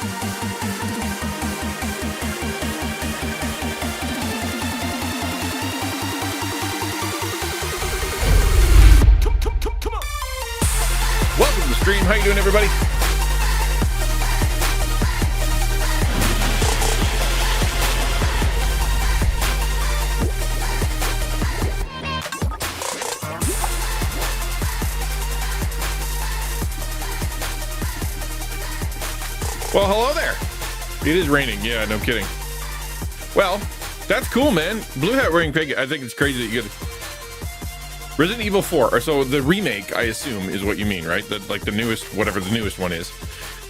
Come on. Welcome to the stream. How you doing, everybody? Well, hello there. It is raining. Yeah, no kidding. Well, that's cool, man. Blue hat wearing pig. I think it's crazy that you get Resident Evil 4. Or so the remake, I assume, is what you mean, right? Like the newest, whatever the newest one is.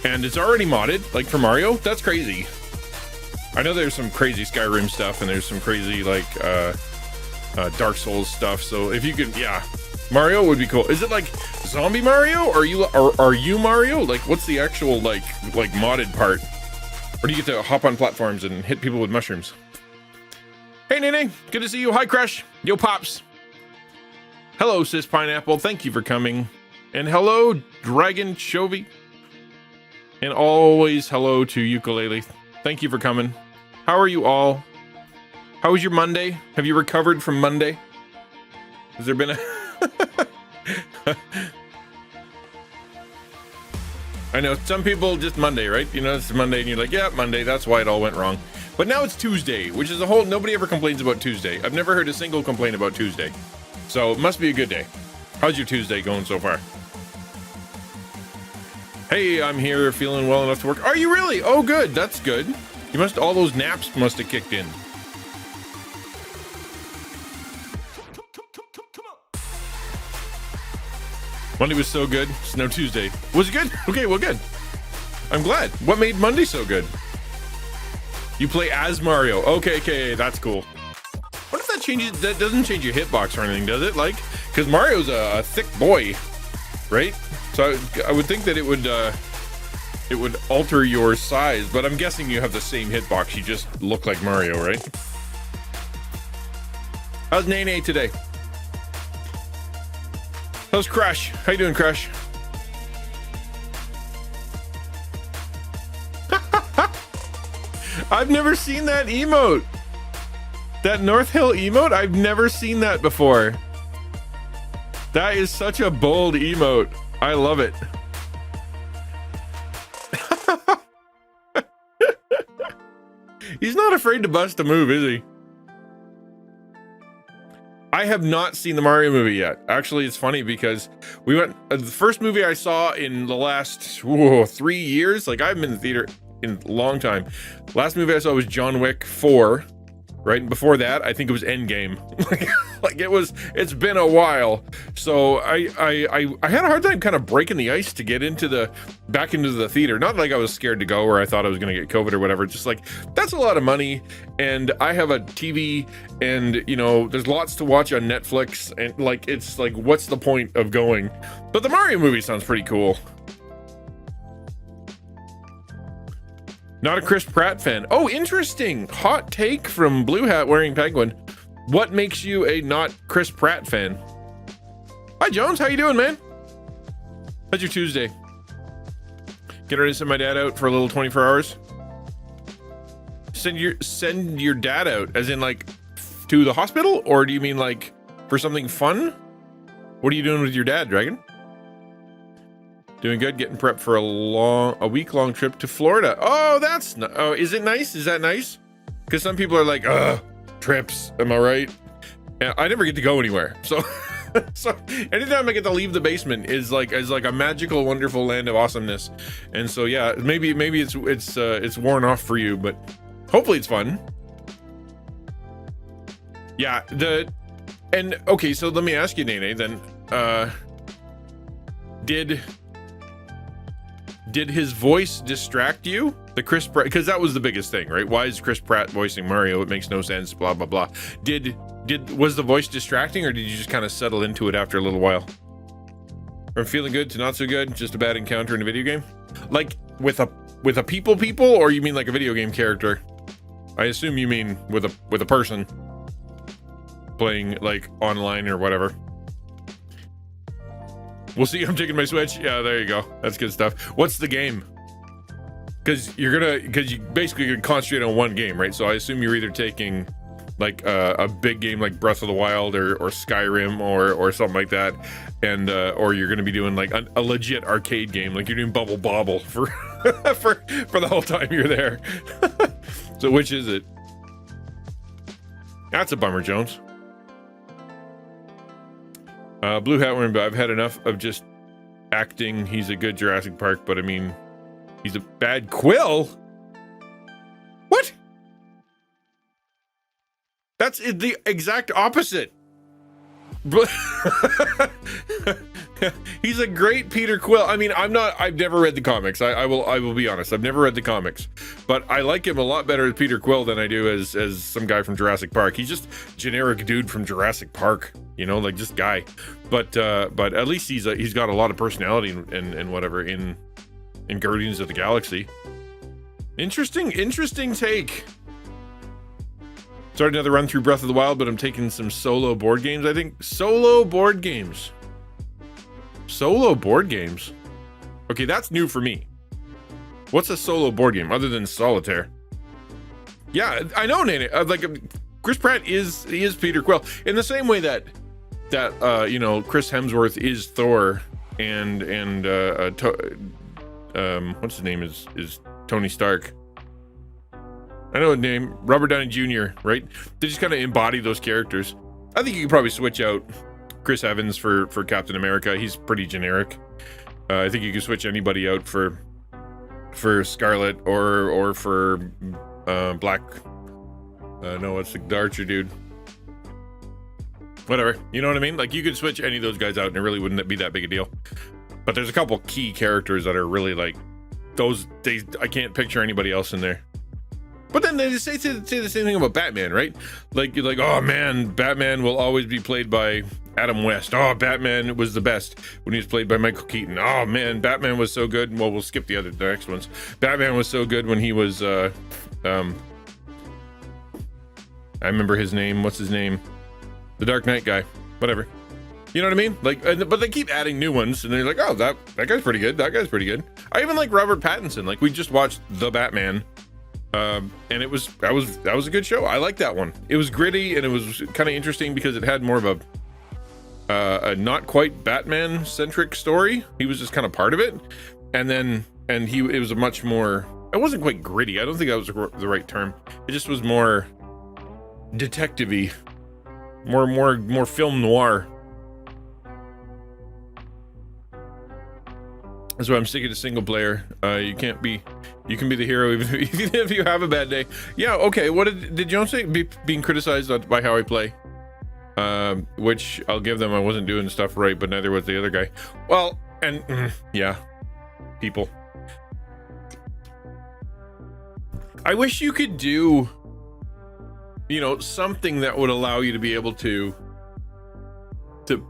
And it's already modded, like for Mario. That's crazy. I know there's some crazy Skyrim stuff, and there's some crazy like Dark Souls stuff. So if you could, yeah, Mario would be cool. Is it like Zombie Mario, or are you Mario? Like, what's the actual like modded part? Or do you get to hop on platforms and hit people with mushrooms? Hey Nene, good to see you. Hi Crush. Yo Pops. Hello Sis Pineapple. Thank you for coming. And hello Dragon Chovy. And always hello to Ukulele. Thank you for coming. How are you all? How was your Monday? Have you recovered from Monday? Has there been a I know some people just Monday, right? You know, it's Monday and you're like, yeah, Monday, that's why it all went wrong. But now it's Tuesday, which is a whole, nobody ever complains about Tuesday. I've never heard a single complaint about Tuesday. So it must be a good day. How's your Tuesday going so far? Hey, I'm here feeling well enough to work. Are you really? Oh, good. That's good. You must, all those naps must have kicked in. Monday was so good. It's no Tuesday. Was it good? Okay, well, good. I'm glad. What made Monday so good? You play as Mario. Okay, that's cool. What if that changes? That doesn't change your hitbox or anything, does it? Like, because Mario's a thick boy, right? So I would think that it would alter your size, but I'm guessing you have the same hitbox. You just look like Mario, right? How's Nene today? How's Crush? How you doing, Crush? I've never seen that emote. That North Hill emote? I've never seen that before. That is such a bold emote. I love it. He's not afraid to bust a move, is he? I have not seen the Mario movie yet. Actually, it's funny because we went, the first movie I saw in the last 3 years, like I haven't been in the theater in a long time. Last movie I saw was John Wick 4, right? And before that, I think it was Endgame. Like it's been a while. So I had a hard time kind of breaking the ice to get back into the theater. Not like I was scared to go or I thought I was going to get COVID or whatever. Just like, that's a lot of money. And I have a TV and, you know, there's lots to watch on Netflix. And like, it's like, what's the point of going? But the Mario movie sounds pretty cool. Not a Chris Pratt fan. Oh, interesting. Hot take from Blue Hat wearing Penguin. What makes you a not Chris Pratt fan? Hi, Jones. How you doing, man? How's your Tuesday? Get ready to send my dad out for a little 24 hours. Send your dad out, as in like to the hospital, or do you mean like for something fun? What are you doing with your dad, Dragon? Doing good, getting prepped for a week-long trip to Florida. Oh, that's oh, is it nice? Is that nice? Because some people are like, trips, am I right? And I never get to go anywhere. So so anytime I get to leave the basement is like a magical, wonderful land of awesomeness. And so yeah, maybe it's worn off for you, but hopefully it's fun. Yeah, okay, so let me ask you, Nene, then did his voice distract you? The Chris Pratt, because that was the biggest thing, right? Why is Chris Pratt voicing Mario? It makes no sense, blah, blah, blah. Was the voice distracting, or did you just kind of settle into it after a little while? From feeling good to not so good, just a bad encounter in a video game? Like with a people, or you mean like a video game character? I assume you mean with a person playing like online or whatever. We'll see. I'm taking my Switch. Yeah, there you go. That's good stuff. What's the game? because you basically gonna concentrate on one game, right? So I assume you're either taking like a big game like Breath of the Wild or Skyrim or something like that, and or you're gonna be doing like a legit arcade game, like you're doing Bubble Bobble for for the whole time you're there. So which is it? That's a bummer, Jones. Blue Hat wearing, but I've had enough of just acting. He's a good Jurassic Park, but I mean, he's a bad Quill. What? That's the exact opposite. He's a great Peter Quill. I mean, I've never read the comics. I will be honest. I've never read the comics, but I like him a lot better as Peter Quill than I do as some guy from Jurassic Park. He's just generic dude from Jurassic Park, you know, like just guy. But at least he's got a lot of personality and whatever in Guardians of the Galaxy. Interesting take. Started another run through Breath of the Wild, but I'm taking some solo board games. I think solo board games. Okay, that's new for me. What's a solo board game other than solitaire? Yeah, I know, Nene. Like Chris Pratt is Peter Quill in the same way that you know, Chris Hemsworth is Thor and what's his name is Tony Stark. I know the name, Robert Downey Jr., right? They just kind of embody those characters. I think you could probably switch out Chris Evans for Captain America. He's pretty generic. I think you could switch anybody out for Scarlet or for Black. No, it's the Archer dude. Whatever. You know what I mean? Like, you could switch any of those guys out and it really wouldn't be that big a deal. But there's a couple key characters that are really like those. I can't picture anybody else in there. But then they say the same thing about Batman, right? Like, you're like, oh man, Batman will always be played by Adam West. Oh, Batman was the best when he was played by Michael Keaton. Oh man, Batman was so good. Well, we'll skip the next ones. Batman was so good when he was, I remember his name. What's his name? The Dark Knight guy. Whatever. You know what I mean? Like, but they keep adding new ones, and they're like, oh, that guy's pretty good. That guy's pretty good. I even like Robert Pattinson. Like, we just watched The Batman. And that was a good show. I like that one. It was gritty and it was kind of interesting because it had more of a not quite Batman centric story. He was just kind of part of it, it was a much more. It wasn't quite gritty. I don't think that was the right term. It just was more detective-y, more film noir. That's why I'm sticking to single player. You can be the hero even if you have a bad day. Yeah, okay. What did Jones say? Being criticized by how I play. Which I'll give them. I wasn't doing stuff right, but neither was the other guy. Well, and yeah, people. I wish you could do, you know, something that would allow you to be able to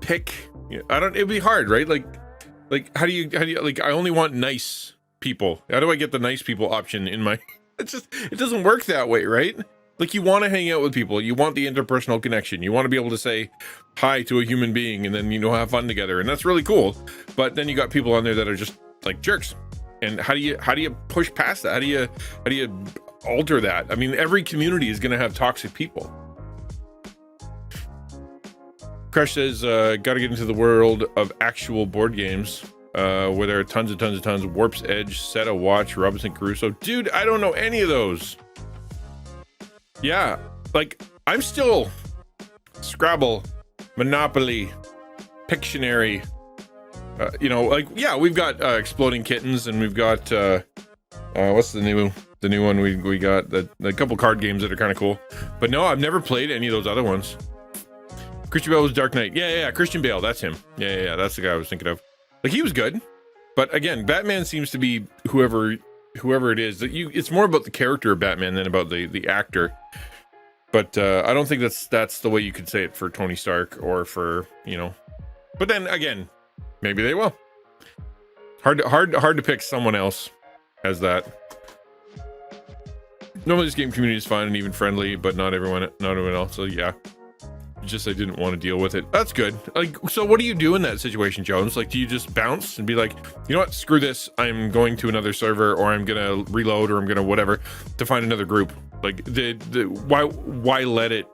pick. It'd be hard, right? Like, how do you, like, I only want nice people. How do I get the nice people option in my, it doesn't work that way, right? Like, you want to hang out with people. You want the interpersonal connection. You want to be able to say hi to a human being and then, you know, have fun together. And that's really cool. But then you got people on there that are just like jerks. And how do you push past that? How do you alter that? I mean, every community is going to have toxic people. Crush says, got to get into the world of actual board games where there are tons of Warp's Edge, Set a Watch, Robinson Crusoe. Dude, I don't know any of those. Yeah, like, I'm still Scrabble, Monopoly, Pictionary. You know, like, yeah, we've got Exploding Kittens, and we've got what's the new one we got? The couple card games that are kind of cool. But no, I've never played any of those other ones. Christian Bale was Dark Knight. Yeah, Christian Bale, that's him. Yeah, that's the guy I was thinking of. Like, he was good, but again, Batman seems to be whoever it is. That it's more about the character of Batman than about the actor. But I don't think that's the way you could say it for Tony Stark or for, you know. But then again, maybe they will. Hard to pick someone else as that. Normally, this game community is fun and even friendly, but not everyone else. So yeah. just I didn't want to deal with it. That's good. Like, so what do you do in that situation, Jones? Like, do you just bounce and be like, you know what, screw this, I'm going to another server, or I'm gonna reload, or I'm gonna whatever to find another group? Like, why let it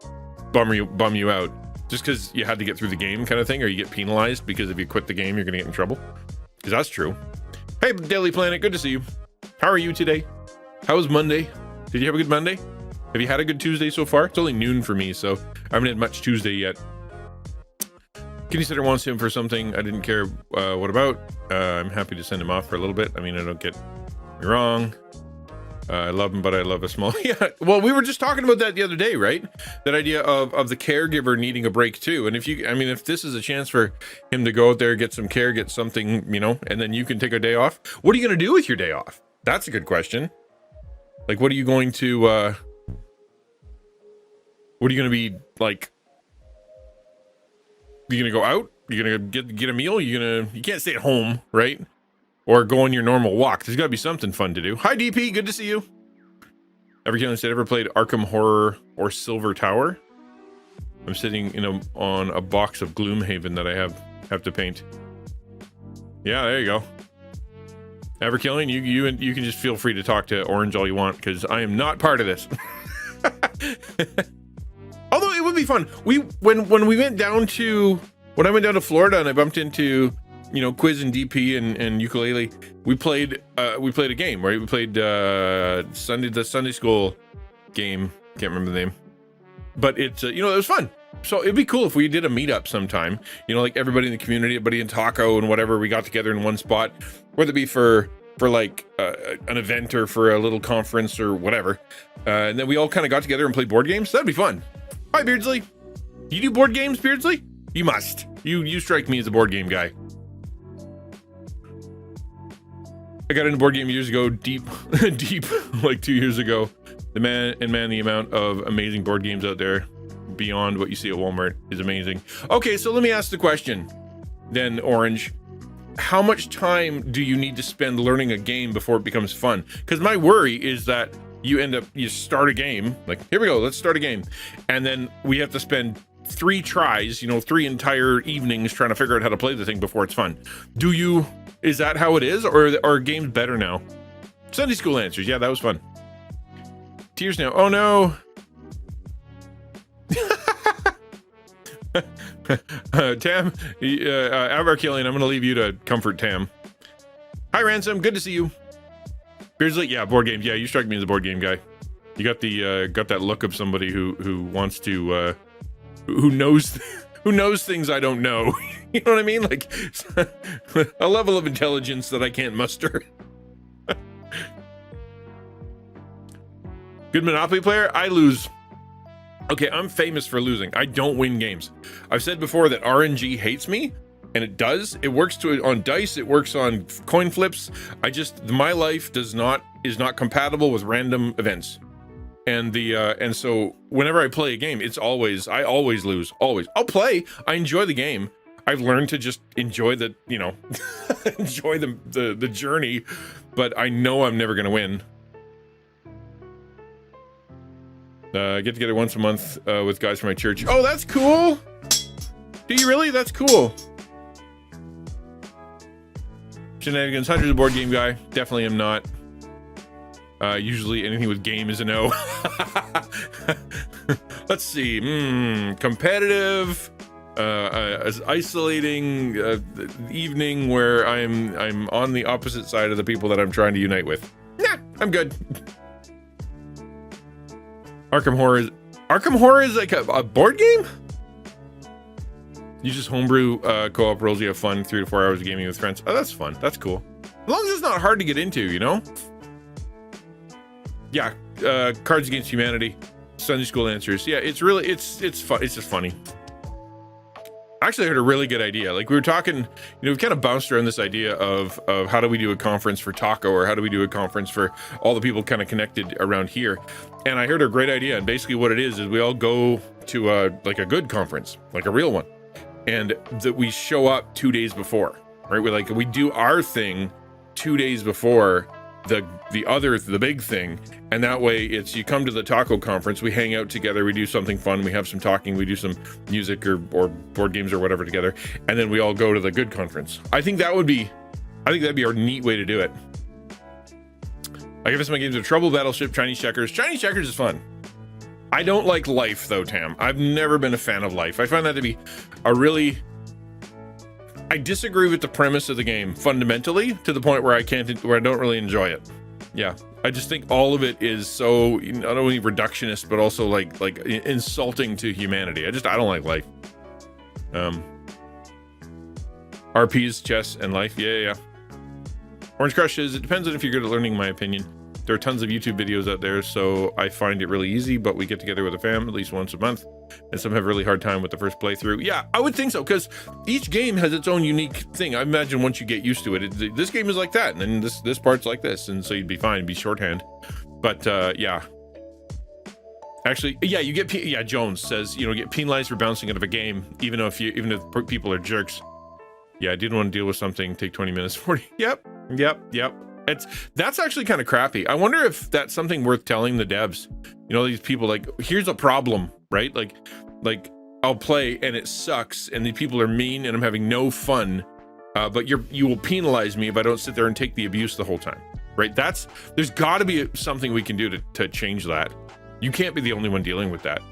bum you out just because you had to get through the game, kind of thing, or you get penalized because if you quit the game you're gonna get in trouble? Because that's true. Hey, Daily Planet, good to see you. How are you today? How was Monday? Did you have a good Monday? Have you had a good Tuesday so far? It's only noon for me, so I haven't had much Tuesday yet. Kenny Sitter wants him for something I didn't care what about. I'm happy to send him off for a little bit. I mean, I don't get me wrong. I love him, but I love a small... Yeah, well, we were just talking about that the other day, right? That idea of the caregiver needing a break too. And if this is a chance for him to go out there, get some care, get something, you know, and then you can take a day off. What are you going to do with your day off? That's a good question. Like, what are you going to... what are you going to be like? You going to go out? You going to get a meal? You can't stay at home, right? Or go on your normal walk. There's got to be something fun to do. Hi, DP. Good to see you. Ever played Arkham Horror or Silver Tower? I'm sitting on a box of Gloomhaven that I have to paint. Yeah, there you go. Everkilling, you can just feel free to talk to Orange all you want, because I am not part of this. Although it would be fun. When I went down to Florida and I bumped into Quiz and DP and Ukulele, we played a game, right? We played the Sunday school game. Can't remember the name, but it's it was fun. So it'd be cool if we did a meetup sometime. Like everybody in the community, everybody in Taco and whatever, we got together in one spot, whether it be for like an event or for a little conference or whatever, and then we all kind of got together and played board games. That'd be fun. Hi, Beardsley. You do board games, Beardsley? You must. You strike me as a board game guy. I got into board game years ago, deep, like 2 years ago. The amount of amazing board games out there beyond what you see at Walmart is amazing. Okay, so let me ask the question then, Orange. How much time do you need to spend learning a game before it becomes fun? Because my worry is that you start a game, like, here we go, let's start a game. And then we have to spend 3 tries, 3 entire evenings trying to figure out how to play the thing before it's fun. Is that how it is? Or are games better now? Sunday school answers. Yeah, that was fun. Tears now. Oh no. Tam, Avar-Killian, I'm going to leave you to comfort Tam. Hi, Ransom. Good to see you. Beardsley, yeah, board games. Yeah, you strike me as a board game guy. You got that look of somebody who wants to, who knows things I don't know. You know what I mean? Like a level of intelligence that I can't muster. Good Monopoly player? I lose. Okay, I'm famous for losing. I don't win games. I've said before that RNG hates me, and it does. It works on dice, it works on coin flips. My life is not compatible with random events. And so whenever I play a game, I always lose. Always. I'll play. I enjoy the game. I've learned to just enjoy enjoy the journey, but I know I'm never gonna win. Get together once a month with guys from my church. Oh, that's cool. Do you really? That's cool. Shenanigans, Hunter's a board game guy. Definitely am not. Usually anything with game is a no. Let's see. Competitive. As isolating evening where I'm on the opposite side of the people that I'm trying to unite with. Nah, I'm good. Arkham Horror is like a board game? You just homebrew co-op rules, you have fun, 3 to 4 hours of gaming with friends. Oh, that's fun. That's cool. As long as it's not hard to get into, Yeah, Cards Against Humanity, Sunday School Answers. Yeah, it's fun. It's just funny. Actually, I heard a really good idea. Like we were talking, we kind of bounced around this idea of how do we do a conference for Taco, or how do we do a conference for all the people kind of connected around here. And I heard a great idea. And basically what it is we all go to like a good conference, like a real one. And that we show up 2 days before, right? We do our thing 2 days before, the big thing, and that way it's you come to the taco conference, we hang out together, we do something fun, we have some talking, we do some music or board games or whatever together, and then we all go to the good conference. I think that'd be a neat way to do it. I give us my games of Trouble, Battleship, Chinese Checkers. Chinese Checkers is fun. I don't like Life though, Tam. I've never been a fan of Life. I find that to be I disagree with the premise of the game fundamentally to the point where I don't really enjoy it. Yeah, I just think all of it is so not only reductionist but also like insulting to humanity. I don't like Life. RPs, chess, and Life. Yeah. Orange Crush says it depends on if you're good at learning. In my opinion, there are tons of YouTube videos out there, so I find it really easy. But we get together with a fam at least once a month. And some have a really hard time with the first playthrough. Yeah, I would think so, because each game has its own unique thing. I imagine once you get used to it, this game is like that, and then this part's like this, and so you'd be fine, be shorthand. But yeah. Actually, yeah, you get Jones says, get penalized for bouncing out of a game, even if people are jerks. Yeah, I didn't want to deal with something, take 20 minutes, 40. Yep. That's actually kind of crappy. I wonder if that's something worth telling the devs. These people, like, here's a problem, right? Like I'll play and it sucks and the people are mean and I'm having no fun, but you will penalize me if I don't sit there and take the abuse the whole time, right? There's got to be something we can do to change that. You can't be the only one dealing with that.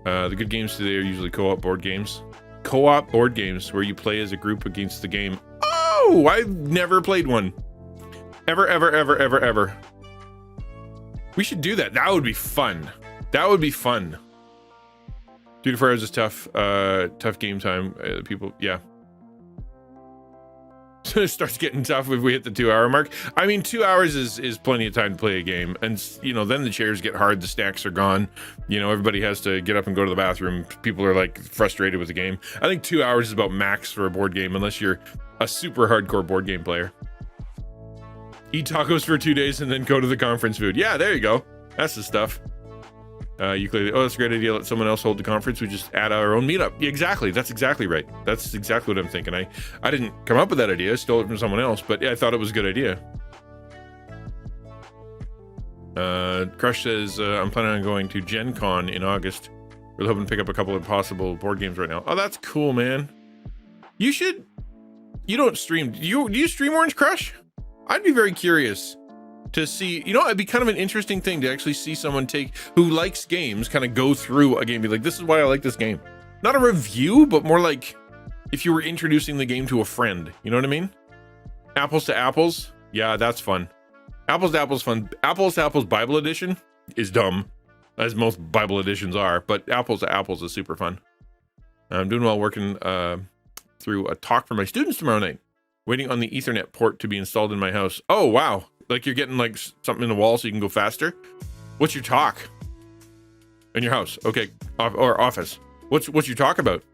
The good games today are usually co-op board games. Co-op board games where you play as a group against the game. Oh, I've never played one. Ever. We should do that. That would be fun. 2 to 4 hours is tough. Tough game time. People, yeah. So it starts getting tough if we hit the 2-hour mark. I mean, 2 hours is plenty of time to play a game. And, then the chairs get hard. The stacks are gone. Everybody has to get up and go to the bathroom. People are, like, frustrated with the game. I think 2 hours is about max for a board game, unless you're a super hardcore board game player. Eat tacos for 2 days and then go to the conference food. Yeah, there you go. That's the stuff. You clearly, that's a great idea. Let someone else hold the conference. We just add our own meetup. Yeah, exactly. That's exactly right. That's exactly what I'm thinking. I didn't come up with that idea. I stole it from someone else, but yeah, I thought it was a good idea. Crush says, I'm planning on going to Gen Con in August. Really hoping to pick up a couple of possible board games right now. Oh, that's cool, man. You don't stream. Do you stream Orange Crush? I'd be very curious to see, it'd be kind of an interesting thing to actually see someone who likes games, kind of go through a game, be like, this is why I like this game. Not a review, but more like if you were introducing the game to a friend. You know what I mean? Apples to apples. Yeah, that's fun. Apples to apples fun. Apples to apples Bible edition is dumb, as most Bible editions are, but apples to apples is super fun. I'm doing well working through a talk for my students tomorrow night. Waiting on the Ethernet port to be installed in my house. Oh, wow. Like you're getting like something in the wall so you can go faster. What's your talk? In your house. Okay. Or office. What's your talk about?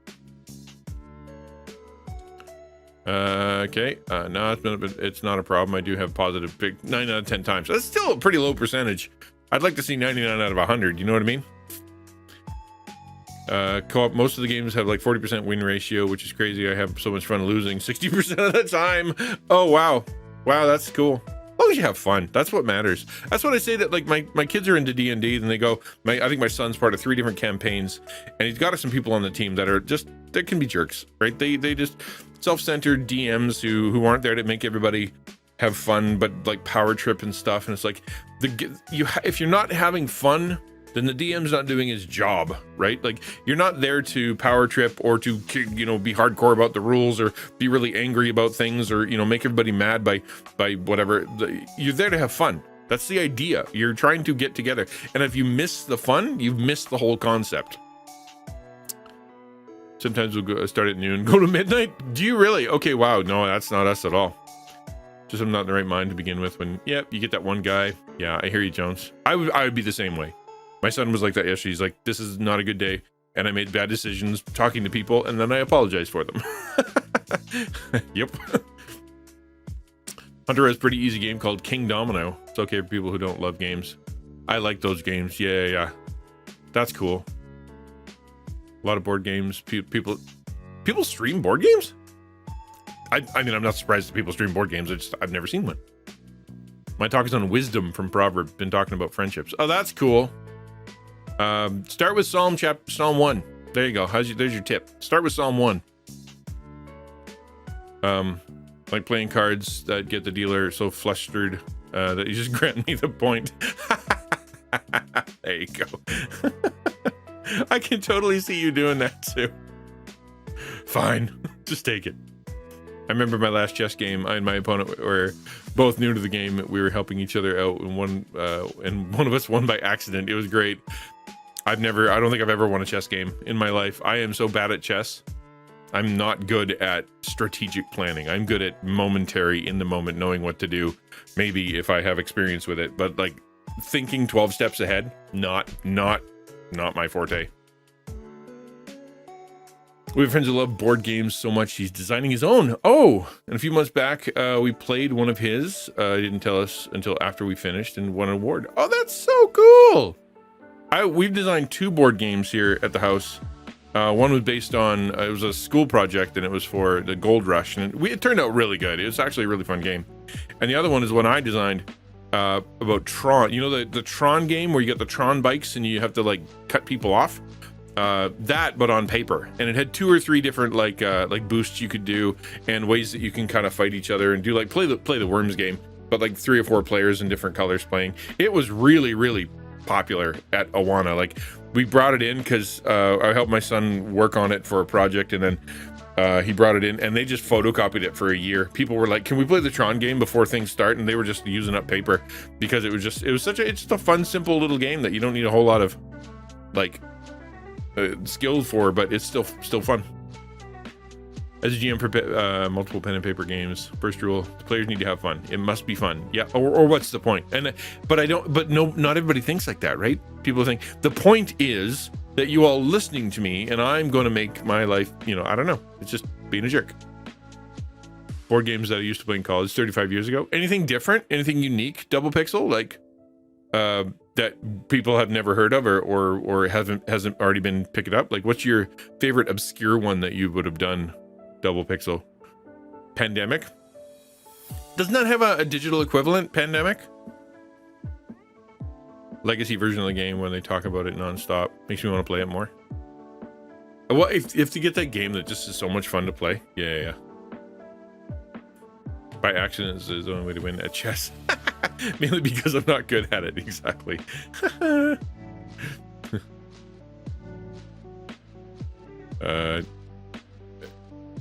Okay. No, it's not a problem. I do have positive 9 out of 10 times. That's still a pretty low percentage. I'd like to see 99 out of 100. You know what I mean? Co-op, most of the games have like 40% win ratio, which is crazy. I have so much fun losing 60% of the time. Oh, wow. Wow, that's cool. As long as you have fun, that's what matters. That's what I say, that like my kids are into D&D, and they go, I think my son's part of 3 different campaigns, and he's got some people on the team that can be jerks, right? They just self-centered DMs who aren't there to make everybody have fun, but like power trip and stuff. And it's like, if you're not having fun, then the DM's not doing his job, right? Like, you're not there to power trip or to, be hardcore about the rules or be really angry about things or, make everybody mad by whatever. You're there to have fun. That's the idea. You're trying to get together. And if you miss the fun, you've missed the whole concept. Sometimes we'll start at noon, go to midnight. Do you really? Okay, wow. No, that's not us at all. Just I'm not in the right mind to begin with. When, you get that one guy. Yeah, I hear you, Jones. I would be the same way. My son was like that yesterday. He's like, this is not a good day. And I made bad decisions talking to people, and then I apologized for them. Yep. Hunter has a pretty easy game called King Domino. It's okay for people who don't love games. I like those games. Yeah. That's cool. A lot of board games. People stream board games? I mean, I'm not surprised that people stream board games. I've never seen one. My talk is on wisdom from Proverbs. Been talking about friendships. Oh, that's cool. Start with Psalm 1. There you go. There's your tip. Start with Psalm 1. Like playing cards that get the dealer so flustered that you just grant me the point. There you go. I can totally see you doing that too. Fine, just take it. I remember my last chess game. I and my opponent were both new to the game. We were helping each other out, and one of us won by accident. It was great. I don't think I've ever won a chess game in my life. I am so bad at chess. I'm not good at strategic planning. I'm good at momentary, in the moment, knowing what to do. Maybe if I have experience with it, but like thinking 12 steps ahead, not my forte. We have friends who love board games so much he's designing his own. Oh, and a few months back, we played one of his. He didn't tell us until after we finished and won an award. Oh, that's so cool. We've designed 2 board games here at the house. One was based on, it was a school project, and it was for the Gold Rush, and it turned out really good. It was actually a really fun game. And the other one is one I designed about Tron. You know the Tron game where you get the Tron bikes and you have to like cut people off? That, but on paper. And it had 2 or 3 different like boosts you could do and ways that you can kind of fight each other and do like play the Worms game, but like 3 or 4 players in different colors playing. It was really, really popular at Awana. Like, we brought it in because I helped my son work on it for a project, and then he brought it in, and they just photocopied it for a year. People were like, "Can we play the Tron game before things start?" And they were just using up paper because it's just a fun, simple little game that you don't need a whole lot of like skill for, but it's still fun. As a GM for multiple pen and paper games, first rule: the players need to have fun. It must be fun. Yeah. Or what's the point? But not everybody thinks like that, right? People think the point is that you all listening to me, and I'm going to make my life, I don't know. It's just being a jerk. Board games that I used to play in college 35 years ago. Anything different? Anything unique? Double Pixel? Like, that people have never heard of or hasn't already been picked up? Like, what's your favorite obscure one that you would have done? Double Pixel. Pandemic? Doesn't that have a digital equivalent? Pandemic? Legacy version of the game when they talk about it nonstop. Makes me want to play it more. Well, if you get that game that just is so much fun to play. Yeah. By accident is the only way to win at chess. Mainly because I'm not good at it. Exactly.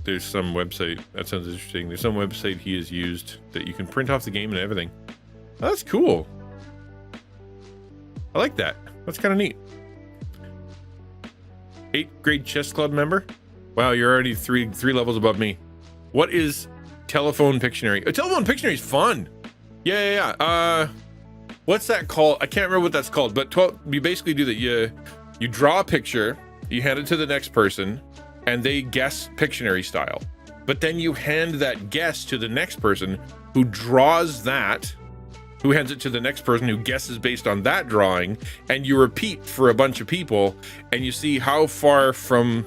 There's some website, that sounds interesting. There's some website he has used that you can print off the game and everything. Oh, that's cool. I like that. That's kind of neat. 8th grade chess club member? Wow, you're already three levels above me. What is telephone Pictionary? Telephone Pictionary is fun. Yeah. What's that called? I can't remember what that's called, but you basically do that. You draw a picture, you hand it to the next person, and they guess Pictionary style. But then you hand that guess to the next person who draws that, who hands it to the next person who guesses based on that drawing, and you repeat for a bunch of people, and you see how far from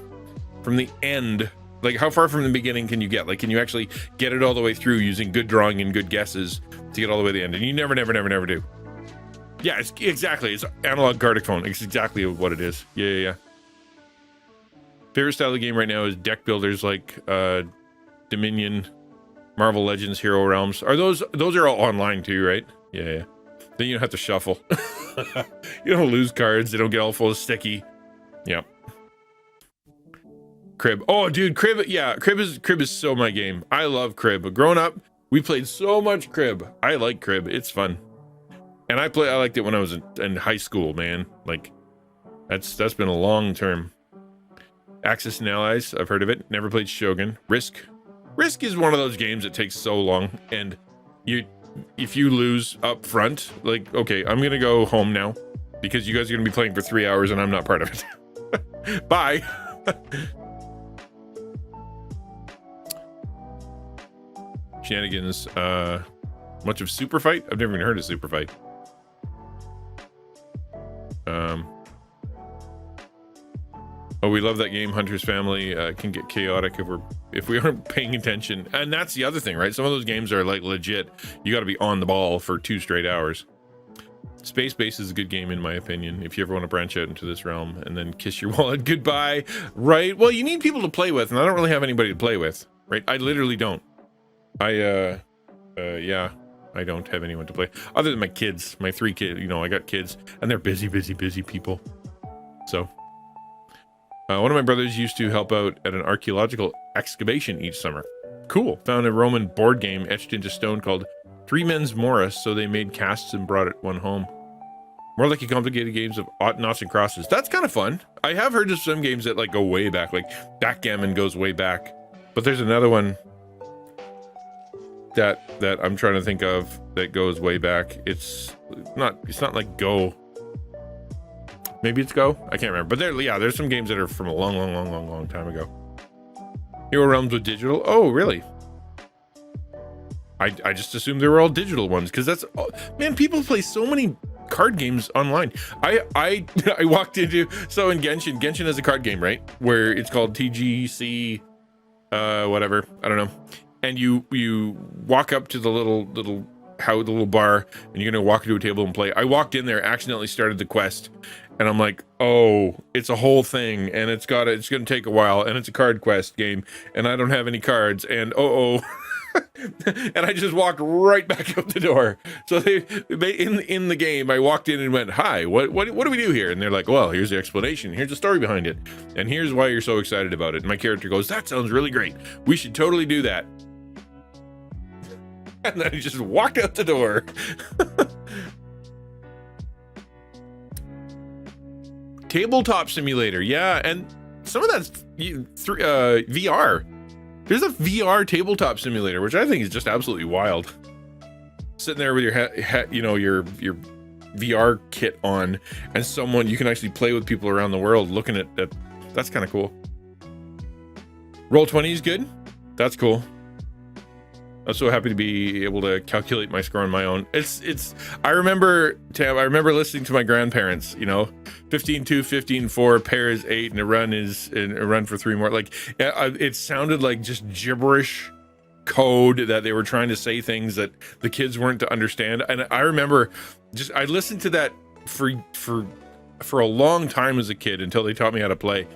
the end, like how far from the beginning can you get? Like, can you actually get it all the way through using good drawing and good guesses to get all the way to the end? And you never do. Yeah, it's analog Gartic phone. It's exactly what it is. Yeah. Favorite style of game right now is deck builders like Dominion, Marvel Legends, Hero Realms. Those are all online too, right? Yeah. Then you don't have to shuffle. You don't lose cards. They don't get all full of sticky. Yeah. Crib. Oh, dude, Crib. Yeah, Crib is so my game. I love Crib. Growing up, we played so much Crib. I like Crib. It's fun. And I liked it when I was in high school, man. Like, that's been a long term. Axis and Allies, I've heard of it. Never played Shogun. Risk is one of those games that takes so long, and if you lose up front, like, okay, I'm gonna go home now because you guys are gonna be playing for 3 hours and I'm not part of it. Bye. Shenanigans. Much of Super Fight? I've never even heard of Super Fight. Oh, we love that game. Hunter's Family can get chaotic if we aren't paying attention. And that's the other thing, right? Some of those games are like legit. You got to be on the ball for 2 straight hours. Space Base is a good game in my opinion. If you ever want to branch out into this realm and then kiss your wallet goodbye, right? Well, you need people to play with, and I don't really have anybody to play with, right? I literally don't. Yeah, I don't have anyone to play other than my kids, my 3 kids. You know, I got kids, and they're busy people. So. One of my brothers used to help out at an archaeological excavation each summer. Cool. Found a Roman board game etched into stone called Three Men's Morris, so they made casts and brought one home. More like a complicated games of noughts and crosses. That's kind of fun. I have heard of some games that like go way back, like Backgammon goes way back. But there's another one that I'm trying to think of that goes way back. It's not like Go. Maybe it's Go. I can't remember. But there's some games that are from a long time ago. Hero Realms with digital. Oh, really? I just assumed they were all digital ones because that's man. People play so many card games online. I walked into in Genshin has a card game, right? Where it's called TGC, whatever. I don't know. And you walk up to the little bar, and you're gonna walk into a table and play. I walked in there, accidentally started the quest. And I'm like, oh, it's a whole thing, and it's gonna take a while, and it's a card quest game, and I don't have any cards, and and I just walked right back out the door. So they in the game, I walked in and went, hi, what do we do here? And they're like, well, here's the explanation, here's the story behind it, and here's why you're so excited about it. And my character goes, that sounds really great. We should totally do that. And then I just walked out the door. Tabletop simulator, yeah, and some of that's VR. There's a VR tabletop simulator, which I think is just absolutely wild. Sitting there with your your VR kit on, and you can actually play with people around the world looking at that. That's kind of cool. Roll20 is good. That's cool. I'm so happy to be able to calculate my score on my own. I remember listening to my grandparents, 15-2, 15-4, pair is 8, and a run for 3 more. Like, it sounded like just gibberish code that they were trying to say things that the kids weren't to understand. And I remember I listened to that for a long time as a kid until they taught me how to play.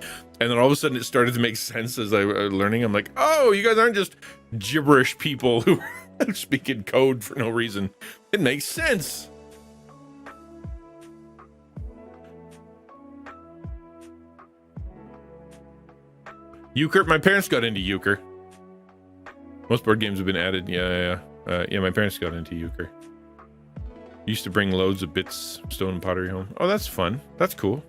And then all of a sudden it started to make sense as I was learning. I'm like, oh, you guys aren't just gibberish people who speak in code for no reason. It makes sense. Euchre, my parents got into Euchre. Most board games have been added. Yeah, my parents got into Euchre. Used to bring loads of bits, stone pottery home. Oh, that's fun. That's cool.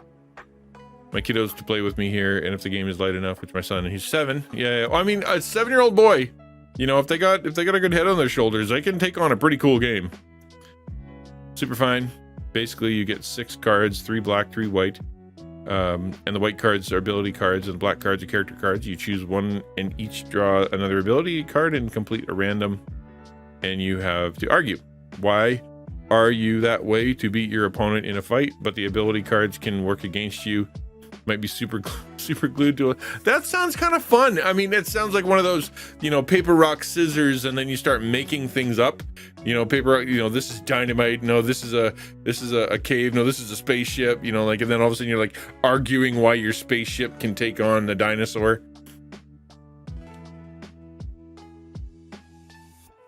My kiddos to play with me here, and if the game is light enough, which my son, he's 7. Yeah. Well, I mean, a 7-year-old boy, if they got a good head on their shoulders, they can take on a pretty cool game. Super fine. Basically, you get 6 cards, 3 black, 3 white. And the white cards are ability cards, and the black cards are character cards. You choose one and each draw another ability card and complete a random. And you have to argue. Why are you that way? To beat your opponent in a fight, but the ability cards can work against you. Might be super glued to it. That sounds kind of fun. I mean, it sounds like one of those, paper, rock, scissors, and then you start making things up. Paper, this is dynamite. No, this is a cave. No, this is a spaceship. And then all of a sudden you're like arguing why your spaceship can take on the dinosaur.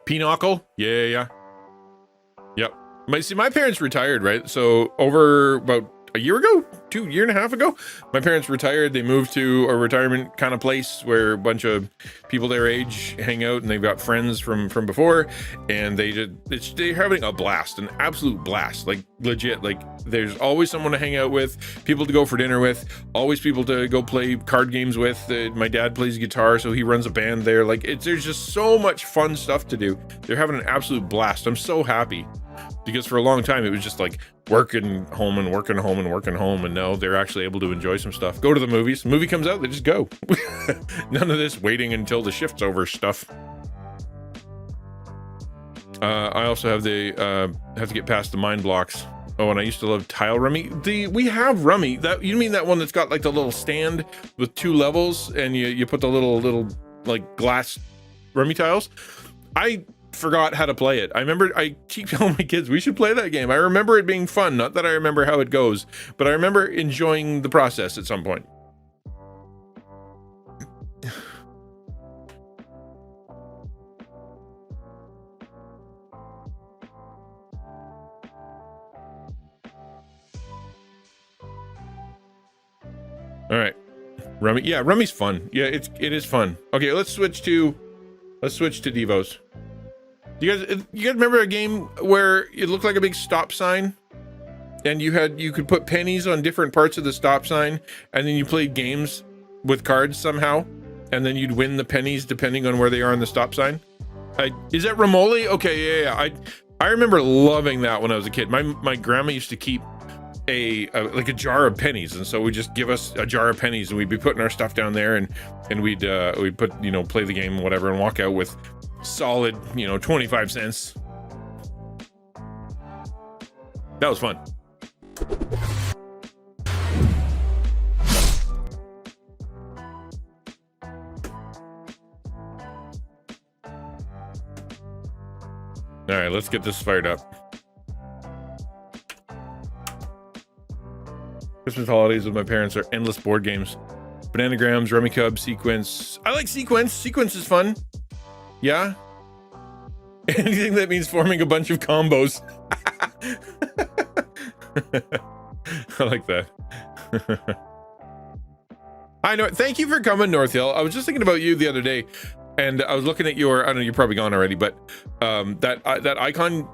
Pinochle? Yeah. Yep. My parents retired, right? So over about a year ago, 2 years and a half ago, my parents retired. They moved to a retirement kind of place where a bunch of people their age hang out, and they've got friends from before, and they're having a blast, an absolute blast, like legit. Like, there's always someone to hang out with, people to go for dinner with, always people to go play card games with. My dad plays guitar, so he runs a band there. Like, there's just so much fun stuff to do. They're having an absolute blast. I'm so happy. Because for a long time, it was just like working home, and now they're actually able to enjoy some stuff. Go to the movies. The movie comes out, they just go. None of this waiting until the shift's over stuff. I also have to get past the mind blocks. Oh, and I used to love tile rummy. We have rummy. That, you mean that one that's got like the little stand with 2 levels, and you put the little like glass rummy tiles? I forgot how to play it. I keep telling my kids we should play that game. I remember it being fun. Not that I remember how it goes, but I remember enjoying the process at some point. All right, rummy. Yeah, rummy's fun. Yeah, it is fun. Okay, let's switch to Devos. Do you guys remember a game where it looked like a big stop sign, and you could put pennies on different parts of the stop sign, and then you played games with cards somehow, and then you'd win the pennies depending on where they are on the stop sign? Is that Ramoli? Okay, yeah. I remember loving that when I was a kid. My grandma used to keep a jar of pennies, and so we'd just give us a jar of pennies, and we'd be putting our stuff down there, and we'd put, play the game, whatever, and walk out with solid 25 cents. That was fun. All right, let's get this fired up. Christmas holidays with my parents are endless board games. Bananagrams, Rummy Cub, Sequence. I like Sequence. Sequence is fun. Yeah. Anything that means forming a bunch of combos. I like that. I know. Thank you for coming, North Hill. I was just thinking about you the other day, and I was looking at your, I don't know, you're probably gone already, but that icon,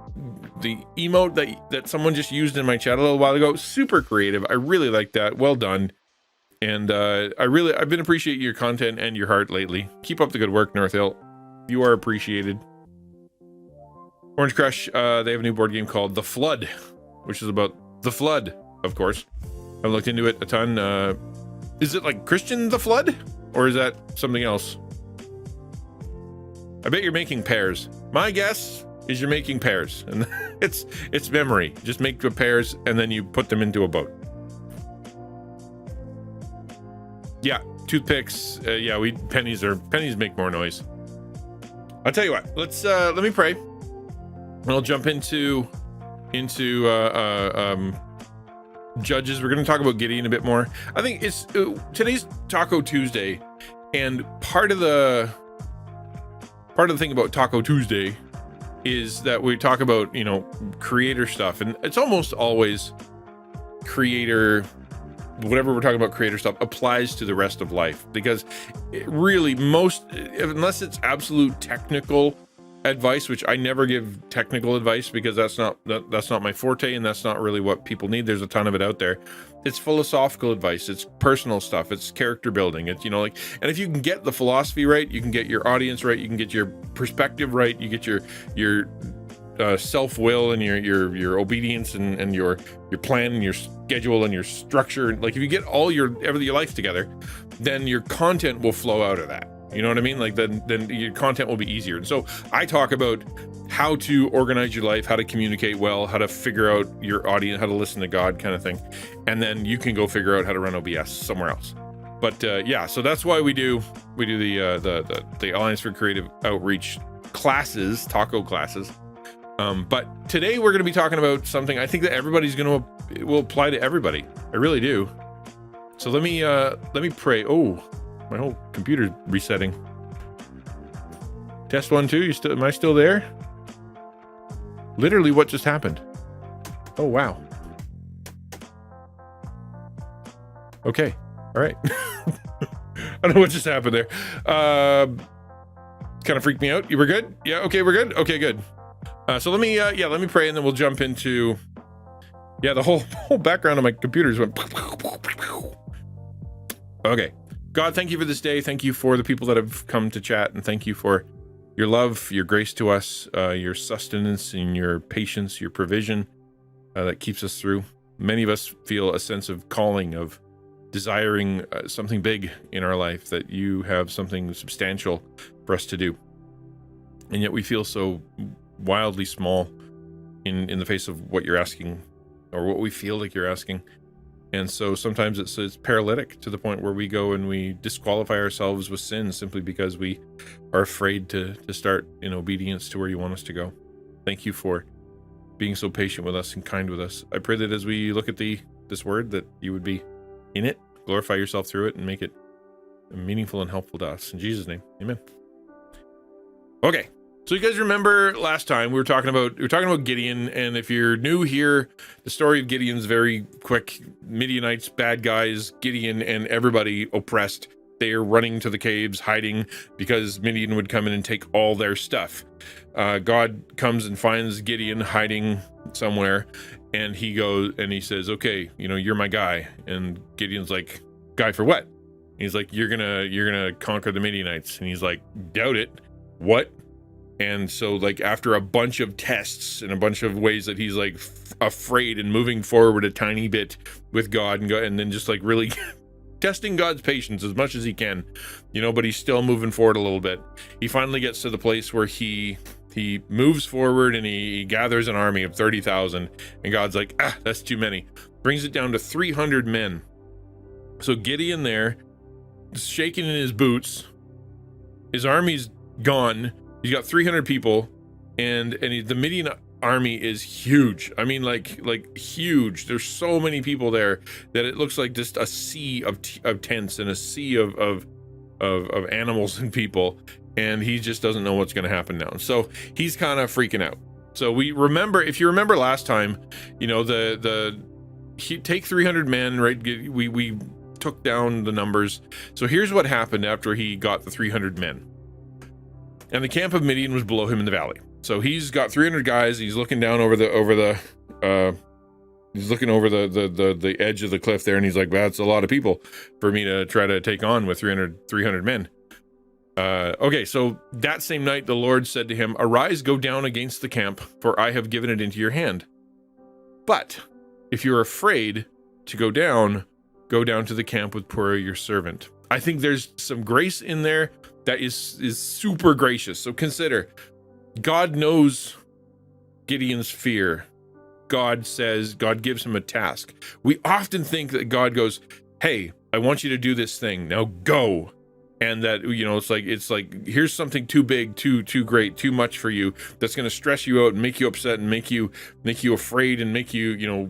the emote that someone just used in my chat a little while ago, super creative. I really like that. Well done. And I've been appreciating your content and your heart lately. Keep up the good work, North Hill. You are appreciated. Orange Crush, they have a new board game called The Flood, which is about the flood, of course. I've looked into it a ton. Is it like Christian the Flood, or is that something else? I bet you're making pairs. My guess is you're making pairs, and it's memory. Just make the pairs, and then you put them into a boat. Yeah, toothpicks. Yeah, pennies make more noise. I'll tell you what. Let me pray. And I'll jump into judges. We're going to talk about Gideon a bit more. I think it's today's Taco Tuesday, and part of the thing about Taco Tuesday is that we talk about creator stuff, and it's almost always creator. Whatever we're talking about, creator stuff applies to the rest of life, because it really, unless it's absolute technical advice, which I never give technical advice because that's not my forte, and that's not really what people need. There's a ton of it out there. It's philosophical advice, it's personal stuff, it's character building, it's and if you can get the philosophy right, you can get your audience right, you can get your perspective right, you get your self-will and your obedience and your plan and your schedule and your structure. Like, if you get all your life together, then your content will flow out of that. You know what I mean? Like, then your content will be easier. And so I talk about how to organize your life, how to communicate well, how to figure out your audience, how to listen to God, kind of thing. And then you can go figure out how to run OBS somewhere else. But yeah, so that's why we do the Alliance for Creative Outreach classes, taco classes. But today we're going to be talking about something I think that will apply to everybody. I really do. So let me pray. Oh, my whole computer's resetting. Test 1, 2. Am I still there? Literally, what just happened? Oh, wow. Okay. All right. I don't know what just happened there. Kind of freaked me out. You were good? Yeah. Okay. We're good. Okay, good. So let me pray, and then we'll jump into, the whole background of my computers went. Okay. God, thank you for this day. Thank you for the people that have come to chat, and thank you for your love, your grace to us, your sustenance and your patience, your provision that keeps us through. Many of us feel a sense of calling, of desiring something big in our life, that you have something substantial for us to do. And yet we feel so wildly small in the face of what you're asking or what we feel like you're asking. And so sometimes it's paralytic to the point where we go and we disqualify ourselves with sin simply because we are afraid to start in obedience to where you want us to go. Thank you for being so patient with us and kind with us. I pray that as we look at this word, that you would be in it, glorify yourself through it, and make it meaningful and helpful to us. In Jesus' name, amen. Okay. So you guys remember last time we were talking about Gideon, and if you're new here, the story of Gideon's very quick. Midianites, bad guys, Gideon and everybody oppressed. They are running to the caves, hiding because Midian would come in and take all their stuff. God comes and finds Gideon hiding somewhere, and he goes and he says, "Okay, you're my guy." And Gideon's like, "Guy for what?" He's like, "You're gonna conquer the Midianites." And he's like, "Doubt it. What?" And so, like, after a bunch of tests and a bunch of ways that he's like afraid and moving forward a tiny bit with God and then just like really testing God's patience as much as he can, but he's still moving forward a little bit. He finally gets to the place where he moves forward and he gathers an army of 30,000, and God's like, that's too many. Brings it down to 300 men. So Gideon there, shaking in his boots, his army's gone. He's got 300 people, and the Midian army is huge. I mean, like huge. There's so many people there that it looks like just a sea of tents and a sea of animals and people, and he just doesn't know what's going to happen now. So he's kind of freaking out. So if you remember last time, he take 300 men, right? We took down the numbers. So here's what happened after he got the 300 men. And the camp of Midian was below him in the valley. So he's got 300 guys. He's looking down over the edge of the cliff there, and he's like, "That's a lot of people for me to try to take on with 300 men." Okay, so that same night the Lord said to him, "Arise, go down against the camp, for I have given it into your hand. But if you're afraid to go down to the camp with Purah your servant." I think there's some grace in there that is super gracious. So consider, God knows Gideon's fear. God gives him a task. We often think that God goes, "Hey, I want you to do this thing. Now go." And that, it's like here's something too big, too great, too much for you that's going to stress you out and make you upset and make you afraid and make you,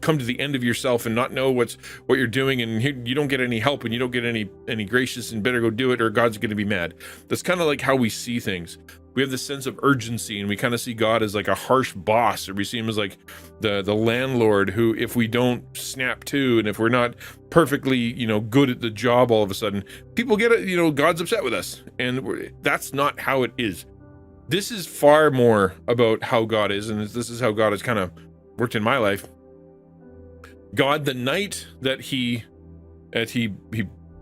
come to the end of yourself and not know what you're doing, and you don't get any help and you don't get any gracious, and better go do it or God's going to be mad. That's kind of like how we see things. We have this sense of urgency, and we kind of see God as like a harsh boss, or we see him as like the landlord who, if we don't snap to, and if we're not perfectly, good at the job, all of a sudden people get it, God's upset with us. And that's not how it is. This is far more about how God is, and this is how God has kind of worked in my life. God, the night that he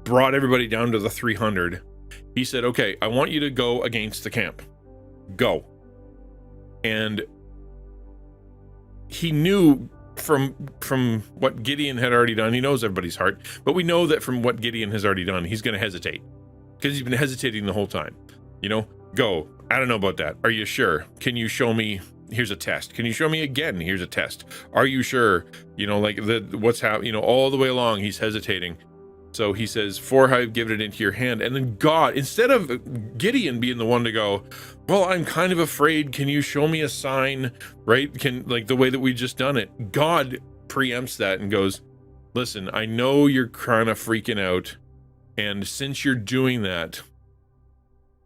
brought everybody down to the 300, he said, "Okay, I want you to go against the camp. Go." And he knew from what Gideon had already done, he knows everybody's heart, but we know that from what Gideon has already done, he's going to hesitate, because he's been hesitating the whole time. Go. I don't know about that. Are you sure? Can you show me? Here's a test. Can you show me again? Here's a test. Are you sure? What's happening? All the way along, he's hesitating. So he says, "For I have given it into your hand." And then God, instead of Gideon being the one to go, "Well, I'm kind of afraid. Can you show me a sign?" Right? The way that we just done it. God preempts that and goes, "Listen, I know you're kind of freaking out. And since you're doing that,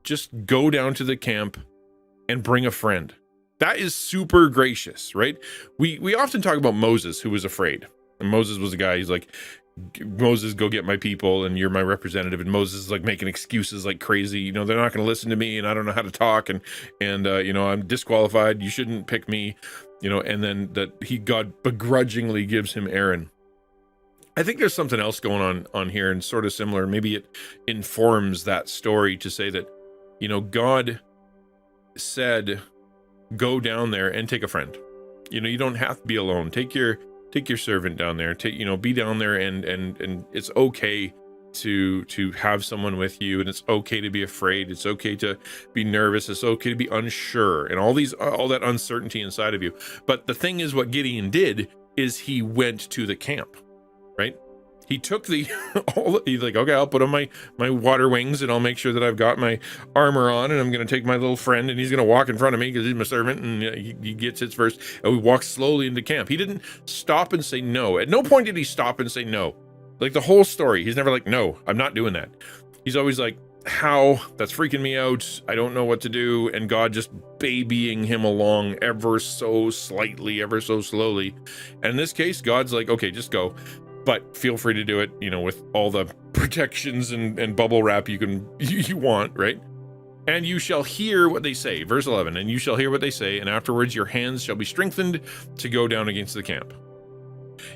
just go down to the camp and bring a friend." That is super gracious, right? We often talk about Moses, who was afraid. And Moses was a guy, he's like, "Moses, go get my people, and you're my representative." And Moses is like making excuses like crazy. They're not going to listen to me, and I don't know how to talk, and I'm disqualified. You shouldn't pick me, and then God begrudgingly gives him Aaron. I think there's something else going on here, and sort of similar. Maybe it informs that story to say that, God said, "Go down there and take a friend. You don't have to be alone. Take your servant down there. Be down there, and it's okay to have someone with you, and it's okay to be afraid. It's okay to be nervous. It's okay to be unsure, and all that uncertainty inside of you. But the thing is, what Gideon did is he went to the camp, right? He took he's like, okay, I'll put on my water wings, and I'll make sure that I've got my armor on, and I'm going to take my little friend, and he's going to walk in front of me because he's my servant, and he gets hits first. And we walk slowly into camp. He didn't stop and say no. At no point did he stop and say no. Like the whole story, he's never like, no, I'm not doing that. He's always like, how? That's freaking me out. I don't know what to do. And God just babying him along ever so slightly, ever so slowly. And in this case, God's like, okay, just go. But feel free to do it, with all the protections and bubble wrap you want, right? And you shall hear what they say. Verse 11, and you shall hear what they say, and afterwards your hands shall be strengthened to go down against the camp.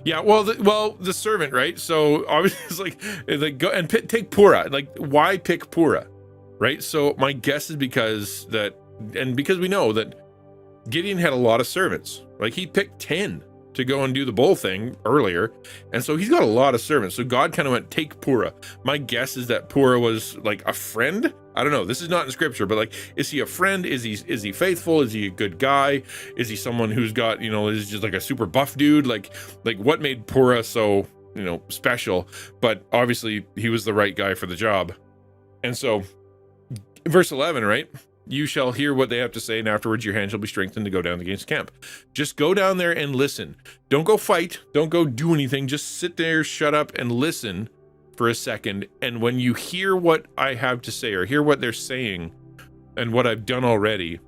Yeah, well, the servant, right? So obviously it's like go and take Purah. Like, why pick Purah, right? So my guess is because we know that Gideon had a lot of servants. Like, he picked 10 to go and do the bull thing earlier, and so he's got a lot of servants. So God kind of went, take Purah. My guess is that Purah was like a friend. I don't know, this is not in scripture, but like, is he a friend? Is he faithful? Is he a good guy? Is he someone who's got, is just like a super buff dude? Like what made Purah so special? But obviously he was the right guy for the job. And so verse 11, right? You shall hear what they have to say, and afterwards your hand shall be strengthened to go down against camp. Just go down there and listen. Don't go fight. Don't go do anything. Just sit there, shut up, and listen for a second. And when you hear what I have to say, or hear what they're saying and what I've done already,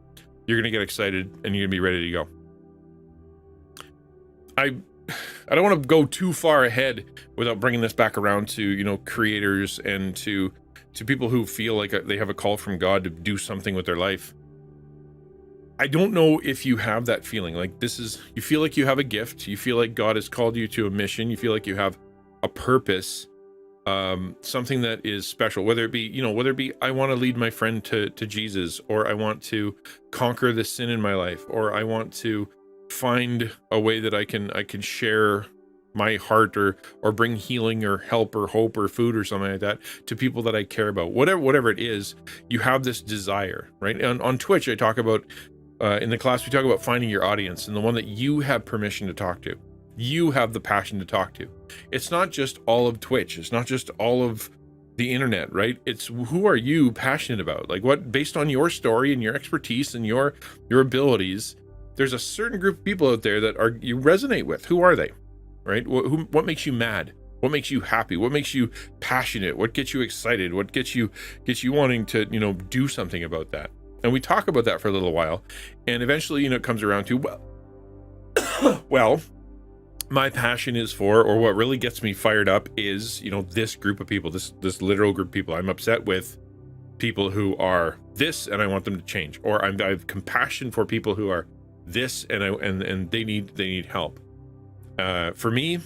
you're going to get excited and you're going to be ready to go. I don't want to go too far ahead without bringing this back around to, creators and to people who feel like they have a call from God to do something with their life. I don't know if you have that feeling. Like, you feel like you have a gift. You feel like God has called you to a mission. You feel like you have a purpose, something that is special, whether it be, I want to lead my friend to Jesus, or I want to conquer the sin in my life, or I want to find a way that I can share my heart or bring healing or help or hope or food or something like that to people that I care about. Whatever it is, you have this desire, right? On Twitch, I talk about, in the class, we talk about finding your audience and the one that you have permission to talk to. You have the passion to talk to. It's not just all of Twitch. It's not just all of the internet, right? It's who are you passionate about? Like, what, based on your story and your expertise and your abilities, there's a certain group of people out there that you resonate with. Who are they? Right? What makes you mad? What makes you happy? What makes you passionate? What gets you excited? What gets you wanting to, do something about that? And we talk about that for a little while, and eventually, it comes around to, well, my passion is for, or what really gets me fired up is, this group of people, this literal group of people. I'm upset with people who are this, and I want them to change, or I have compassion for people who are this, and they need help. For me,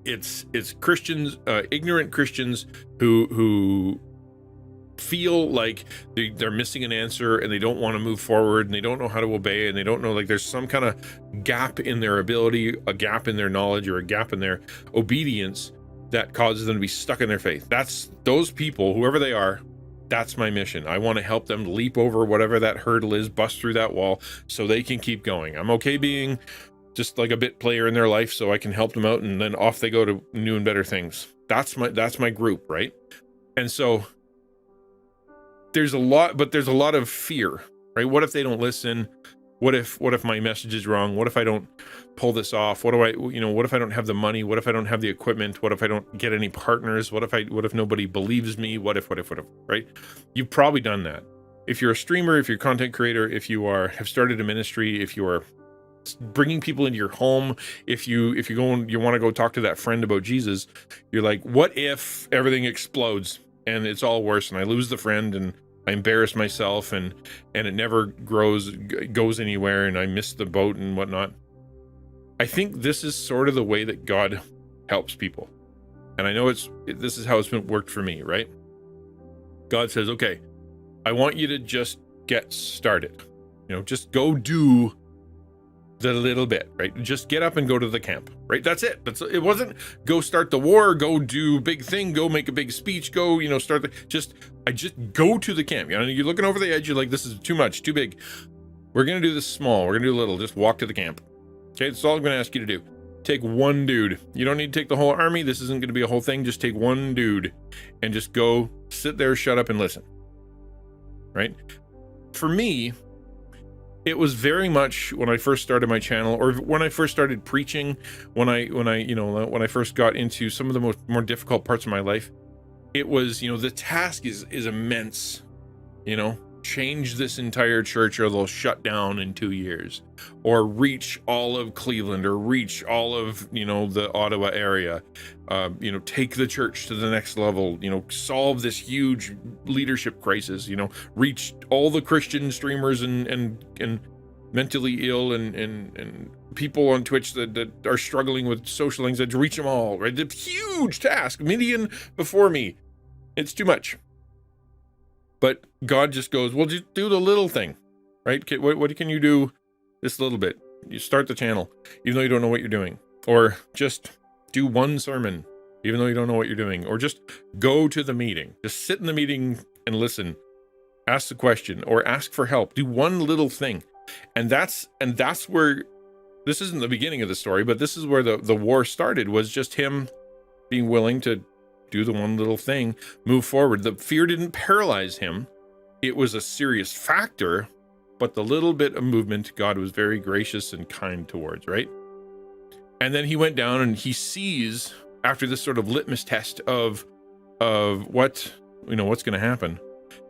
it's Christians, ignorant Christians who feel like they're missing an answer, and they don't want to move forward, and they don't know how to obey, and they don't know, like, there's some kind of gap in their ability, a gap in their knowledge, or a gap in their obedience that causes them to be stuck in their faith. That's those people, whoever they are. That's my mission. I want to help them leap over whatever that hurdle is, bust through that wall, so they can keep going. I'm okay being just like a bit player in their life, so I can help them out, and then off they go to new and better things. That's my group, right? And so there's a lot of fear, right? What if they don't listen? What if my message is wrong? What if I don't pull this off? What if I don't have the money? What if I don't have the equipment? What if I don't get any partners? What if nobody believes me? What if, right? You've probably done that. If you're a streamer, if you're a content creator, if you have started a ministry, if you are bringing people into your home, if you want to go talk to that friend about Jesus, you're like, what if everything explodes and it's all worse, and I lose the friend, and I embarrass myself, and it never goes anywhere, and I miss the boat and whatnot. I think this is sort of the way that God helps people, and I know this is how it's been worked for me, right? God says, okay, I want you to just get started, just go do the little bit, right? Just get up and go to the camp, right? That's it. It wasn't go start the war, go do big thing, go make a big speech, go, start I just go to the camp. You're looking over the edge, you're like, this is too much, too big. We're going to do this small. We're going to do little. Just walk to the camp. Okay, that's all I'm going to ask you to do. Take one dude. You don't need to take the whole army. This isn't going to be a whole thing. Just take one dude and just go sit there, shut up, and listen. Right? For me, it was very much when I first started my channel, or when I first started preaching, when I first got into some of the more difficult parts of my life, it was, the task is immense, change this entire church or they'll shut down in 2 years, or reach all of Cleveland, or reach all of, the Ottawa area, take the church to the next level, solve this huge leadership crisis, reach all the Christian streamers and mentally ill and people on Twitch that are struggling with social anxiety, reach them all, right? The huge task, Gideon before me. It's too much. But God just goes, well, just do the little thing, right? What can you do this little bit? You start the channel, even though you don't know what you're doing. Or just do one sermon, even though you don't know what you're doing. Or just go to the meeting. Just sit in the meeting and listen. Ask the question or ask for help. Do one little thing. And that's where, this isn't the beginning of the story, but this is where the war started, was just him being willing to do the one little thing, move forward. The fear didn't paralyze him. It was a serious factor, but the little bit of movement, God was very gracious and kind towards, right? And then he went down and he sees, after this sort of litmus test of what, what's going to happen,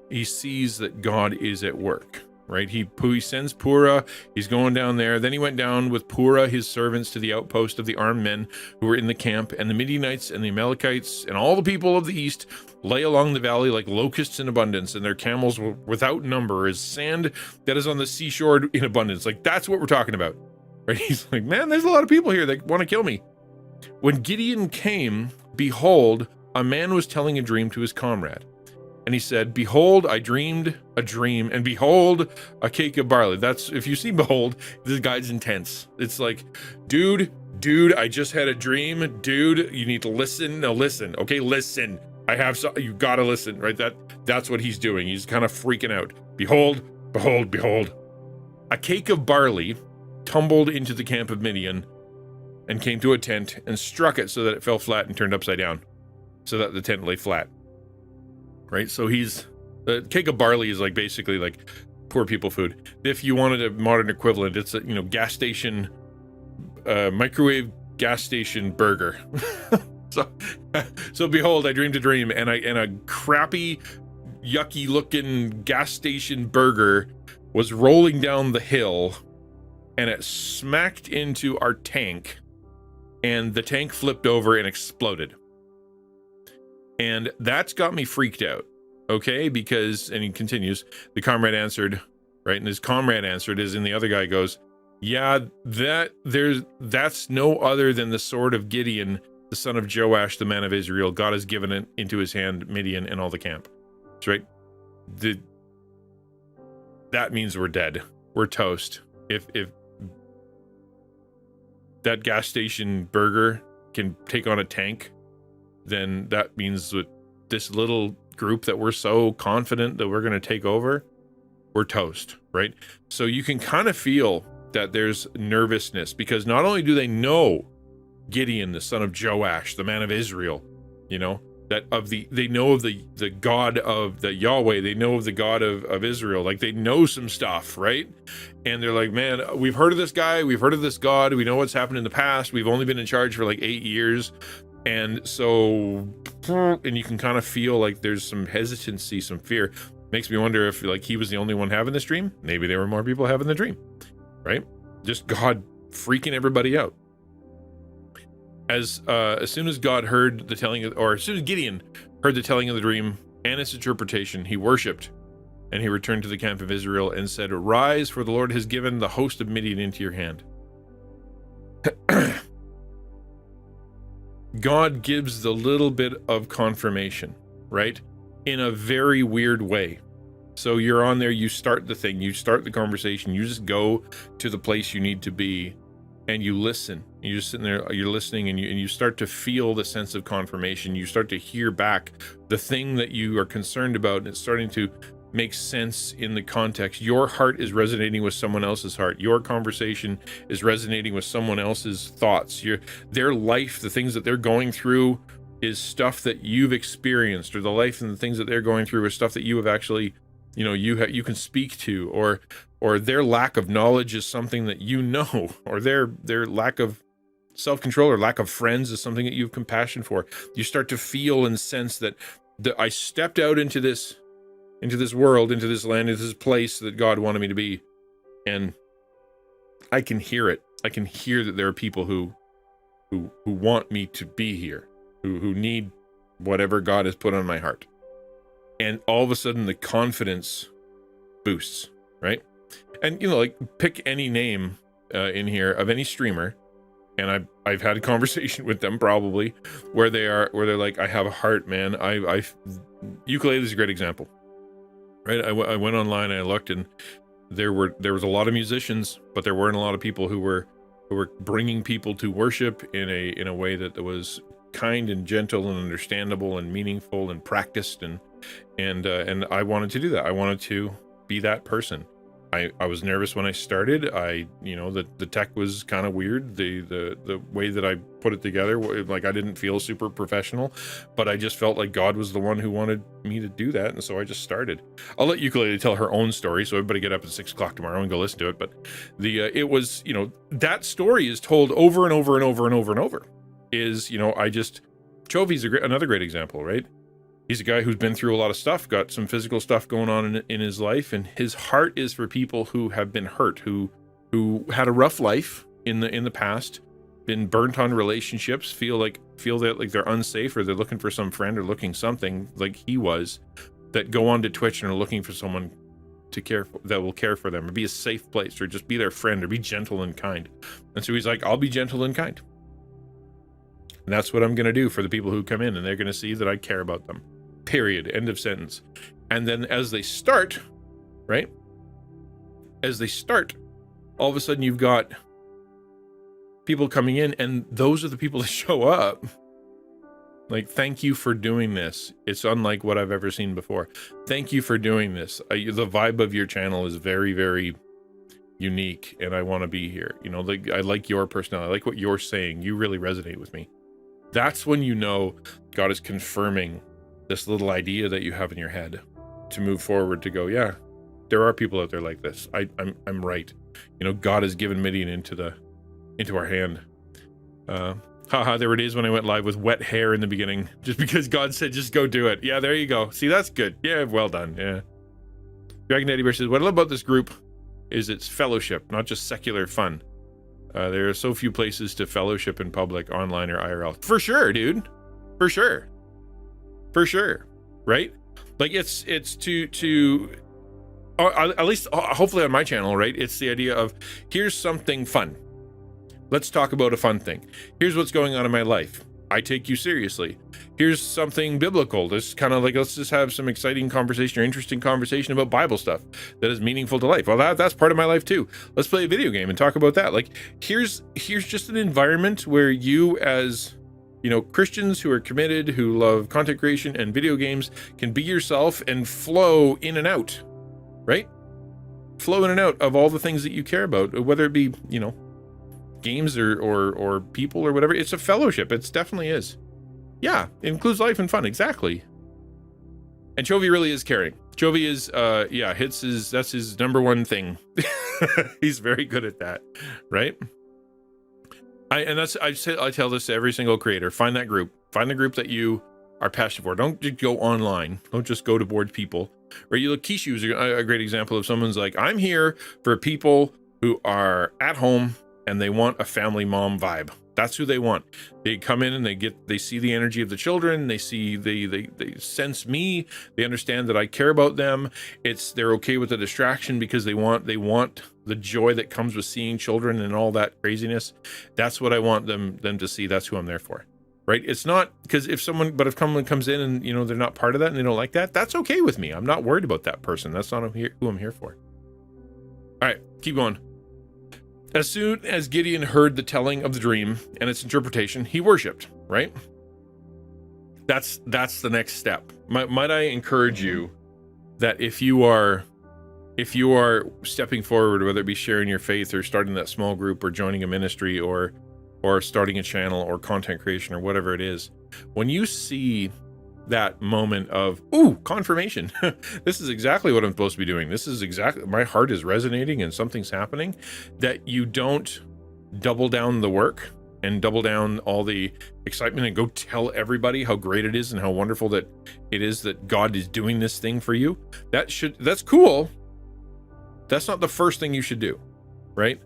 he sees that God is at work, right? He sends Purah, he's going down there. Then he went down with Purah, his servants, to the outpost of the armed men who were in the camp, and the Midianites and the Amalekites and all the people of the east lay along the valley like locusts in abundance, and their camels were without number as sand that is on the seashore in abundance. Like, that's what we're talking about, right? He's like, man, there's a lot of people here that want to kill me. When Gideon came, behold, a man was telling a dream to his comrade. And he said, behold, I dreamed a dream, and behold, a cake of barley. That's, if you see behold, this guy's intense. It's like, dude, I just had a dream. Dude, you need to listen. No, listen. Okay, listen. You gotta listen, right? That's what he's doing. He's kind of freaking out. Behold, a cake of barley tumbled into the camp of Midian and came to a tent and struck it so that it fell flat and turned upside down, so that the tent lay flat. Right, so the cake of barley is like basically like poor people food. If you wanted a modern equivalent, it's a gas station, microwave gas station burger. so behold, I dreamed a dream, and a crappy, yucky looking gas station burger was rolling down the hill, and it smacked into our tank, and the tank flipped over and exploded. And that's got me freaked out, okay? Because, and he continues, the comrade answered, right? And his comrade answered, as in the other guy goes, yeah, that's no other than the sword of Gideon, the son of Joash, the man of Israel. God has given it into his hand, Midian and all the camp. That's right. That means we're dead. We're toast. If that gas station burger can take on a tank, then that means that this little group that we're so confident that we're going to take over, we're toast, right? So you can kind of feel that there's nervousness, because not only do they know Gideon, the son of Joash, the man of Israel, they know of the God of the Yahweh, they know of the God of Israel, like they know some stuff, right? And they're like, man, we've heard of this guy, we've heard of this God, we know what's happened in the past, we've only been in charge for like 8 years. And so, and you can kind of feel like there's some hesitancy, some fear. Makes me wonder if like he was the only one having this dream. Maybe there were more people having the dream, right? Just God freaking everybody out. As soon as God heard the telling of, or as soon as Gideon heard the telling of the dream and its interpretation, he worshipped, and he returned to the camp of Israel and said, "Rise, for the Lord has given the host of Midian into your hand." God gives the little bit of confirmation, right? In a very weird way. So you're on there, you start the thing, you start the conversation, you just go to the place you need to be, and you listen. You're just sitting there, you're listening, and you start to feel the sense of confirmation. You start to hear back the thing that you are concerned about, and it's starting to make sense in the context. Your heart is resonating with someone else's heart. Your conversation is resonating with someone else's thoughts. Their life, the things that they're going through, is stuff that you've experienced, or the life and the things that they're going through is stuff that you have actually, you can speak to, or their lack of knowledge is something that or their lack of self-control or lack of friends is something that you have compassion for. You start to feel and sense that I stepped out into this world, into this land, into this place that God wanted me to be, and I can hear it. I can hear that there are people who want me to be here, who need whatever God has put on my heart. And all of a sudden the confidence boosts, right? And pick any name in here of any streamer, and I've had a conversation with them probably where they're like, I have a heart, man. Ukulele is a great example, right? I went online and I looked, and there was a lot of musicians, but there weren't a lot of people who were bringing people to worship in a way that was kind and gentle and understandable and meaningful and practiced, and I wanted to do that. I wanted to be that person. I was nervous when I started. The tech was kind of weird. The way that I put it together, like, I didn't feel super professional, but I just felt like God was the one who wanted me to do that, and so I just started. I'll let Ukulele tell her own story, so everybody get up at 6 o'clock tomorrow and go listen to it. But it was, that story is told over and over and over and over and over. Chovy's another great example, right? He's a guy who's been through a lot of stuff, got some physical stuff going on in his life, and his heart is for people who have been hurt, who had a rough life in the past, been burnt on relationships, feel that like they're unsafe, or they're looking for some friend or looking something like he was, that go onto Twitch and are looking for someone that will care for them, or be a safe place, or just be their friend, or be gentle and kind. And so he's like, I'll be gentle and kind. And that's what I'm going to do for the people who come in, and they're going to see that I care about them. Period. End of sentence. And then as they start, right? All of a sudden you've got people coming in, and those are the people that show up. Like, thank you for doing this. It's unlike what I've ever seen before. Thank you for doing this. The vibe of your channel is very, very unique, and I want to be here. I like your personality. I like what you're saying. You really resonate with me. That's when God is confirming this little idea that you have in your head to move forward, to go, yeah, there are people out there like this. I'm right. God has given Midian into our hand. There it is when I went live with wet hair in the beginning, just because God said, just go do it. Yeah, there you go. See, that's good. Yeah, well done. Yeah. Dragon Daddy Bear says, what I love about this group is its fellowship, not just secular fun. There are so few places to fellowship in public, online, or IRL. For sure, dude. For sure. Right? Like, it's to at least hopefully on my channel, right? It's the idea of, here's something fun. Let's talk about a fun thing. Here's what's going on in my life. I take you seriously. Here's something biblical. This kind of like, let's just have some exciting conversation or interesting conversation about Bible stuff that is meaningful to life. Well, that's part of my life too. Let's play a video game and talk about that. Like, here's just an environment where you, as Christians who are committed, who love content creation and video games, can be yourself and flow in and out, right? Flow in and out of all the things that you care about, whether it be, games or people or whatever. It's a fellowship. It definitely is. Yeah, it includes life and fun. Exactly. And Chovy really is caring. Chovy is, that's his number one thing. He's very good at that, right? I tell this to every single creator. Find that group. Find the group that you are passionate for. Don't just go online. Don't just go to bored people. Or Kishu is a great example of someone's like, I'm here for people who are at home and they want a family mom vibe. That's who they want. They come in and they see the energy of the children. They sense me. They understand that I care about them. They're okay with the distraction because they want the joy that comes with seeing children and all that craziness. That's what I want them to see. That's who I'm there for, right? It's not because if someone comes in and, you know, they're not part of that and they don't like that, that's okay with me. I'm not worried about that person. That's not who I'm here for. All right, keep going. As soon as Gideon heard the telling of the dream and its interpretation, he worshipped, right? That's the next step. Might I encourage you that if you are stepping forward, whether it be sharing your faith or starting that small group or joining a ministry or starting a channel or content creation or whatever it is, when you see that moment of, ooh, confirmation, this is exactly what I'm supposed to be doing, this is exactly, my heart is resonating and something's happening, that you don't double down the work and double down all the excitement and go tell everybody how great it is and how wonderful that it is that God is doing this thing for you. That's cool. That's not the first thing you should do, right?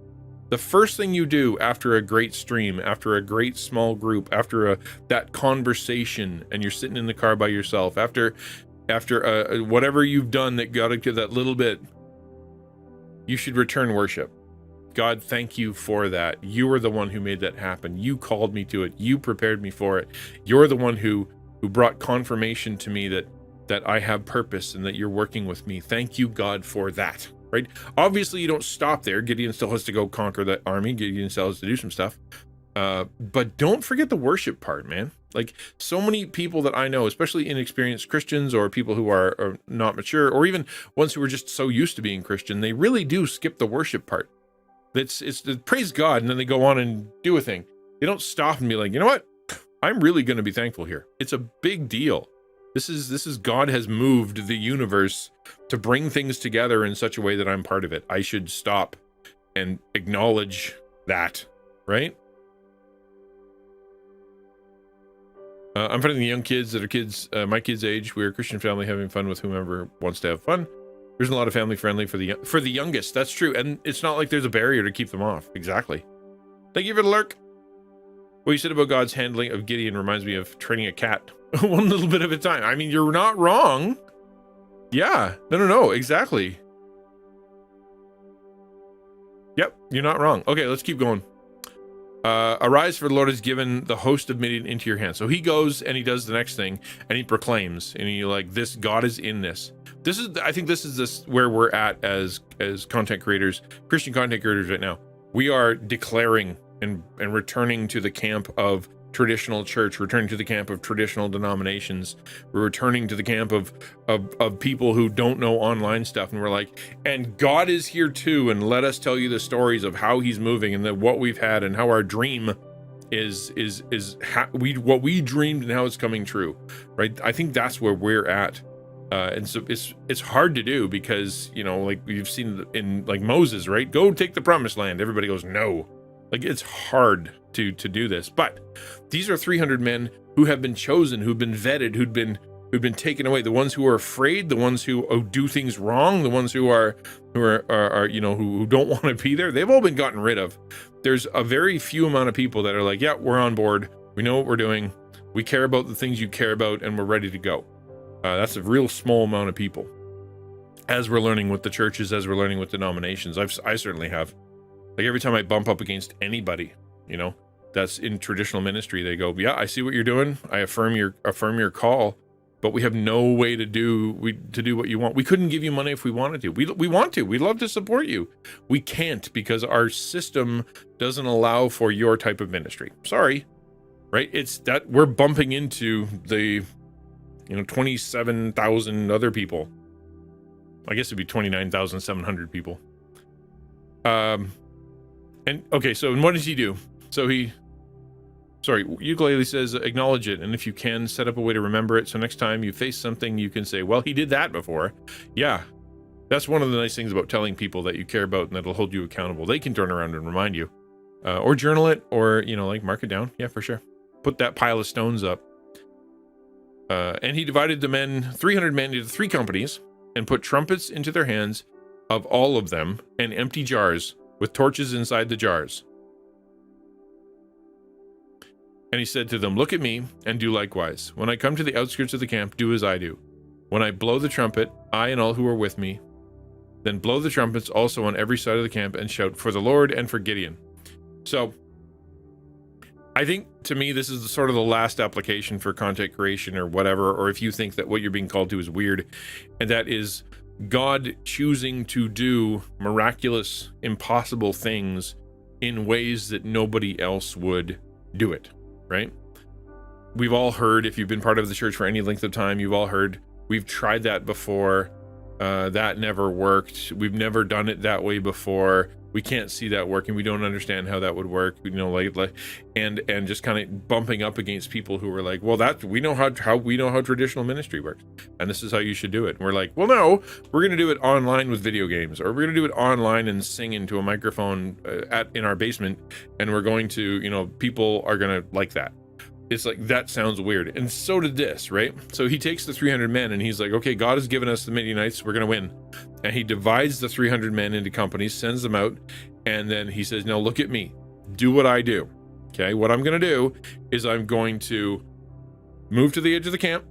The first thing you do after a great stream, after a great small group, after that conversation, and you're sitting in the car by yourself, after whatever you've done that got to that little bit, you should return worship. God, thank you for that. You were the one who made that happen. You called me to it. You prepared me for it. You're the one who brought confirmation to me that I have purpose and that you're working with me. Thank you, God, for that. Right? Obviously, you don't stop there. Gideon still has to go conquer that army. Gideon still has to do some stuff. But don't forget the worship part, man. Like, so many people that I know, especially inexperienced Christians or people who are not mature, or even ones who are just so used to being Christian, they really do skip the worship part. It's praise God, and then they go on and do a thing. They don't stop and be like, you know what? I'm really going to be thankful here. It's a big deal. This is God has moved the universe to bring things together in such a way that I'm part of it. I should stop and acknowledge that, right? I'm finding the young kids that are kids, my kids' age. We're a Christian family having fun with whomever wants to have fun. There's a lot of family friendly for the youngest. That's true, and it's not like there's a barrier to keep them off. Exactly. Thank you for the lurk. What you said about God's handling of Gideon reminds me of training a cat one little bit at a time. I mean, you're not wrong. Yeah, no, exactly. Yep, you're not wrong. Okay, let's keep going. Arise, for the Lord has given the host of Midian into your hands. So he goes and he does the next thing, and he proclaims, and he like, this God is in this. I think this is where we're at as content creators, Christian content creators right now. We are declaring and returning to the camp of traditional church, returning to the camp of traditional denominations. We're returning to the camp of people who don't know online stuff, and we're like, and God is here too, and let us tell you the stories of how he's moving and what we've had and how our dream is what we dreamed and how it's coming true, right? I think that's where we're at. And so it's hard to do because, you know, like we've seen in like Moses, right? Go take the promised land. Everybody goes, no. Like, it's hard to do this, but these are 300 men who have been chosen, who've been vetted, who've been taken away. The ones who are afraid, the ones who do things wrong, the ones who are you know, who don't want to be there. They've all been gotten rid of. There's a very few amount of people that are like, yeah, we're on board. We know what we're doing. We care about the things you care about, and we're ready to go. That's a real small amount of people. As we're learning with the churches, as we're learning with denominations, I certainly have. Like, every time I bump up against anybody, you know, that's in traditional ministry, they go, yeah, I see what you're doing. I affirm your call, but we have no way to do what you want. We couldn't give you money if we wanted to. We want to. We'd love to support you. We can't because our system doesn't allow for your type of ministry. Sorry, right? It's that we're bumping into the, you know, 27,000 other people. I guess it'd be 29,700 people. And okay, so what does he do? So Ukulele says, acknowledge it, and if you can, set up a way to remember it, so next time you face something, you can say, well, he did that before. Yeah, that's one of the nice things about telling people that you care about and that'll hold you accountable. They can turn around and remind you. Or journal it, or, you know, like mark it down. Yeah, for sure. Put that pile of stones up. And he divided the men, 300 men, into 3 companies, and put trumpets into their hands of all of them, and empty jars with torches inside the jars. And he said to them, look at me and do likewise. When I come to the outskirts of the camp, do as I do. When I blow the trumpet, I and all who are with me, then blow the trumpets also on every side of the camp and shout for the Lord and for Gideon. So I think, to me, this is sort of the last application for content creation or whatever, or if you think that what you're being called to is weird, and that is God choosing to do miraculous, impossible things in ways that nobody else would do it, right? We've all heard, if you've been part of the church for any length of time, you've all heard, we've tried that before, that never worked, we've never done it that way before, we can't see that working, we don't understand how that would work, you know, like and just kind of bumping up against people who were like, well, that we know how traditional ministry works, and this is how you should do it. And we're like, well, no, we're going to do it online with video games, or we're going to do it online and sing into a microphone in our basement, and we're going to, you know, people are going to like that. It's like, that sounds weird. And so did this, right? So he takes the 300 men and he's like, okay, God has given us the Midianites, we're going to win. And he divides the 300 men into companies, sends them out. And then he says, now look at me, do what I do. Okay. What I'm going to do is I'm going to move to the edge of the camp.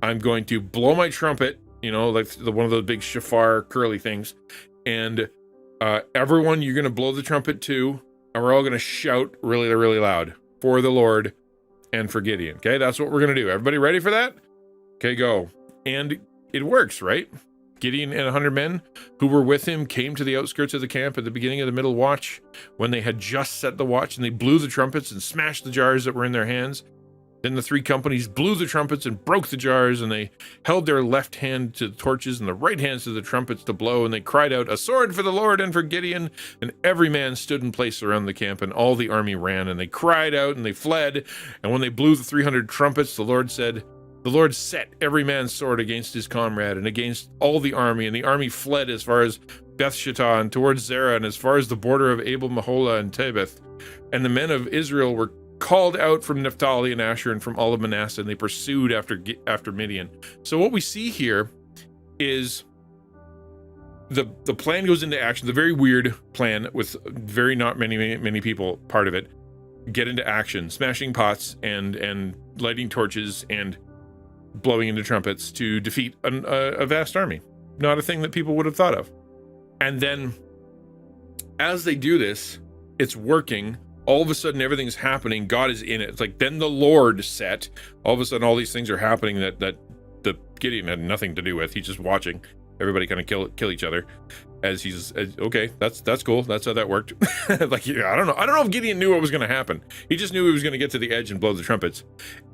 I'm going to blow my trumpet, you know, like one of those big shofar curly things. And everyone, you're going to blow the trumpet too. And we're all going to shout really, really loud for the Lord and for Gideon. Okay, that's what we're going to do. Everybody ready for that? Okay, go. And it works, right? Gideon and 100 men who were with him came to the outskirts of the camp at the beginning of the middle watch, when they had just set the watch, and they blew the trumpets and smashed the jars that were in their hands. Then the three companies blew the trumpets and broke the jars, and they held their left hand to the torches and the right hands to the trumpets to blow, and they cried out, a sword for the Lord and for Gideon. And every man stood in place around the camp, and all the army ran, and they cried out and they fled. And when they blew the 300 trumpets, the Lord set every man's sword against his comrade and against all the army, and the army fled as far as Beth Shittah and towards Zerah, and as far as the border of Abel Meholah and Tabith. And the men of Israel were called out from Naphtali and Asher and from all of Manasseh, and they pursued after Midian. So what we see here is the plan goes into action. The very weird plan with very not many people part of it get into action, smashing pots and lighting torches and blowing into trumpets to defeat a vast army. Not a thing that people would have thought of. And then as they do this, it's working. All of a sudden, everything's happening. God is in it. It's like, then the Lord set. All of a sudden, all these things are happening that the Gideon had nothing to do with. He's just watching everybody kind of kill each other. Okay, that's cool. That's how that worked. Like, yeah, I don't know if Gideon knew what was going to happen. He just knew he was going to get to the edge and blow the trumpets.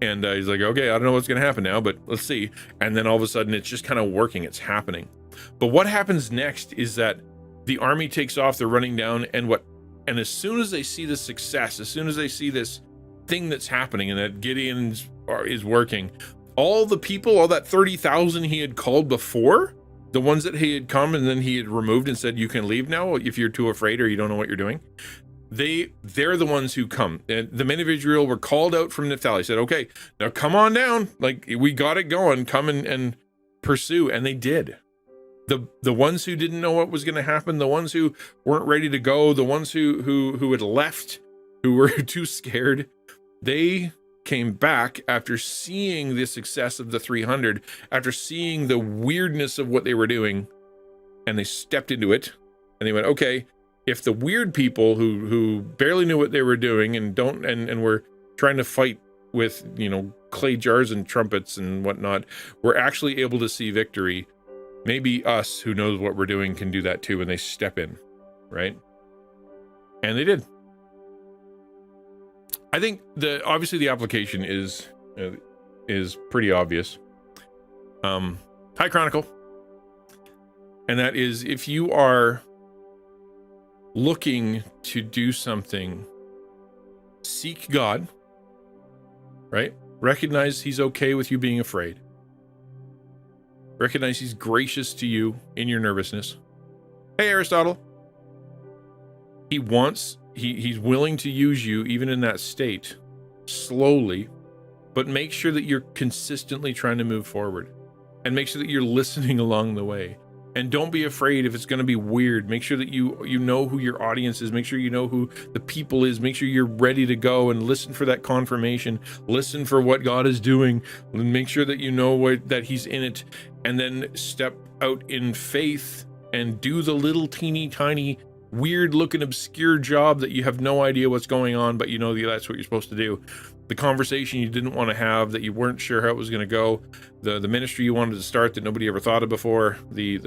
And he's like, okay, I don't know what's going to happen now, but let's see. And then all of a sudden, it's just kind of working. It's happening. But what happens next is that the army takes off. They're running down, and as soon as they see the success, as soon as they see this thing that's happening and that Gideon is working, all the people, all that 30,000 he had called before, the ones that he had come and then he had removed and said, you can leave now if you're too afraid or you don't know what you're doing. They're the ones who come. And the men of Israel were called out from Naphtali, said, okay, now come on down. Like, we got it going. Come and pursue. And they did. The ones who didn't know what was going to happen, the ones who weren't ready to go, the ones who had left, who were too scared, they came back after seeing the success of the 300, after seeing the weirdness of what they were doing, and they stepped into it, and they went, okay, if the weird people who barely knew what they were doing and were trying to fight with, you know, clay jars and trumpets and whatnot, were actually able to see victory, maybe us who knows what we're doing can do that too, and they step in, right? And they did. I think obviously the application is pretty obvious. Hi, Chronicle. And that is, if you are looking to do something, seek God, right? Recognize he's okay with you being afraid. Recognize he's gracious to you in your nervousness. Hey, Aristotle. He's willing to use you even in that state, slowly, but make sure that you're consistently trying to move forward, and make sure that you're listening along the way. And don't be afraid if it's going to be weird. Make sure that you know who your audience is. Make sure you know who the people is. Make sure you're ready to go and listen for that confirmation. Listen for what God is doing. And make sure that you know that he's in it. And then step out in faith and do the little teeny tiny weird looking obscure job that you have no idea what's going on, but you know that's what you're supposed to do. The conversation you didn't want to have, that you weren't sure how it was going to go, the ministry you wanted to start that nobody ever thought of before, the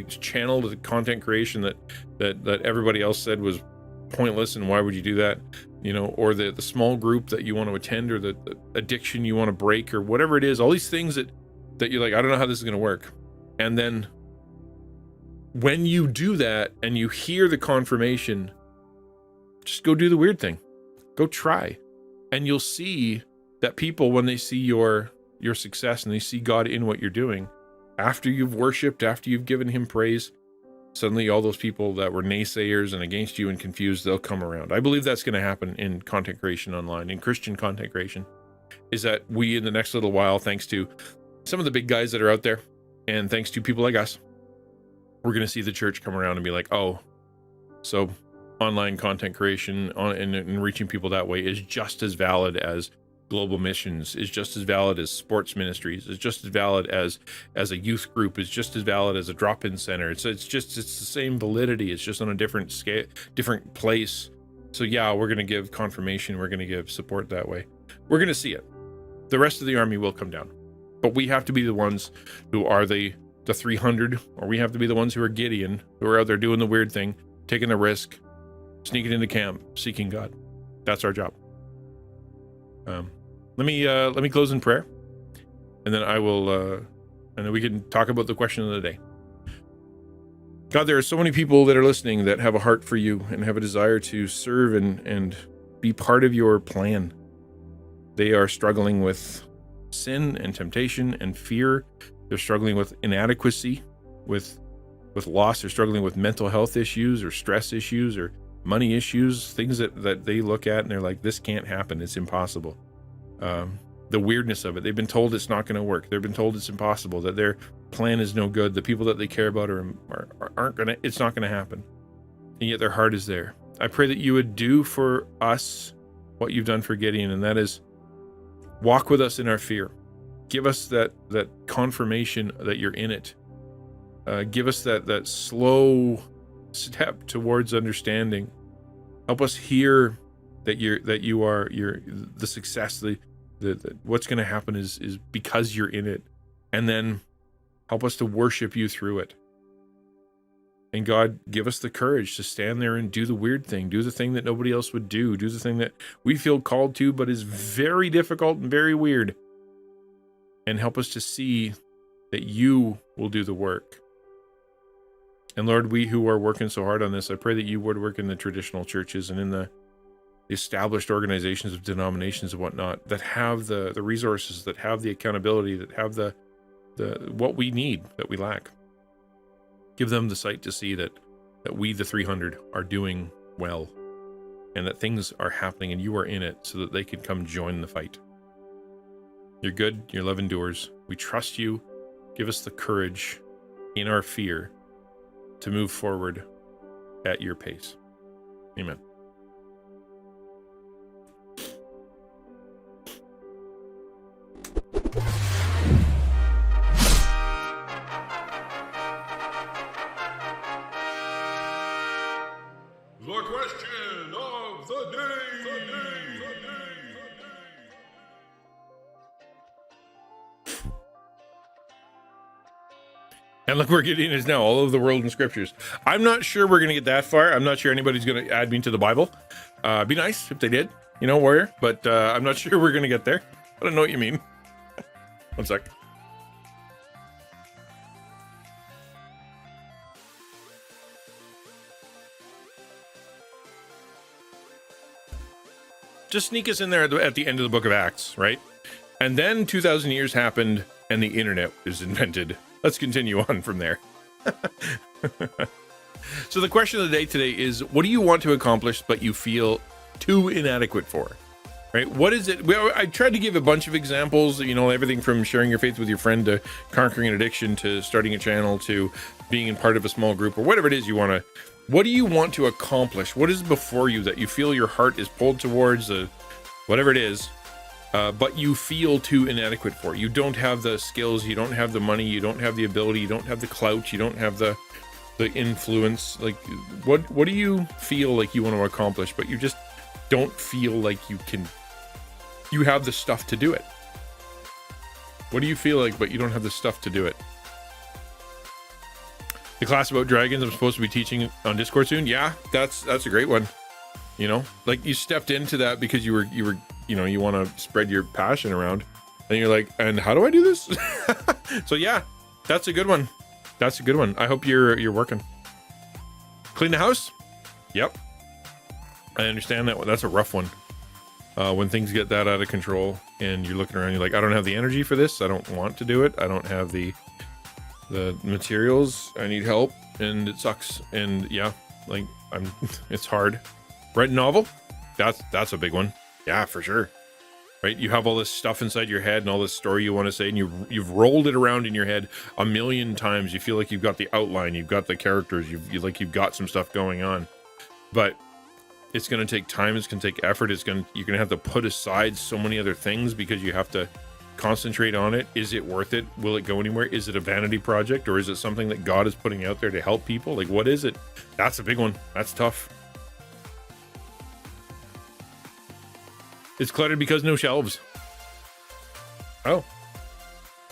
channel, the content creation that everybody else said was pointless and why would you do that, you know, or the small group that you want to attend, or the addiction you want to break, or whatever it is, all these things that you're like, I don't know how this is going to work. And then when you do that and you hear the confirmation, just go do the weird thing. Go try. And you'll see that people, when they see your success and they see God in what you're doing, after you've worshiped, after you've given him praise, suddenly all those people that were naysayers and against you and confused, they'll come around. I believe that's going to happen in content creation online, in Christian content creation, is that we, in the next little while, thanks to some of the big guys that are out there, and thanks to people like us, we're going to see the church come around and be like, oh, so online content creation and reaching people that way is just as valid as global missions, is just as valid as sports ministries, is just as valid as a youth group, is just as valid as a drop-in center. It's the same validity. It's just on a different scale, different place. So yeah, we're going to give confirmation. We're going to give support that way. We're going to see it. The rest of the army will come down, but we have to be the ones who are the 300, or we have to be the ones who are Gideon, who are out there doing the weird thing, taking the risk, sneaking into camp, seeking God. That's our job. Let me close in prayer, and then I will, and then we can talk about the question of the day. God, there are so many people that are listening that have a heart for you and have a desire to serve and be part of your plan. They are struggling with sin and temptation and fear. They're struggling with inadequacy, with loss. They're struggling with mental health issues or stress issues or money issues, things that they look at and they're like, this can't happen. It's impossible. The weirdness of it. They've been told it's not going to work. They've been told it's impossible, that their plan is no good. The people that they care about aren't going to, it's not going to happen. And yet their heart is there. I pray that you would do for us what you've done for Gideon, and that is walk with us in our fear. Give us that confirmation that you're in it. Give us that slow step towards understanding. Help us hear that you're the success. The what's going to happen is because you're in it, and then help us to worship you through it. And God, give us the courage to stand there and do the weird thing, do the thing that nobody else would do the thing that we feel called to, but is very difficult and very weird. And help us to see that you will do the work. And Lord, we who are working so hard on this, I pray that you would work in the traditional churches and in the established organizations of denominations and whatnot that have the resources, that have the accountability, that have the what we need, that we lack. Give them the sight to see that we, the 300, are doing well, and that things are happening and you are in it, so that they can come join the fight. You're good, your love endures. We trust you. Give us the courage in our fear to move forward at your pace. Amen. The question of the day. And look where Gideon is now, all over the world in scriptures. I'm not sure we're going to get that far. I'm not sure anybody's going to add me to the Bible. Be nice if they did, warrior. But I'm not sure we're going to get there. I don't know what you mean. One sec. Just sneak us in there at the end of the book of Acts, right? And then 2,000 years happened and the internet was invented. Let's continue on from there. So the question of the day today is, what do you want to accomplish but you feel too inadequate for? Right? What is it? Well, I tried to give a bunch of examples, everything from sharing your faith with your friend to conquering an addiction to starting a channel to being in part of a small group or whatever it is you want to. What do you want to accomplish? What is before you that you feel your heart is pulled towards, whatever it is, but you feel too inadequate for? You don't have the skills, you don't have the money, you don't have the ability, you don't have the clout, you don't have the the influence? Like, what do you feel like you want to accomplish, but you just don't feel like you have the stuff to do it? What do you feel like, but you don't have the stuff to do it? The class about dragons I'm supposed to be teaching on Discord soon. Yeah, that's a great one. You know, like you stepped into that because you were, you know, you want to spread your passion around, and you're like, and how do I do this? So yeah, that's a good one. That's a good one. I hope you're working. Clean the house. Yep. I understand that one. That's a rough one. When things get that out of control and you're looking around, you're like, I don't have the energy for this. I don't want to do it. I don't have the materials. I need help, and it sucks. And yeah, like it's hard. Write a novel. That's a big one. Yeah, for sure. Right? You have all this stuff inside your head and all this story you want to say, and you've rolled it around in your head a million times. You feel like you've got the outline, you've got the characters, you've got some stuff going on, but it's going to take time. It's going to take effort. You're going to have to put aside so many other things because you have to concentrate on it. Is it worth it? Will it go anywhere? Is it a vanity project, or is it something that God is putting out there to help people? Like, what is it? That's a big one. That's tough. It's cluttered because no shelves. Oh.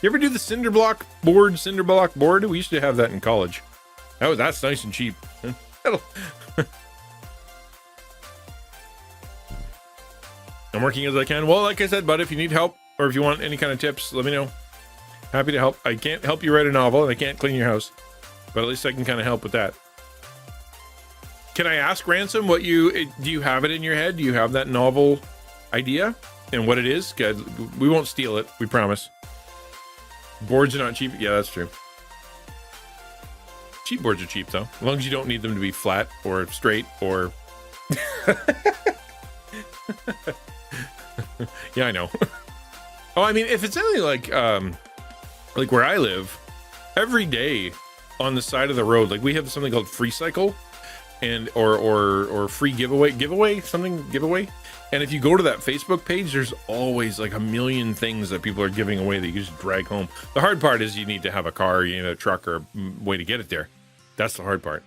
You ever do the cinder block board? We used to have that in college. That's nice and cheap. I'm working as I can. Well, like I said, bud, if you need help or if you want any kind of tips, let me know. Happy to help. I can't help you write a novel and I can't clean your house, but at least I can kind of help with that. Can I ask Ransom do you have it in your head? Do you have that novel idea and what it is? We won't steal it. We promise. Boards are not cheap. Yeah, that's true. Cheap boards are cheap though, as long as you don't need them to be flat or straight or yeah, I know. Oh, I mean, if it's anything like where I live, every day on the side of the road, like we have something called free cycle and or free giveaway, and if you go to that Facebook page, there's always like a million things that people are giving away that you just drag home. The hard part is you need to have a car, you need a truck, or a way to get it there. That's the hard part.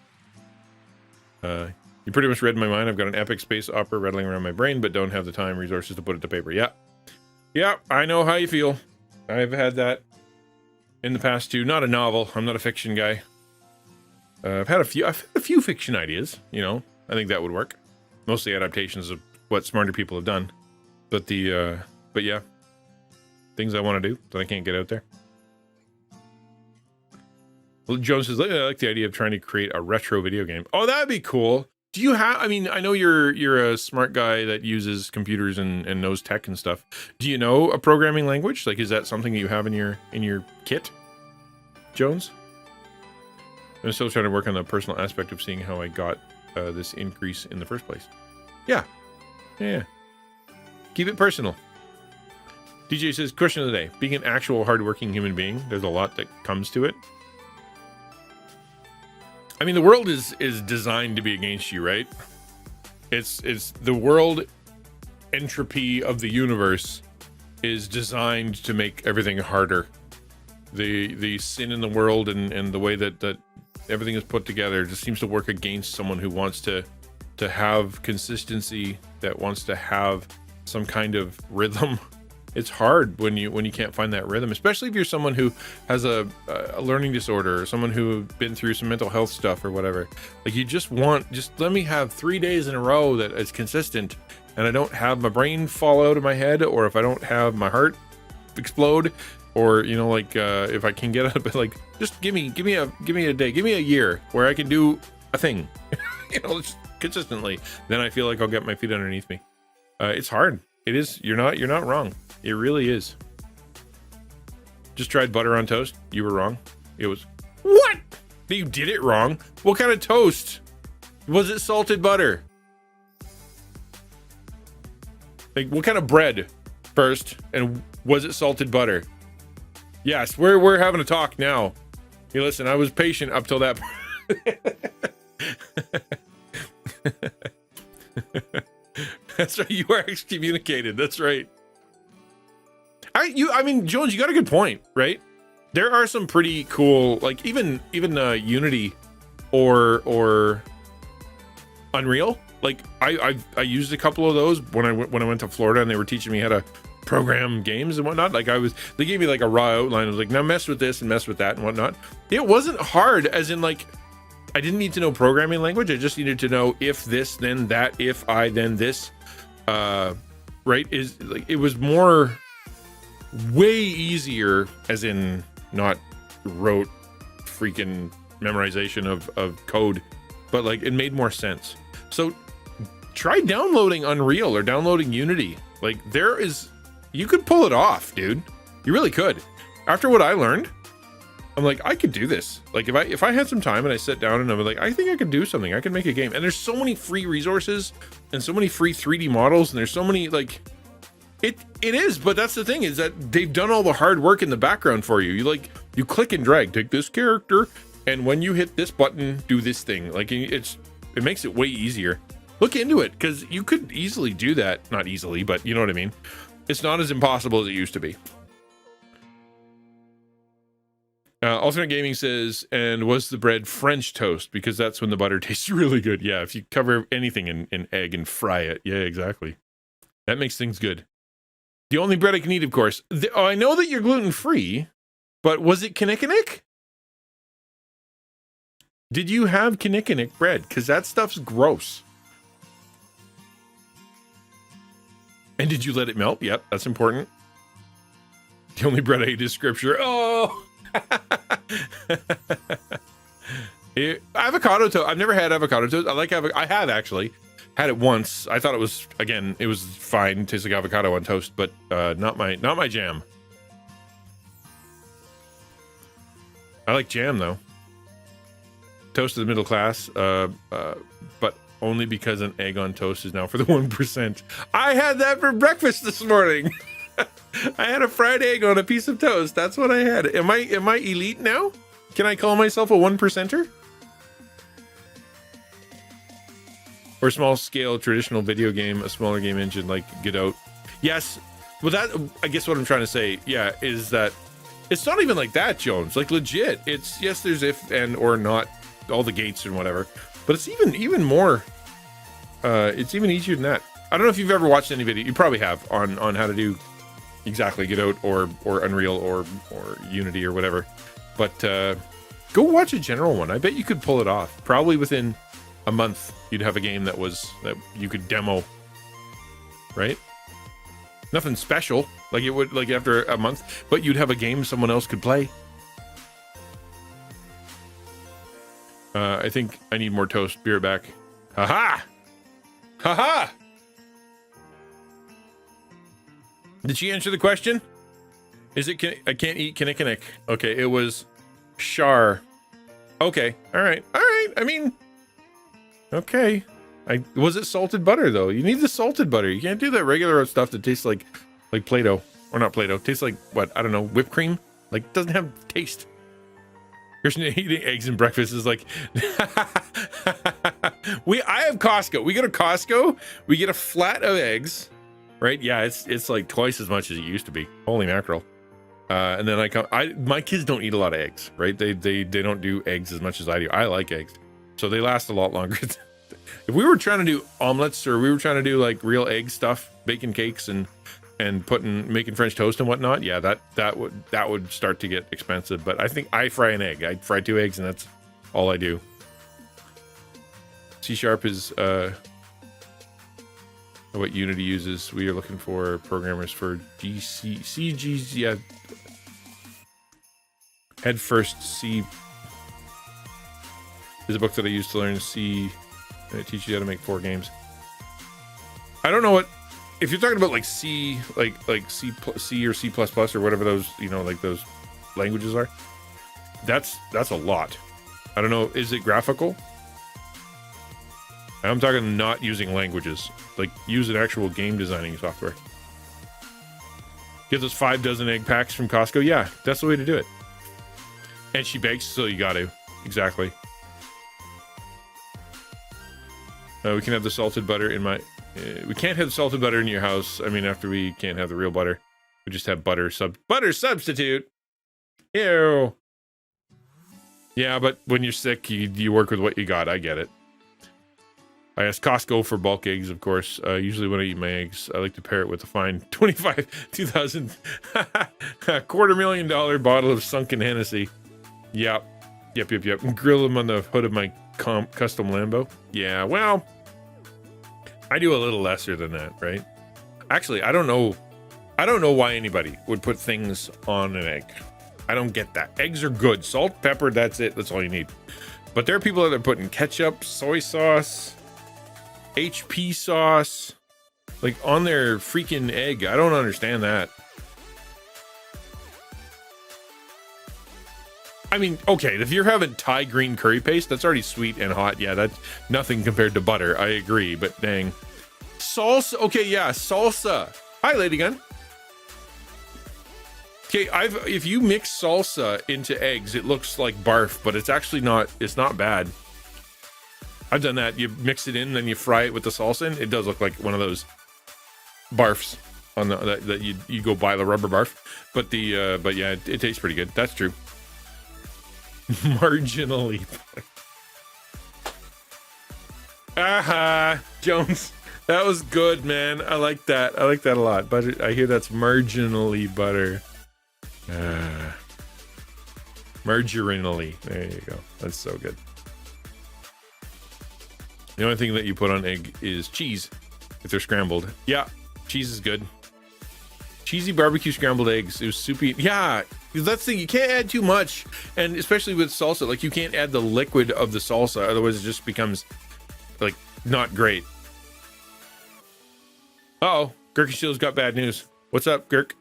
You pretty much read my mind. I've got an epic space opera rattling around my brain, but don't have the time, resources to put it to paper. Yeah, I know how you feel. I've had that in the past too. Not a novel. I'm not a fiction guy. I've had a few fiction ideas. You know, I think that would work. Mostly adaptations of what smarter people have done. But yeah, things I want to do that I can't get out there. Well, Jones says, I like the idea of trying to create a retro video game. Oh, that'd be cool. Do you have, I mean, I know you're a smart guy that uses computers and knows tech and stuff. Do you know a programming language? Like, is that something you have in your kit, Jones? I'm still trying to work on the personal aspect of seeing how I got this increase in the first place. Yeah. Keep it personal. DJ says, question of the day. Being an actual hardworking human being, there's a lot that comes to it. I mean, the world is designed to be against you, right? It's the world entropy of the universe is designed to make everything harder. The sin in the world and the way that everything is put together just seems to work against someone who wants to have consistency, that wants to have some kind of rhythm. It's hard when you can't find that rhythm, especially if you're someone who has a learning disorder or someone who's been through some mental health stuff or whatever. Like, you just let me have 3 days in a row that is consistent, and I don't have my brain fall out of my head, or if I don't have my heart explode, or if I can get up, like, just give me a day, give me a year where I can do a thing, just consistently. Then I feel like I'll get my feet underneath me. It's hard. It is. You're not wrong. It really is. Just tried butter on toast. You were wrong. It was what? You did it wrong. What kind of toast? Was it salted butter? Like, what kind of bread first? And was it salted butter? Yes, we're having a talk now. Hey, listen, I was patient up till that That's right, you are excommunicated. That's right. I mean, Jones, you got a good point, right? There are some pretty cool, like even Unity or Unreal. Like I used a couple of those when I went to Florida, and they were teaching me how to program games and whatnot. Like they gave me like a raw outline. I was like, now mess with this and mess with that and whatnot. It wasn't hard, as in like I didn't need to know programming language. I just needed to know if this, then that, if I, then this. Right? Is like it was more way easier, as in not rote freaking memorization of code, but like it made more sense. So try downloading Unreal or downloading Unity. Like you could pull it off, dude. You really could. After what I learned, I'm like, I could do this. Like if I had some time and I sat down and I was like, I think I could do something. I could make a game. And there's so many free resources and so many free 3D models, and there's so many like it is, but that's the thing, is that they've done all the hard work in the background for you. You click and drag, take this character, and when you hit this button, do this thing. Like it makes it way easier. Look into it, because you could easily do that. Not easily, but you know what I mean. It's not as impossible as it used to be. Alternate Gaming says, and was the bread French toast? Because that's when the butter tastes really good. Yeah, if you cover anything in egg and fry it. Yeah, exactly. That makes things good. The only bread I can eat, of course. I know that you're gluten-free, but was it kinnikinnick? Did you have kinnikinnick bread? Because that stuff's gross. And did you let it melt? Yep, that's important. The only bread I eat is scripture. Oh! Avocado toast. I've never had avocado toast. I have actually had it once. I thought it was fine. It tastes like avocado on toast, but not my jam. I like jam though. Toast to the middle class, but only because an egg on toast is now for the 1%. I had that for breakfast this morning. I had a fried egg on a piece of toast. That's what I had. Am I elite now? Can I call myself a 1%er? Or small scale traditional video game, a smaller game engine like Godot. Yes. Well, that, I guess what I'm trying to say, yeah, is that it's not even like that, Jones. Like legit. It's, yes, there's if and or not, all the gates and whatever. But it's even more, it's even easier than that. I don't know if you've ever watched any video. You probably have on how to do exactly Godot or Unreal or Unity or whatever. But go watch a general one. I bet you could pull it off. Probably within a month, you'd have a game that you could demo, right? Nothing special, like it would, like after a month, but you'd have a game someone else could play. I think I need more toast. Be right back. Haha! Haha! Did she answer the question? Is it, I can't eat kinnikinnick. Okay, it was Char. Okay, all right. I mean, okay. Was it salted butter though? You need the salted butter. You can't do that regular stuff that tastes like Play-Doh, or not Play-Doh. Tastes like what? I don't know, whipped cream. Like it doesn't have taste. Christian eating eggs and breakfast is like. I have Costco. We go to Costco. We get a flat of eggs. Right? Yeah, it's like twice as much as it used to be. Holy mackerel. And then my kids don't eat a lot of eggs, right? They don't do eggs as much as I do. I like eggs. So they last a lot longer. If we were trying to do omelets, or we were trying to do like real egg stuff, baking cakes and making French toast and whatnot, yeah, that would start to get expensive. But I think I fry an egg. I fry 2 eggs and that's all I do. C# is what Unity uses. We are looking for programmers for CGs. Yeah, Head First C is a book that I used to learn C, and it teaches you how to make 4 games. I don't know what, if you're talking about like C, like C or C++ or whatever those, like those languages are. That's a lot. I don't know. Is it graphical? I'm talking not using languages, like use an actual game designing software. Get those 5 dozen egg packs from Costco. Yeah, that's the way to do it. And she bakes, so you got to. Exactly. We can have the salted butter in my... we can't have the salted butter in your house. I mean, after we can't have the real butter. We just have butter substitute. Ew. Yeah, but when you're sick, you work with what you got. I get it. I ask Costco for bulk eggs, of course. Usually when I eat my eggs, I like to pair it with a fine 2,000, $250,000 bottle of sunken Hennessy. Yep. And grill them on the hood of my custom Lambo. Yeah, well, I do a little lesser than that, right? Actually, I don't know why anybody would put things on an egg. I don't get that. Eggs are good. Salt, pepper, that's it. That's all you need. But there are people that are putting ketchup, soy sauce, HP sauce, like on their freaking egg. I don't understand that. I mean, okay, if you're having Thai green curry paste, that's already sweet and hot. Yeah, that's nothing compared to butter. I agree, but dang. Salsa. Okay, yeah, salsa. Hi, Lady Gun. Okay, if you mix salsa into eggs, it looks like barf, but it's actually not. It's not bad. I've done that. You mix it in, then you fry it with the salsa in. It does look like one of those barfs on the that you go buy the rubber barf. But yeah, it tastes pretty good. That's true. Marginally. Aha, Jones. That was good, man. I like that. I like that a lot. Butter. I hear that's marginally butter. Marginally. There you go. That's so good. The only thing that you put on egg is cheese if they're scrambled. Yeah, cheese is good. Cheesy barbecue scrambled eggs. It was soupy. Yeah, that's the thing. You can't add too much, and especially with salsa, like you can't add the liquid of the salsa, otherwise it just becomes like not great. Uh-oh, Gurky Steel's got bad news. What's up, Gurk?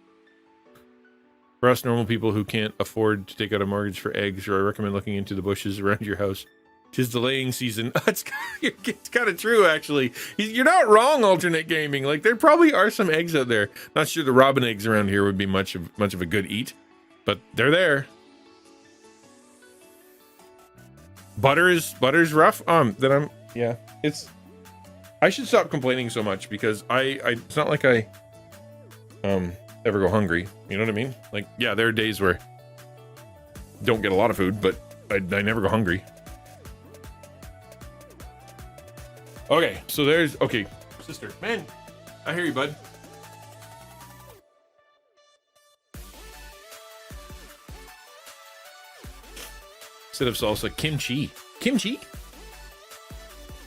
For us normal people who can't afford to take out a mortgage for eggs, I recommend looking into the bushes around your house. 'Tis the laying season. It's kind of true, actually. You're not wrong, Alternate Gaming. Like, there probably are some eggs out there. Not sure the robin eggs around here would be much of a good eat, but they're there. Butter's rough. Yeah. I should stop complaining so much because it's not like I ever go hungry. You know what I mean? Like, yeah, there are days where I don't get a lot of food, but I never go hungry. Okay, so okay, sister, man, I hear you, bud. Instead of salsa, kimchi. Kimchi?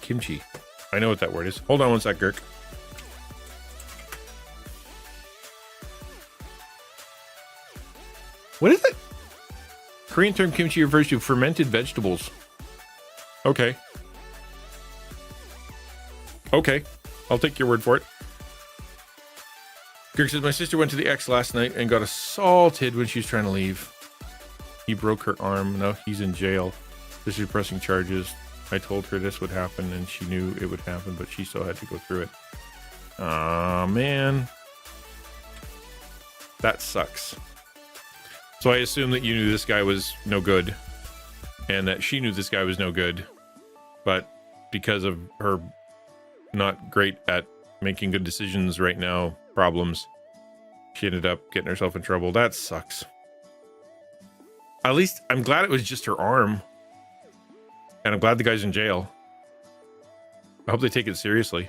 Kimchi. I know what that word is. Hold on one sec, Gurk. What is it? Korean term kimchi refers to fermented vegetables. Okay. Okay, I'll take your word for it. Greg says, my sister went to the X last night and got assaulted when she was trying to leave. He broke her arm. Now he's in jail. This is pressing charges. I told her this would happen and she knew it would happen, but she still had to go through it. Aw, man. That sucks. So I assume that you knew this guy was no good and that she knew this guy was no good, but because of her not great at making good decisions right now, problems, she ended up getting herself in trouble. That sucks. At least I'm glad it was just her arm, and I'm glad the guy's in jail. I hope they take it seriously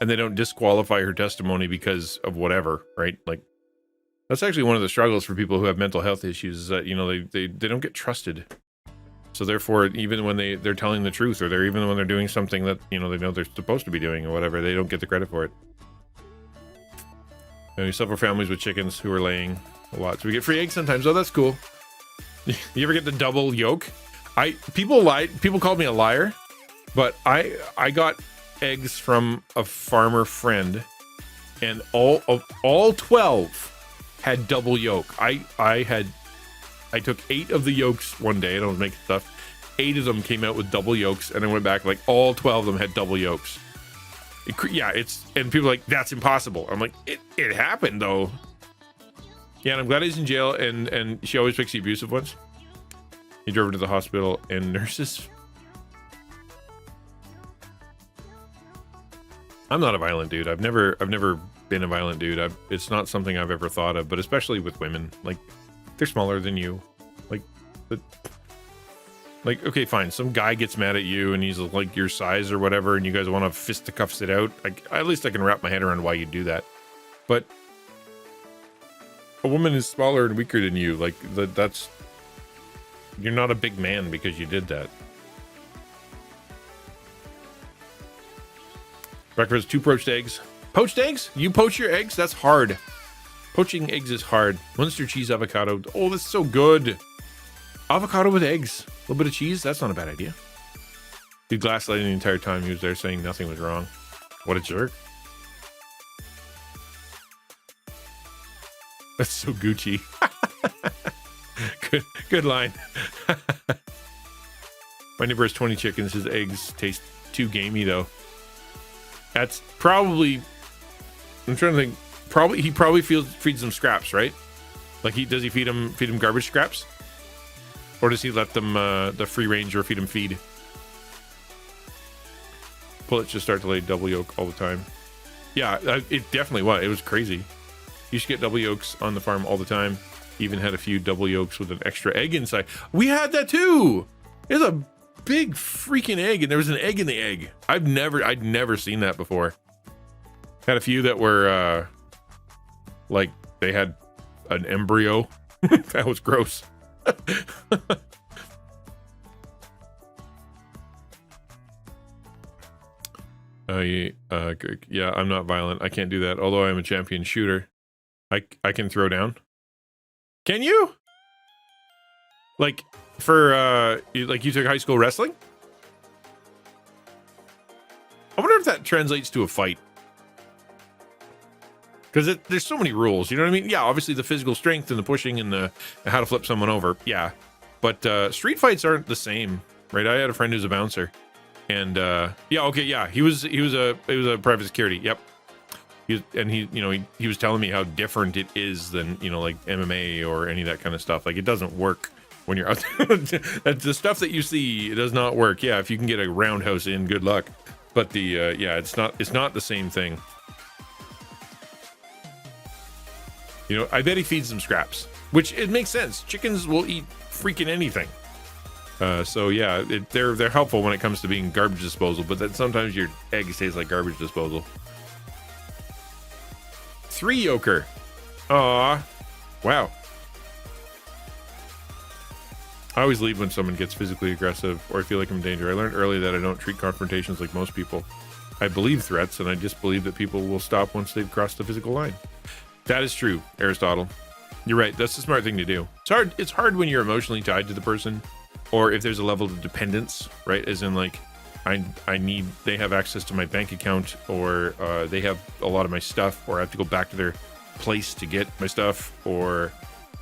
and they don't disqualify her testimony because of whatever, right? Like, that's actually one of the struggles for people who have mental health issues, is that, you know, they don't get trusted. So therefore, even when they're telling the truth, or even when they're doing something that, you know they're supposed to be doing or whatever, they don't get the credit for it. And we suffer families with chickens who are laying a lot, so we get free eggs sometimes. Oh, that's cool. You ever get the double yolk? People called me a liar, but I got eggs from a farmer friend, and all 12 had double yolk. I took 8 of the yolks one day. I don't make stuff. 8 of them came out with double yolks, and I went back, like, all 12 of them had double yolks. And people are like, that's impossible. I'm like, it happened though. Yeah, and I'm glad he's in jail, and she always picks the abusive ones. He drove her to the hospital, and nurses. I'm not a violent dude. I've never been a violent dude. It's not something I've ever thought of, but especially with women, like, they're smaller than you. Like, Like, okay, fine. Some guy gets mad at you and he's like your size or whatever, and you guys want to fisticuffs it out. Like, at least I can wrap my head around why you do that. But a woman is smaller and weaker than you. Like, that's... You're not a big man because you did that. Breakfast, 2 poached eggs. Poached eggs? You poach your eggs? That's hard. Poaching eggs is hard. Munster cheese avocado. Oh, that's so good. Avocado with eggs. A little bit of cheese. That's not a bad idea. He gaslighting the entire time he was there saying nothing was wrong. What a jerk. That's so Gucci. Good line. My neighbor has 20 chickens. His eggs taste too gamey though. That's probably... I'm trying to think. He probably feeds them scraps, right? Like does he feed them garbage scraps? Or does he let them the free range or feed them feed? Pullets just start to lay double yolk all the time. Yeah, it definitely was. It was crazy. You used to get double yolks on the farm all the time. Even had a few double yolks with an extra egg inside. We had that too. There's a big freaking egg, and there was an egg in the egg. I'd never seen that before. Had a few that were like they had an embryo. That was gross. Yeah, I'm not violent. I can't do that. Although I'm a champion shooter, I can throw down. Can you? Like for like you took high school wrestling? I wonder if that translates to a fight. Because there's so many rules, you know what I mean? Yeah, obviously the physical strength and the pushing and the how to flip someone over, yeah. But street fights aren't the same, right? I had a friend who's a bouncer, and yeah, okay, yeah, he was a private security, yep. He was telling me how different it is than like MMA or any of that kind of stuff. Like it doesn't work when you're out there. The stuff that you see, it does not work. Yeah, if you can get a roundhouse in, good luck. But the yeah, it's not the same thing. I bet he feeds them scraps, which it makes sense. Chickens will eat freaking anything. So yeah, they're helpful when it comes to being garbage disposal, but then sometimes your eggs taste like garbage disposal. 3 yoker. Aw. Wow. I always leave when someone gets physically aggressive or I feel like I'm in danger. I learned early that I don't treat confrontations like most people. I believe threats, and I just believe that people will stop once they've crossed the physical line. That is true, Aristotle. You're right. That's the smart thing to do. It's hard when you're emotionally tied to the person, or if there's a level of dependence, right? As in, like, they have access to my bank account, or they have a lot of my stuff, or I have to go back to their place to get my stuff, or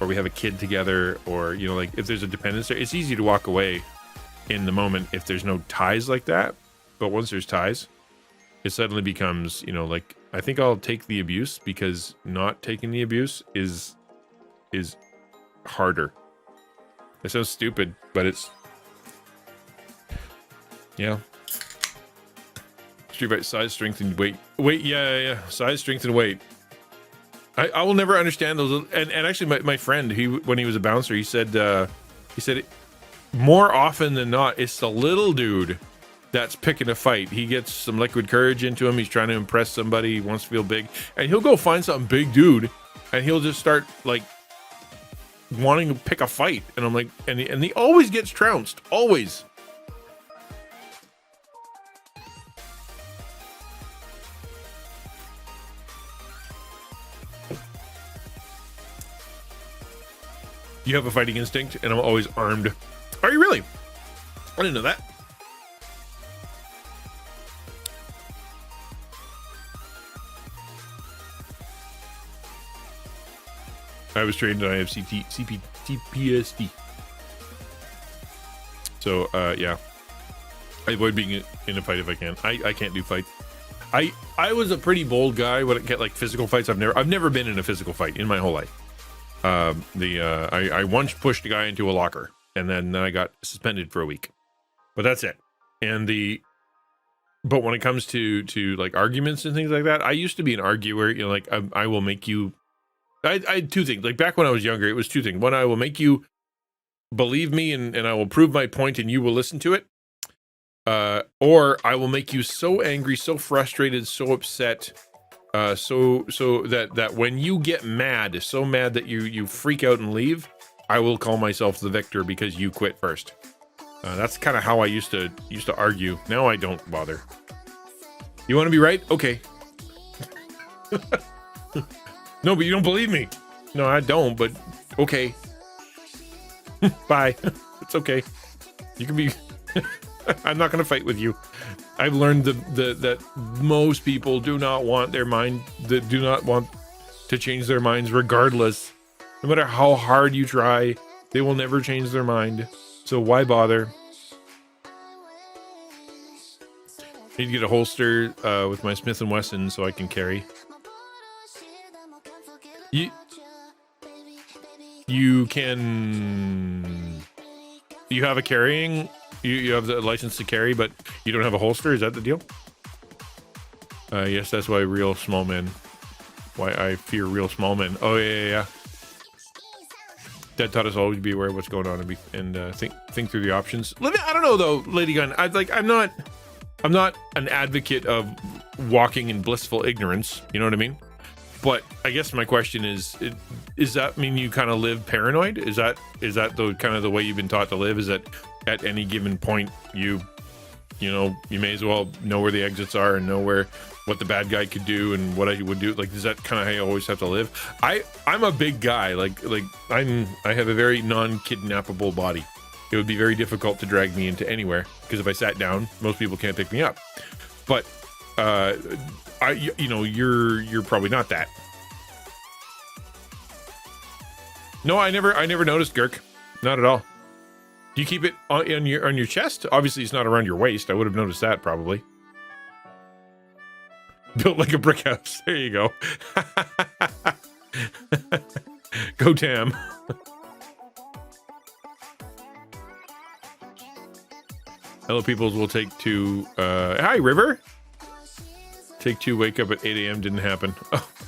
we have a kid together, or like if there's a dependence there, it's easy to walk away in the moment if there's no ties like that. But once there's ties, it suddenly becomes, like, I think I'll take the abuse because not taking the abuse is harder. It sounds stupid, but it's, yeah. Street fight, size, strength, and weight. Yeah. Size, strength, and weight. I will never understand those. And actually, my friend, when he was a bouncer, he said more often than not, it's the little dude that's picking a fight. He gets some liquid courage into him. He's trying to impress somebody. He wants to feel big, and he'll go find some big dude, and he'll just start like wanting to pick a fight. And I'm like, and he always gets trounced, always. You have a fighting instinct, and I'm always armed. Are you really? I didn't know that. I was trained and I have CPTSD. So, yeah. I avoid being in a fight if I can. I can't do fights. I was a pretty bold guy when it get like physical fights. I've never been in a physical fight in my whole life. I once pushed a guy into a locker, and then I got suspended for a week. But that's it. But when it comes to like arguments and things like that, I used to be an arguer. Like I will make you. I had 2 things. Like back when I was younger, it was 2 things. One, I will make you believe me and I will prove my point and you will listen to it. Or I will make you so angry, so frustrated, so upset, so that when you get mad, so mad that you freak out and leave, I will call myself the victor because you quit first. That's kind of how I used to argue. Now I don't bother. You want to be right? Okay. No, but you don't believe me. No, I don't, but okay. Bye. It's okay. You can be... I'm not going to fight with you. I've learned that most people do not want their mind, that do not want to change their minds regardless. No matter how hard you try, they will never change their mind. So why bother? Need to get a holster with my Smith & Wesson so I can carry. You can... You have a carrying... You have the license to carry, but you don't have a holster? Is that the deal? Yes, that's why real small men... Why I fear real small men. Oh, yeah. Dad taught us always be aware of what's going on and think through the options. I don't know, though, Lady Gun. I'm not an advocate of walking in blissful ignorance. You know what I mean? But I guess my question is that mean you kind of live paranoid? Is that the kind of the way you've been taught to live? Is that at any given point you may as well know where the exits are and know what the bad guy could do and what I would do? Like, is that kind of how you always have to live? I'm a big guy. Like I have a very non-kidnappable body. It would be very difficult to drag me into anywhere because if I sat down, most people can't pick me up. But you're probably not that. No, I never noticed, Girk. Not at all. Do you keep it on your chest? Obviously, it's not around your waist. I would have noticed that probably. Built like a brick house. There you go. Go Tam. Hello, peoples will take two. Hi, River. Take two, wake up at 8 a.m. Didn't happen.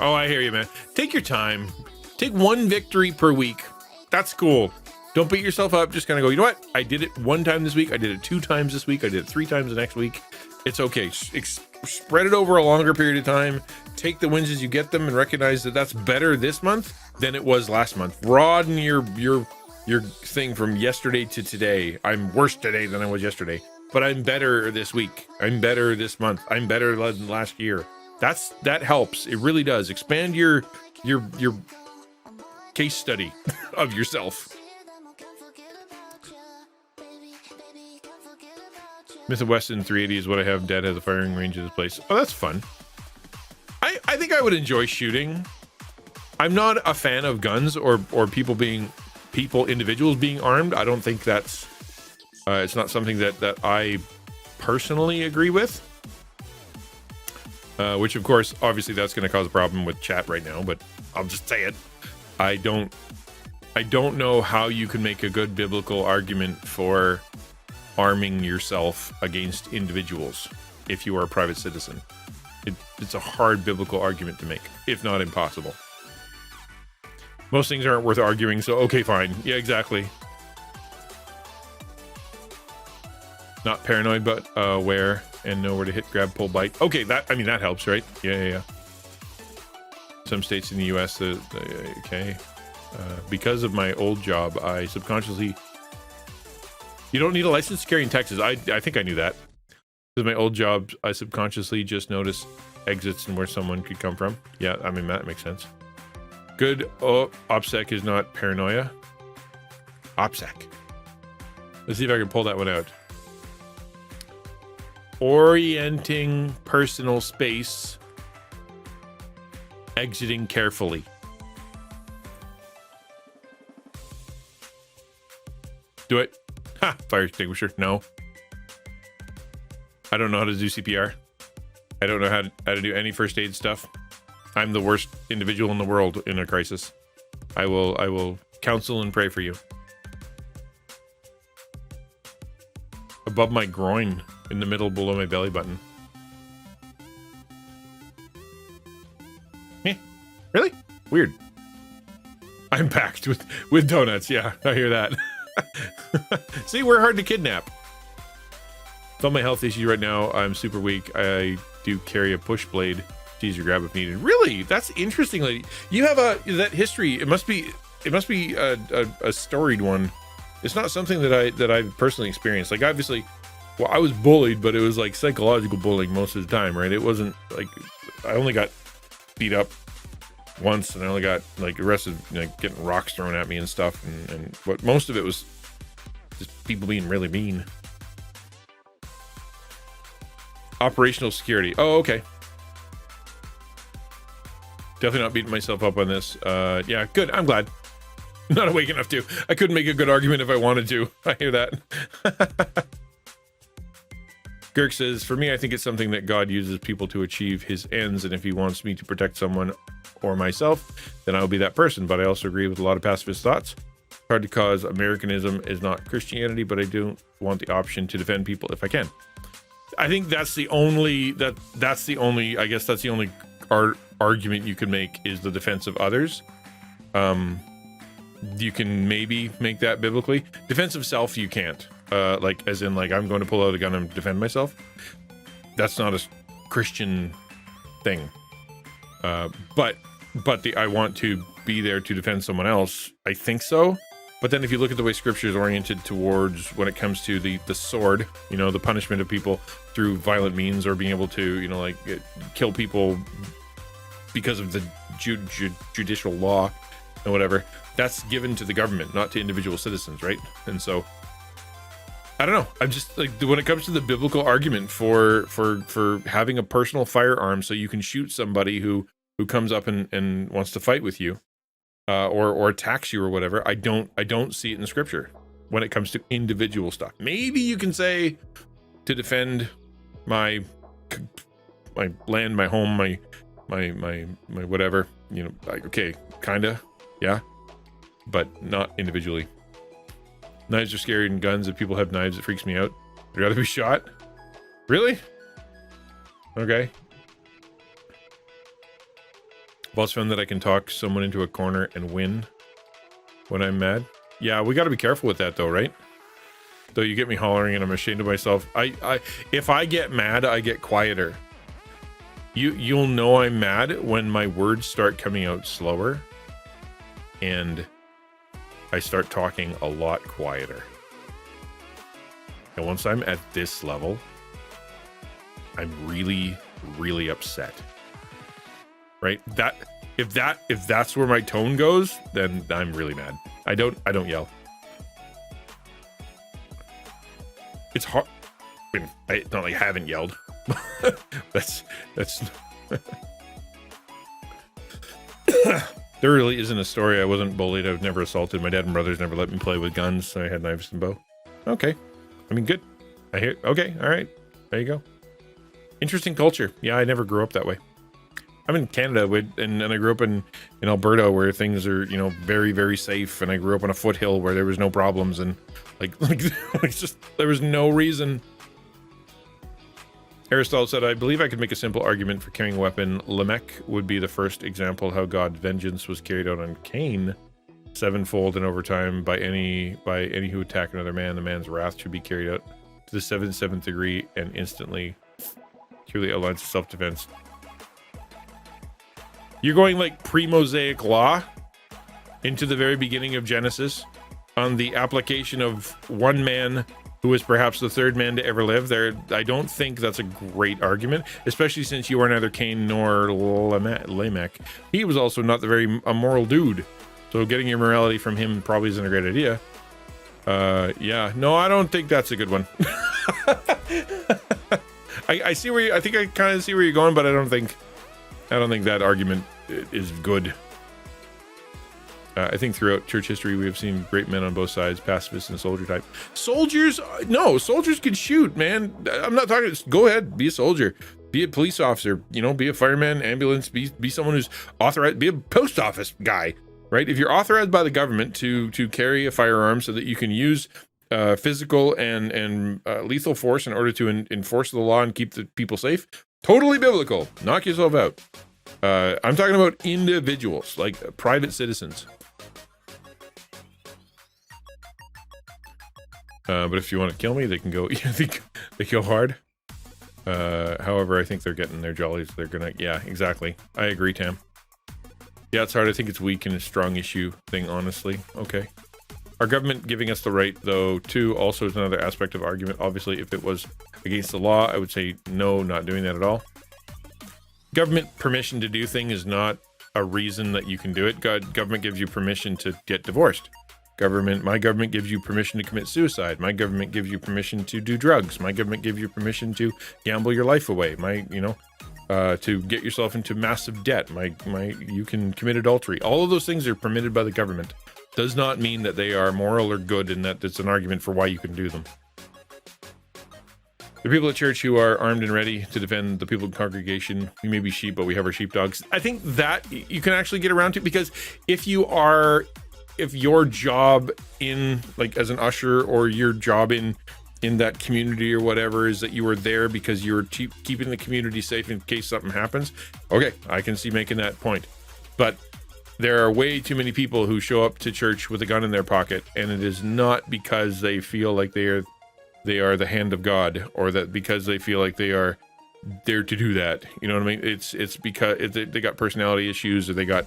Oh, I hear you, man. Take your time. Take one victory per week. That's cool. Don't beat yourself up. Just kind of go, you know what? I did it one time this week. I did it 2 times this week. I did it 3 times the next week. It's okay. Spread it over a longer period of time. Take the wins as you get them and recognize that that's better this month than it was last month. Broaden your thing from yesterday to today. I'm worse today than I was yesterday, but I'm better this week. I'm better this month. I'm better than last year. That helps. It really does. Expand your case study of yourself. Smith & Wesson 380 is what I have. Dad has a firing range at his place. Oh, that's fun. I think I would enjoy shooting. I'm not a fan of guns or individuals being armed. I don't think that's it's not something that I personally agree with. Which of course, obviously that's going to cause a problem with chat right now, but I'll just say it. I don't know how you can make a good biblical argument for arming yourself against individuals if you are a private citizen. It's a hard biblical argument to make, if not impossible. Most things aren't worth arguing, so okay, fine. Yeah, exactly. Not paranoid, but aware and know where to hit, grab, pull, bite. Okay, that helps, right? Yeah. Some states in the U.S. Okay. Because of my old job, I subconsciously... You don't need a license to carry in Texas. I think I knew that. Because my old job, I subconsciously just noticed exits and where someone could come from. Yeah, I mean, that makes sense. Good. Oh, OPSEC is not paranoia. OPSEC. Let's see if I can pull that one out. Orienting personal space. Exiting carefully. Do it. Ha! Fire extinguisher. No. I don't know how to do CPR. I don't know how to do any first aid stuff. I'm the worst individual in the world in a crisis. I will counsel and pray for you. Above my groin, in the middle below my belly button. Really? Weird. I'm packed with donuts. Yeah, I hear that. See, we're hard to kidnap. With all my health issues right now, I'm super weak. I do carry a push blade to use your grab if needed. Really? That's interesting, lady. You have that history. It must be a storied one. It's not something that I've personally experienced. Like, obviously, well, I was bullied, but it was like psychological bullying most of the time, right? It wasn't like I only got beat up once, and I only got like arrested, like getting rocks thrown at me and stuff, and but most of it was just people being really mean. Operational security. Oh, okay. Definitely not beating myself up on this. Yeah, good. I'm glad. Not awake enough to. I couldn't make a good argument if I wanted to. I hear that. Girk says, for me, I think it's something that God uses people to achieve his ends, and if he wants me to protect someone or myself, then I'll be that person. But I also agree with a lot of pacifist thoughts. Hard to cause Americanism is not Christianity, but I do want the option to defend people if I can. I think that's the only I guess that's the only argument you can make is the defense of others. You can maybe make that biblically. Defense of self, you can't. Like, as in, like, I'm going to pull out a gun and defend myself. That's not a Christian thing. But the I want to be there to defend someone else, I think so. But then if you look at the way scripture is oriented towards when it comes to the sword, you know, the punishment of people through violent means, or being able to, you know, like kill people because of the judicial law and whatever, that's given to the government, not to individual citizens, right? And so I don't know. I'm just like, when it comes to the biblical argument for having a personal firearm so you can shoot somebody who comes up and wants to fight with you, or attacks you or whatever, I don't see it in the scripture when it comes to individual stuff. Maybe you can say to defend my land, my home, my whatever, you know, like, okay, kinda, yeah, but not individually. Knives are scary, and guns, if people have knives, it freaks me out. I'd rather be shot. Really? Okay. I've also found that I can talk someone into a corner and win when I'm mad. Yeah, we got to be careful with that though, right? Though you get me hollering and I'm ashamed of myself. If I get mad, I get quieter. You'll know I'm mad when my words start coming out slower and I start talking a lot quieter. And once I'm at this level, I'm really, really upset. Right? If that's where my tone goes, then I'm really mad. I don't yell. It's hard. I mean, it's not like I haven't yelled. that's There really isn't a story. I wasn't bullied. I was never assaulted. My dad and brothers never let me play with guns. So I had knives and bow. Okay. I mean, good. I hear. Okay. All right. There you go. Interesting culture. Yeah, I never grew up that way. I'm in Canada, and I grew up in Alberta, where things are, you know, very, very safe. And I grew up on a foothill where there was no problems, and like it's just, there was no reason. Aristotle said, I believe I could make a simple argument for carrying a weapon. Lamech would be the first example how God's vengeance was carried out on Cain, sevenfold and over time by any who attack another man. The man's wrath should be carried out to the seventh degree and instantly. Truly outlines of self-defense. You're going like pre-Mosaic law into the very beginning of Genesis on the application of one man who was perhaps the third man to ever live. There, I don't think that's a great argument, especially since you are neither Cain nor Lamech. He was also not the very moral dude, so getting your morality from him probably isn't a great idea. Yeah, no, I don't think that's a good one. I see where I think I kind of see where you're going, but I don't think that argument is good. I think throughout church history, we have seen great men on both sides, pacifist and soldier type. Soldiers, no, soldiers can shoot, man. I'm not talking, go ahead, be a soldier, be a police officer, you know, be a fireman, ambulance, be someone who's authorized, be a post office guy, right? If you're authorized by the government to carry a firearm so that you can use physical and lethal force in order to enforce the law and keep the people safe, totally biblical. Knock yourself out. I'm talking about individuals, like private citizens. But if you want to kill me, they can go. Yeah, they go hard. However, I think they're getting their jollies. They're gonna. Yeah, exactly. I agree, Tam. Yeah, it's hard. I think it's weak and a strong issue thing. Honestly, okay. Our government giving us the right, though, too, also is another aspect of argument. Obviously, if it was against the law, I would say no, not doing that at all. Government permission to do things is not a reason that you can do it. Government gives you permission to get divorced. My government gives you permission to commit suicide. My government gives you permission to do drugs. My government gives you permission to gamble your life away. To get yourself into massive debt. You can commit adultery. All of those things are permitted by the government. Does not mean that they are moral or good, and that it's an argument for why you can do them. The people at church who are armed and ready to defend the people in congregation, we may be sheep, but we have our sheepdogs. I think that you can actually get around to, because if your job in, like, as an usher, or your job in that community or whatever is that you are there because you're keeping the community safe in case something happens, okay, I can see making that point. But there are way too many people who show up to church with a gun in their pocket, and it is not because they feel like they are the hand of God, or that because they feel like they are there to do that. You know what I mean? It's because they got personality issues, or they got,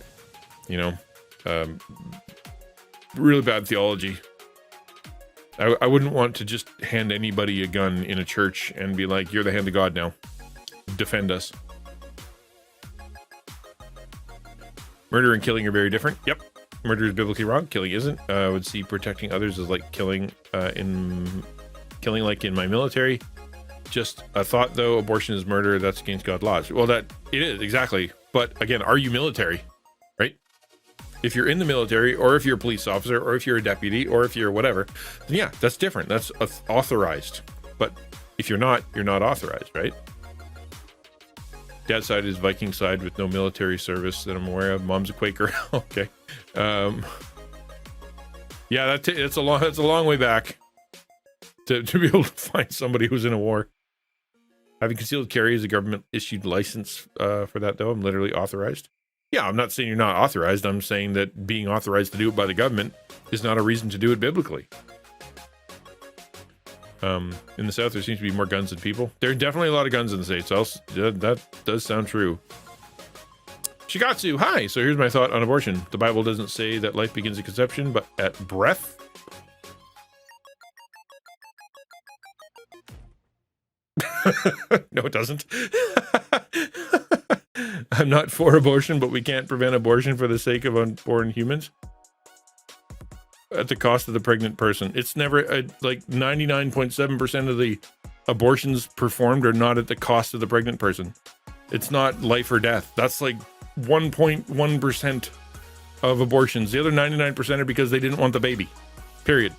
really bad theology. I wouldn't want to just hand anybody a gun in a church and be like, you're the hand of God now. Defend us. Murder and killing are very different. Yep. Murder is biblically wrong. Killing isn't. I would see protecting others as like killing like in my military. Just a thought, though. Abortion is murder. That's against God's laws. Well, that it is, exactly. But again, are you military? Right? If you're in the military, or if you're a police officer, or if you're a deputy, or if you're whatever, then yeah, that's different. That's authorized. But if you're not authorized, right? Dad's side is Viking side with no military service that I'm aware of. Mom's a Quaker. Okay. Yeah, it's a long way back to be able to find somebody who's in a war. Having concealed carry is a government issued license for that, though. I'm literally authorized. Yeah, I'm not saying you're not authorized. I'm saying that being authorized to do it by the government is not a reason to do it biblically. In the South, there seems to be more guns than people. There are definitely a lot of guns in the States. That does sound true. Shigatsu, hi. So here's my thought on abortion. The Bible doesn't say that life begins at conception, but at breath. No, it doesn't. I'm not for abortion, but we can't prevent abortion for the sake of unborn humans. At the cost of the pregnant person. It's never, like 99.7% of the abortions performed are not at the cost of the pregnant person. It's not life or death. That's like 1.1% of abortions. The other 99% are because they didn't want the baby. Period.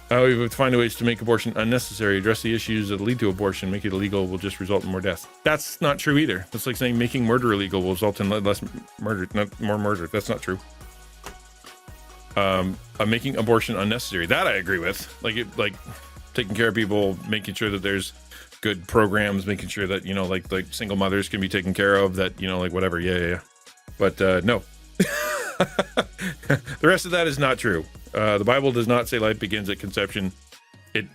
We would find ways to make abortion unnecessary, address the issues that lead to abortion, make it illegal will just result in more deaths. That's not true either. That's like saying making murder illegal will result in less murder, not more murder. That's not true. Making abortion unnecessary, that I agree with. Like taking care of people, making sure that there's good programs, making sure that, like single mothers can be taken care of, that, like whatever. Yeah. But no. The rest of that is not true. The Bible does not say life begins at conception. It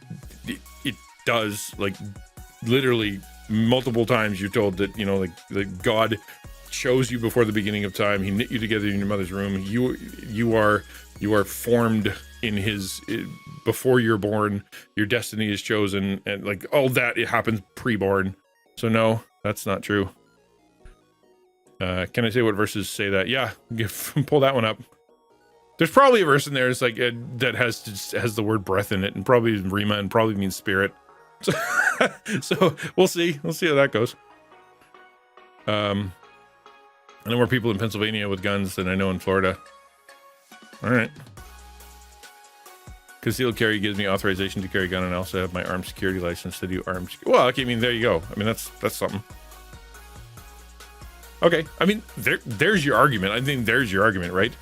does, like, literally multiple times you're told that, like God chose you before the beginning of time. He knit you together in your mother's womb. You are formed in his, before you're born. Your destiny is chosen, and like all that, it happens pre-born. So no, that's not true. Can I say what verses say that? Yeah, pull that one up. There's probably a verse in there. It's like that has the word breath in it, and probably rima, and probably means spirit. So we'll see. We'll see how that goes. I know more people in Pennsylvania with guns than I know in Florida. All right. Concealed carry gives me authorization to carry a gun, and I also have my armed security license to do armed. Well, okay. I mean, there you go. I mean, that's something. Okay. I mean, there's your argument. I think there's your argument, right?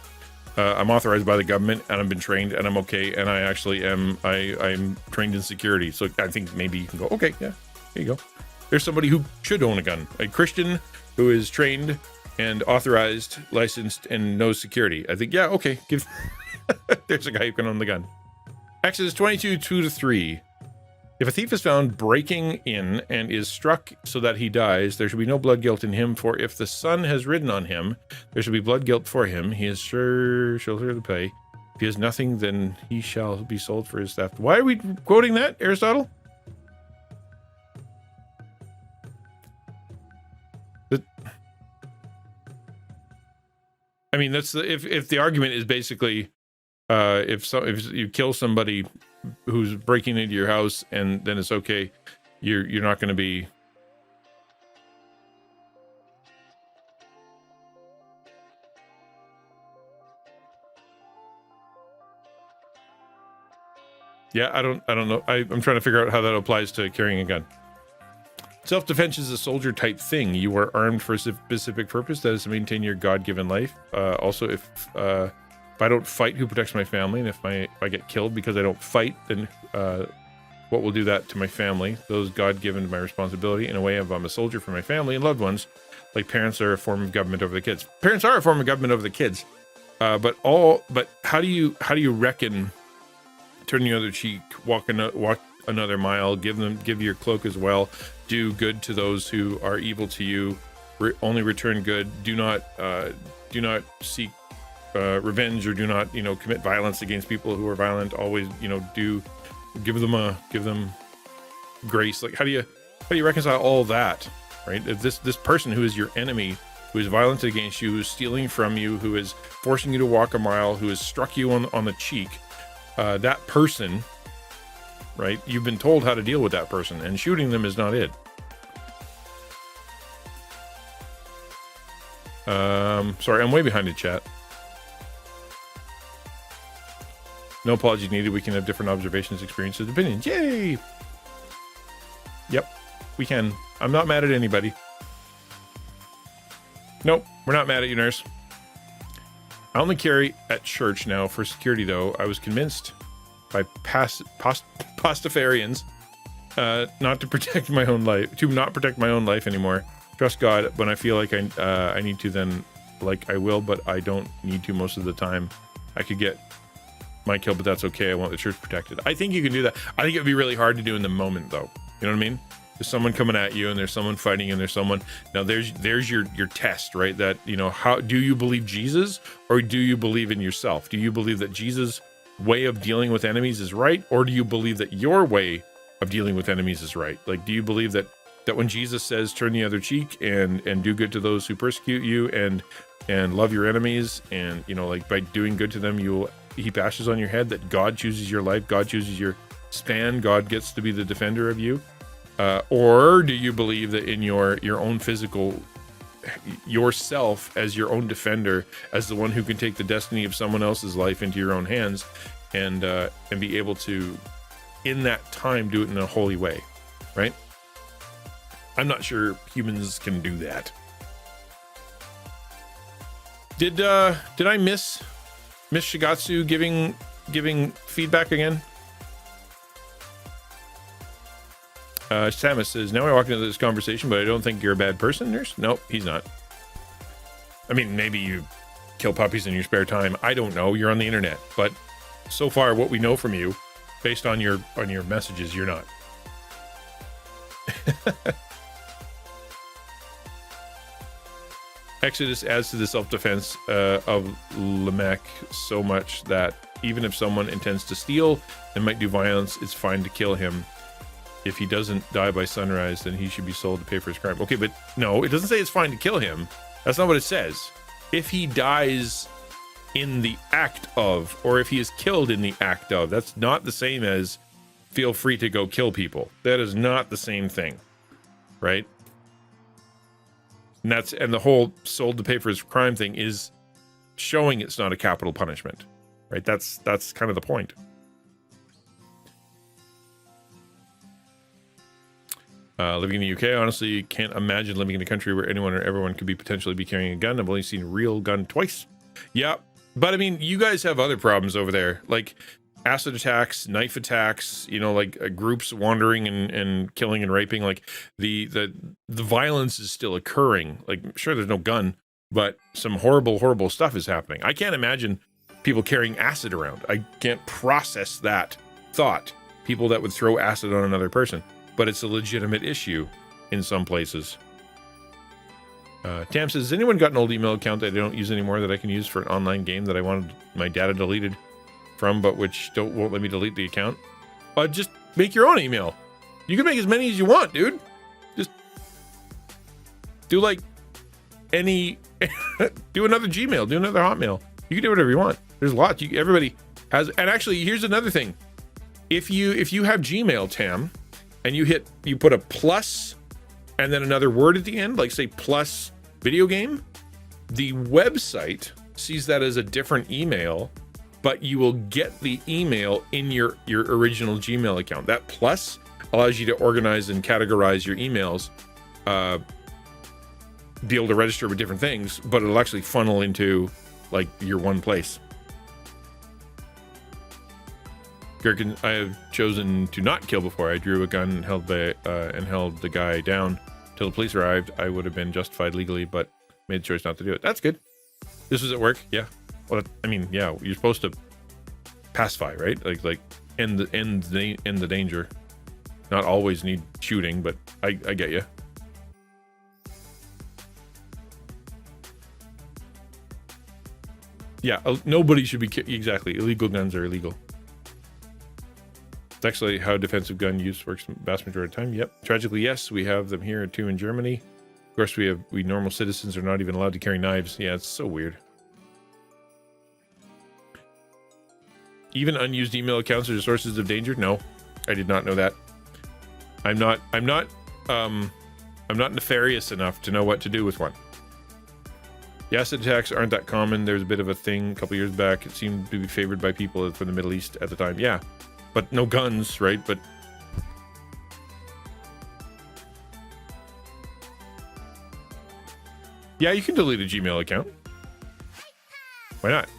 I'm authorized by the government, and I've been trained, and I'm okay, and I actually am. I'm trained in security, so I think maybe you can go. Okay, yeah, there you go. There's somebody who should own a gun, a Christian who is trained and authorized, licensed, and knows security. I think, yeah, okay. There's a guy who can own the gun. Exodus 22, 2-3. If a thief is found breaking in and is struck so that he dies, there should be no blood guilt in him, for if the sun has ridden on him, there should be blood guilt for him. He is shall surely pay. If he has nothing, then he shall be sold for his theft. Why are we quoting that, Aristotle? I mean, that's the, if the argument is basically if you kill somebody who's breaking into your house and then it's okay, you're not going to be. Yeah, I don't know. I'm trying to figure out how that applies to carrying a gun. Self-defense is a soldier type thing. You are armed for a specific purpose, that is to maintain your God-given life. Also, if I don't fight, who protects my family? And if I get killed because I don't fight, then what will do that to my family? Those God-given my responsibility. In a way, if I'm a soldier for my family and loved ones, like parents are a form of government over the kids. Parents are a form of government over the kids. But how do you reckon turn the other cheek, walk another mile, give your cloak as well, do good to those who are evil to you, only return good, do not seek revenge, or do not commit violence against people who are violent. Always give them grace. Like how do you reconcile all that, right? If this person who is your enemy, who is violent against you, who is stealing from you, who is forcing you to walk a mile, who has struck you on the cheek, that person, right? You've been told how to deal with that person, and shooting them is not it. Sorry, I'm way behind in chat. No apology needed. We can have different observations, experiences, opinions. Yay! Yep, we can. I'm not mad at anybody. Nope, we're not mad at you, nurse. I only carry at church now for security, though. I was convinced by pastafarians not to protect my own life, anymore. Trust God when I feel like I need to, then like I will, but I don't need to most of the time. I could get my kill, but that's okay. I want the church protected. I think you can do that. I think it would be really hard to do in the moment, though. You know what I mean? There's someone coming at you, and there's someone fighting, and there's someone. Now there's your test, right? That how do you believe Jesus, or do you believe in yourself? Do you believe that Jesus' way of dealing with enemies is right, or do you believe that your way of dealing with enemies is right? Like, do you believe that when Jesus says turn the other cheek and do good to those who persecute you and love your enemies, and like by doing good to them you will heap ashes on your head, that God chooses your life, God chooses your span, God gets to be the defender of you? Or do you believe that in your own physical, yourself as your own defender, as the one who can take the destiny of someone else's life into your own hands, and be able to, in that time, do it in a holy way, right? I'm not sure humans can do that. Did I miss Shigatsu giving feedback again? Samus says, now I walk into this conversation, but I don't think you're a bad person, nurse. Nope, he's not. I mean, maybe you kill puppies in your spare time. I don't know. You're on the internet. But so far, what we know from you, based on your messages, you're not. Exodus adds to the self-defense of Lamech so much that even if someone intends to steal and might do violence, it's fine to kill him. If he doesn't die by sunrise, then he should be sold to pay for his crime. Okay, but no, it doesn't say it's fine to kill him. That's not what it says. If he dies in the act of, or if he is killed in the act of, that's not the same as feel free to go kill people. That is not the same thing, right? And the whole sold to pay for his crime thing is showing it's not a capital punishment, right? That's kind of the point. Living in the UK, honestly, can't imagine living in a country where anyone or everyone could potentially be carrying a gun. I've only seen a real gun twice. Yeah, but I mean, you guys have other problems over there, like acid attacks, knife attacks, like groups wandering and killing and raping. Like the violence is still occurring. Like, sure, there's no gun, but some horrible stuff is happening. I can't imagine people carrying acid around. I can't process that thought, people that would throw acid on another person, but it's a legitimate issue in some places. Tam says, has anyone got an old email account that I don't use anymore that I can use for an online game that I wanted my data deleted from, but which won't let me delete the account? Just make your own email. You can make as many as you want, dude. Just do like any, do another Gmail, do another Hotmail. You can do whatever you want. There's lots. Everybody has, and actually, here's another thing. If you have Gmail, Tam, and you put a plus and then another word at the end, like say plus video game, the website sees that as a different email, but you will get the email in your original Gmail account. That plus allows you to organize and categorize your emails, be able to register with different things, but it'll actually funnel into like your one place. Gherkin, I have chosen to not kill before. I drew a gun and held the guy down till the police arrived. I would have been justified legally, but made the choice not to do it. That's good. This was at work, yeah. Well, I mean, yeah, you're supposed to pacify, right? Like end the danger. Not always need shooting, but I get you. Yeah, nobody should be exactly. Illegal guns are illegal. It's actually how defensive gun use works the vast majority of the time. Yep. Tragically, yes, we have them here too in Germany. Of course, we normal citizens are not even allowed to carry knives. Yeah, it's so weird. Even unused email accounts are sources of danger? No, I did not know that. I'm not nefarious enough to know what to do with one. The acid attacks aren't that common. There's a bit of a thing a couple years back. It seemed to be favored by people from the Middle East at the time. Yeah, but no guns, right? But yeah, you can delete a Gmail account. Why not?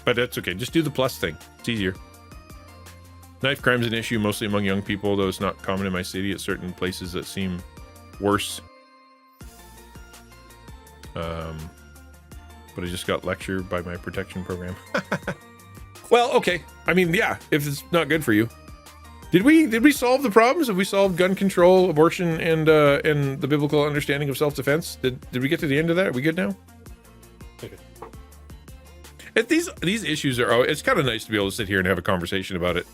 But that's okay. Just do the plus thing. It's easier. Knife crime's an issue mostly among young people, though it's not common in my city. At certain places that seem worse. But I just got lectured by my protection program. Well, okay. I mean, yeah, if it's not good for you. Did we solve the problems? Have we solved gun control, abortion, and the biblical understanding of self-defense? Did we get to the end of that? Are we good now? Okay. These issues are, it's kind of nice to be able to sit here and have a conversation about it.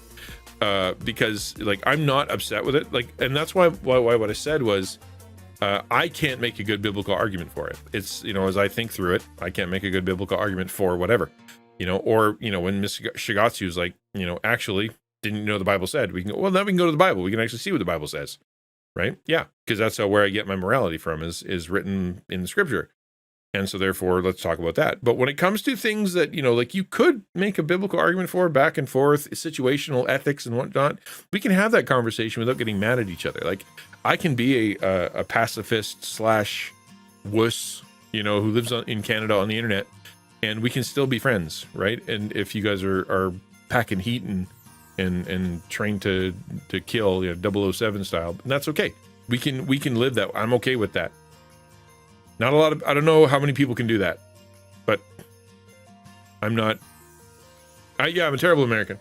Because like I'm not upset with it. Like, and that's why what I said was I can't make a good biblical argument for it. It's, as I think through it, I can't make a good biblical argument for whatever, or, when Miss Shigatsu is like, actually, didn't you know the Bible said? We can go, well, now we can go to the Bible. We can actually see what the Bible says, right? Yeah, because that's where I get my morality from is written in the scripture. And so therefore, let's talk about that. But when it comes to things that, like you could make a biblical argument for back and forth, situational ethics and whatnot, we can have that conversation without getting mad at each other. Like I can be a pacifist / wuss, who lives in Canada on the internet, and we can still be friends, right? And if you guys are packing heat and trained to kill, 007 style, that's okay. We can live that. I'm okay with that. Not a lot of, I don't know how many people can do that, but I'm not, I'm a terrible American.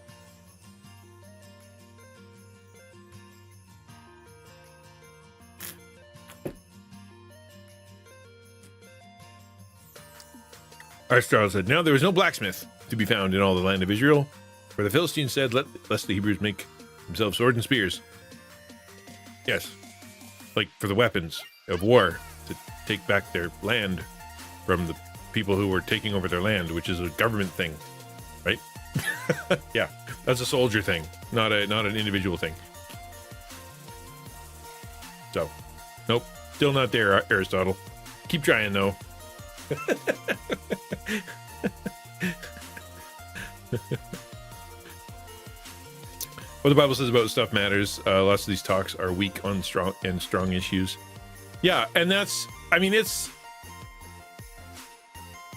Aristotle said, now there was no blacksmith to be found in all the land of Israel, for the Philistines said, lest the Hebrews make themselves swords and spears. Yes, like for the weapons of war, to take back their land from the people who were taking over their land, which is a government thing, right? Yeah, that's a soldier thing, not an individual thing. So, nope, still not there, Aristotle. Keep trying, though. What the Bible says about stuff matters. Lots of these talks are weak on strong issues. Yeah, and that's, and that's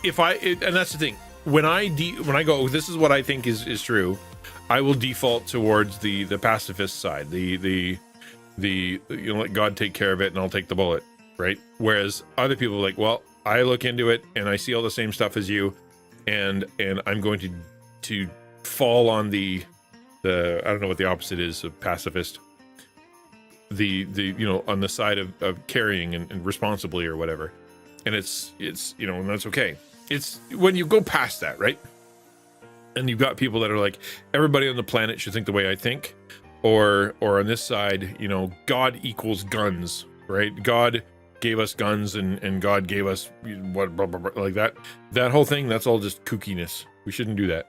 the thing. When I go, this is what I think is true, I will default towards the pacifist side, the let God take care of it and I'll take the bullet, right? Whereas other people are like, well, I look into it and I see all the same stuff as you, and I'm going to fall on the I don't know what the opposite is of pacifist. The on the side of caring and responsibly or whatever. And it's and that's okay. It's when you go past that, right? And you've got people that are like, everybody on the planet should think the way I think, or on this side, God equals guns, right? God gave us guns and God gave us what, blah, blah, blah, like that whole thing. That's all just kookiness. We shouldn't do that.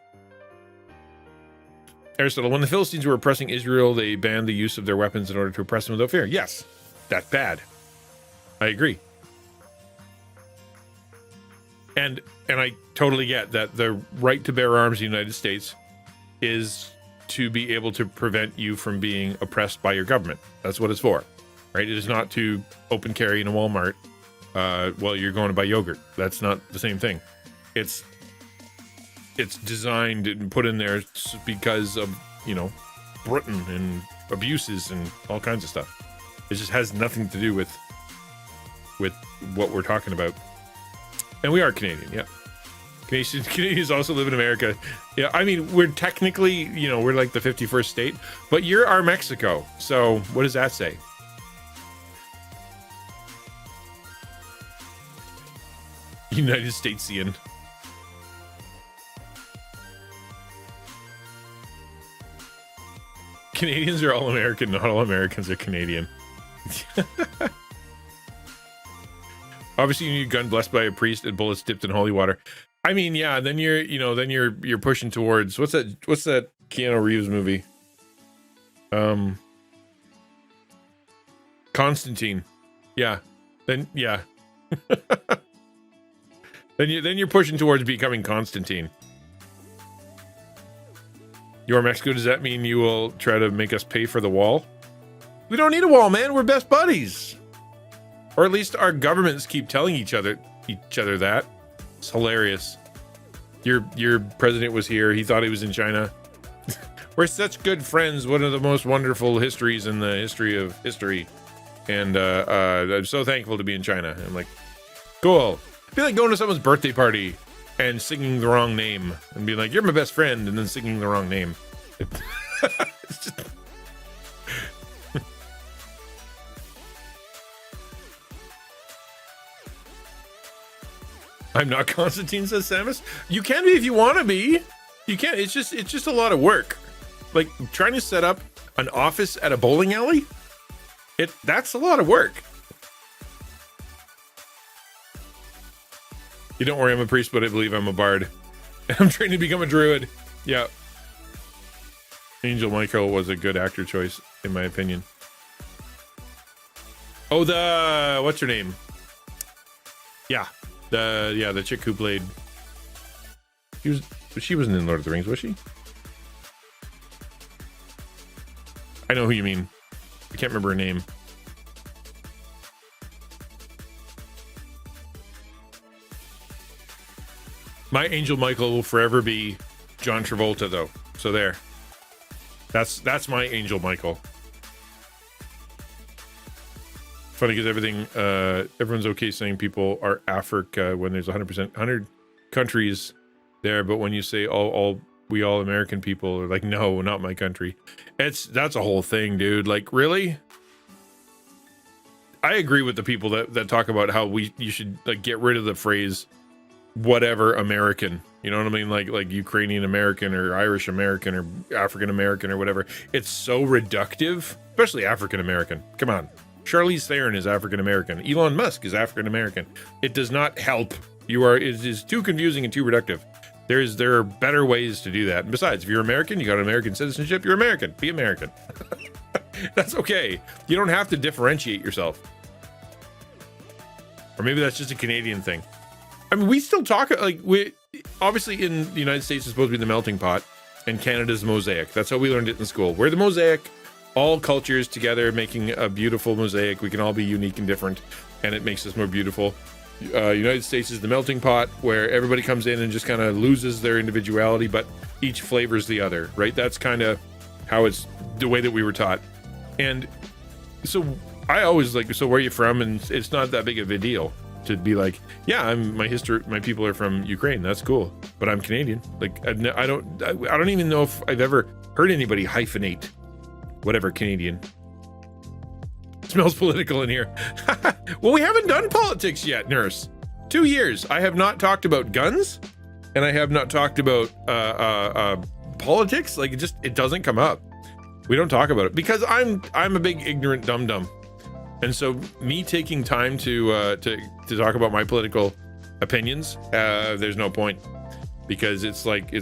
Aristotle, when the Philistines were oppressing Israel, they banned the use of their weapons in order to oppress them without fear. Yes, that's bad. I agree. And I totally get that the right to bear arms in the United States is to be able to prevent you from being oppressed by your government. That's what it's for, right? It is not to open carry in a Walmart while you're going to buy yogurt. That's not the same thing. It's designed and put in there because of, Britain and abuses and all kinds of stuff. It just has nothing to do with what we're talking about. And we are Canadian, yeah. Canadians also live in America. Yeah, I mean, we're technically, we're like the 51st state, but you're our Mexico. So what does that say? United Statesian. Canadians are all American, not all Americans are Canadian. Obviously, you need a gun blessed by a priest and bullets dipped in holy water. I mean, yeah. Then you're pushing towards what's that Keanu Reeves movie? Constantine. Yeah. Then yeah. then you're pushing towards becoming Constantine. You're Mexico. Does that mean you will try to make us pay for the wall? We don't need a wall, man. We're best buddies. Or at least our governments keep telling each other that. It's hilarious. Your president was here. He thought he was in China. We're such good friends. One of the most wonderful histories in the history of history. And I'm so thankful to be in China. I'm like, cool. I feel like going to someone's birthday party and singing the wrong name and being like, you're my best friend, and then singing the wrong name. It's just... I'm not Constantine, says Samus. You can be if you want to be. You can. It's just a lot of work. Like trying to set up an office at a bowling alley. That's a lot of work. You don't worry, I'm a priest, but I believe I'm a bard. I'm trying to become a druid. Yeah. Angel Michael was a good actor choice, in my opinion. Oh, what's her name? Yeah. The chick who played. She wasn't in Lord of the Rings, was she? I know who you mean. I can't remember her name. My Angel Michael will forever be John Travolta, though. So there. That's my Angel Michael. Funny because everyone's okay saying people are Africa when there's 100 countries there, but when you say we all American people are like, no, not my country. That's a whole thing, dude. Like, really? I agree with the people that talk about how you should like get rid of the phrase whatever American, you know what I mean? Like Ukrainian American or Irish American or African American or whatever. It's so reductive, especially African American. Come on. Charlize Theron is African American. Elon Musk is African American. It does not help. It is too confusing and too reductive. There are better ways to do that. And besides, if you're American, you got American citizenship, you're American. Be American. That's okay. You don't have to differentiate yourself. Or maybe that's just a Canadian thing. I mean, we still talk like obviously in the United States is supposed to be the melting pot and Canada's the mosaic. That's how we learned it in school. We're the mosaic, all cultures together making a beautiful mosaic. We can all be unique and different and it makes us more beautiful. United States is the melting pot where everybody comes in and just kind of loses their individuality, but each flavors the other, right? That's kind of how it's the way that we were taught. And so I always like, so where are you from? And it's not that big of a deal to be like, yeah, my people are from Ukraine. That's cool, but I'm Canadian. Like I don't even know if I've ever heard anybody hyphenate whatever Canadian. Smells political in here. Well, we haven't done politics yet, nurse. 2 years. I have not talked about guns, and I have not talked about politics. Like, it doesn't come up. We don't talk about it because I'm a big ignorant dum-dum. And so me taking time to talk about my political opinions, there's no point, because it's like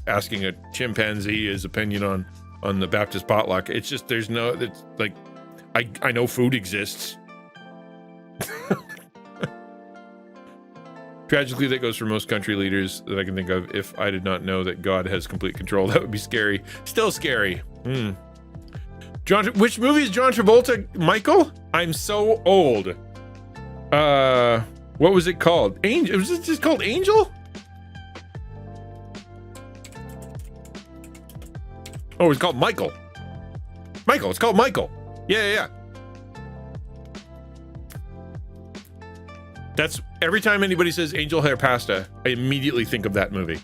asking a chimpanzee his opinion on the Baptist potluck. It's just, it's like, I know food exists. Tragically, that goes for most country leaders that I can think of. If I did not know that God has complete control, that would be scary. Still scary. John, which movie is John Travolta? Michael? I'm so old. What was it called? Angel? Was it just called Angel? Oh, it's called Michael. Michael, it's called Michael. Yeah. That's every time anybody says angel hair pasta, I immediately think of that movie,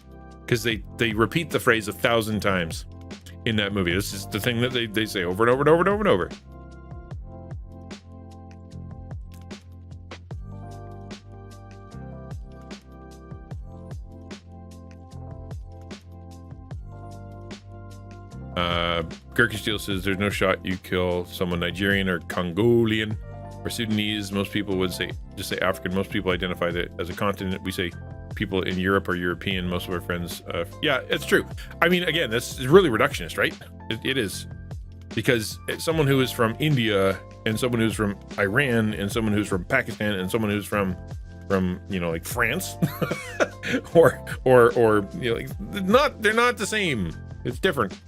because they repeat the phrase 1,000 times in that movie. This is the thing that they say over and over and over and over and over. Gurky Steel says there's no shot you kill someone Nigerian or Congolian or Sudanese. Most people would just say African. Most people identify that as a continent. We say people in Europe or European. Most of our friends, yeah, it's true. I mean, again, that's really reductionist, right? It is, because someone who is from India and someone who's from Iran and someone who's from Pakistan and someone who's from like France or like, they're not the same. It's different.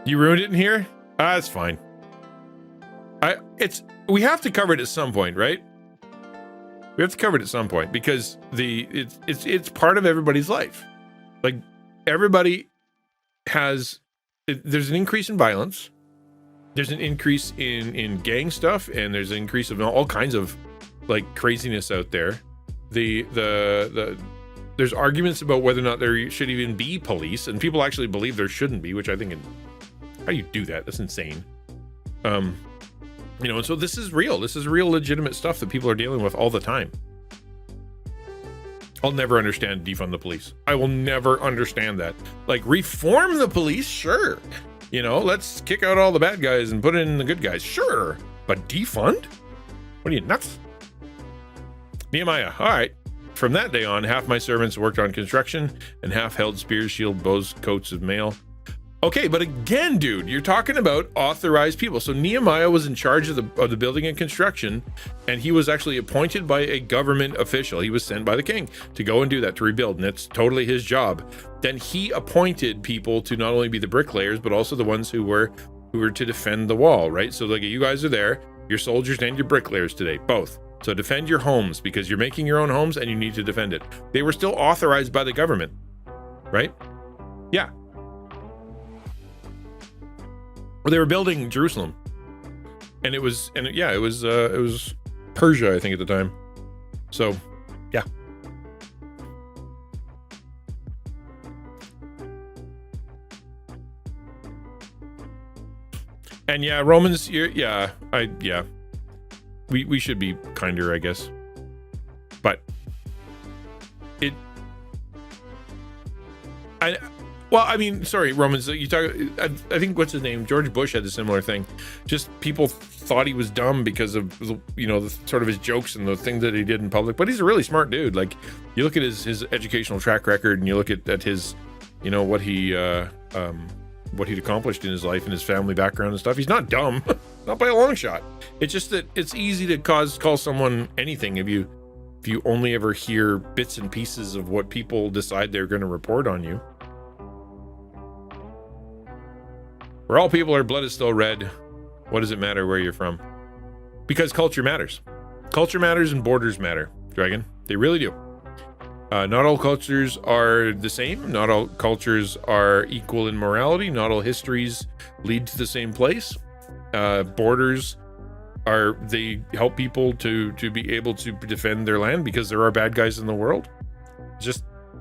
You ruined it in here? It's fine. We have to cover it at some point, right? We have to cover it at some point, because it's part of everybody's life. Like, everybody has, there's an increase in violence. There's an increase in gang stuff, and there's an increase of all kinds of like craziness out there. There's arguments about whether or not there should even be police, and people actually believe there shouldn't be, which I think, how do you do that? That's insane. And so this is real. This is real legitimate stuff that people are dealing with all the time. I'll never understand defund the police. I will never understand that. Like, reform the police, sure. Let's kick out all the bad guys and put in the good guys, sure. But defund? What are you, nuts? Nehemiah, all right. From that day on, half my servants worked on construction and half held spears, shield, bows, coats of mail. Okay, but again, dude, you're talking about authorized people. So Nehemiah was in charge of the building and construction, and he was actually appointed by a government official. He was sent by the king to go and do that, to rebuild, and it's totally his job. Then he appointed people to not only be the bricklayers, but also the ones who were to defend the wall, right? So like, you guys are there, your soldiers and your bricklayers today, both. So defend your homes, because you're making your own homes and you need to defend it. They were still authorized by the government, right? Yeah. Well, they were building Jerusalem, and it was Persia, I think, at the time. So, yeah. And yeah, Romans, we should be kinder, I guess. But Romans, you talk, I think, what's his name? George Bush had a similar thing. Just people thought he was dumb because of, the sort of his jokes and the things that he did in public. But he's a really smart dude. Like, you look at his educational track record, and you look at his, what he'd accomplished in his life and his family background and stuff. He's not dumb, not by a long shot. It's just that it's easy to call someone anything if you only ever hear bits and pieces of what people decide they're going to report on you. Where all people, our blood is still red. What does it matter where you're from? Because culture matters. Culture matters and borders matter, Dragon. They really do. Not all cultures are the same. Not all cultures are equal in morality. Not all histories lead to the same place. Borders they help people to be able to defend their land, because there are bad guys in the world.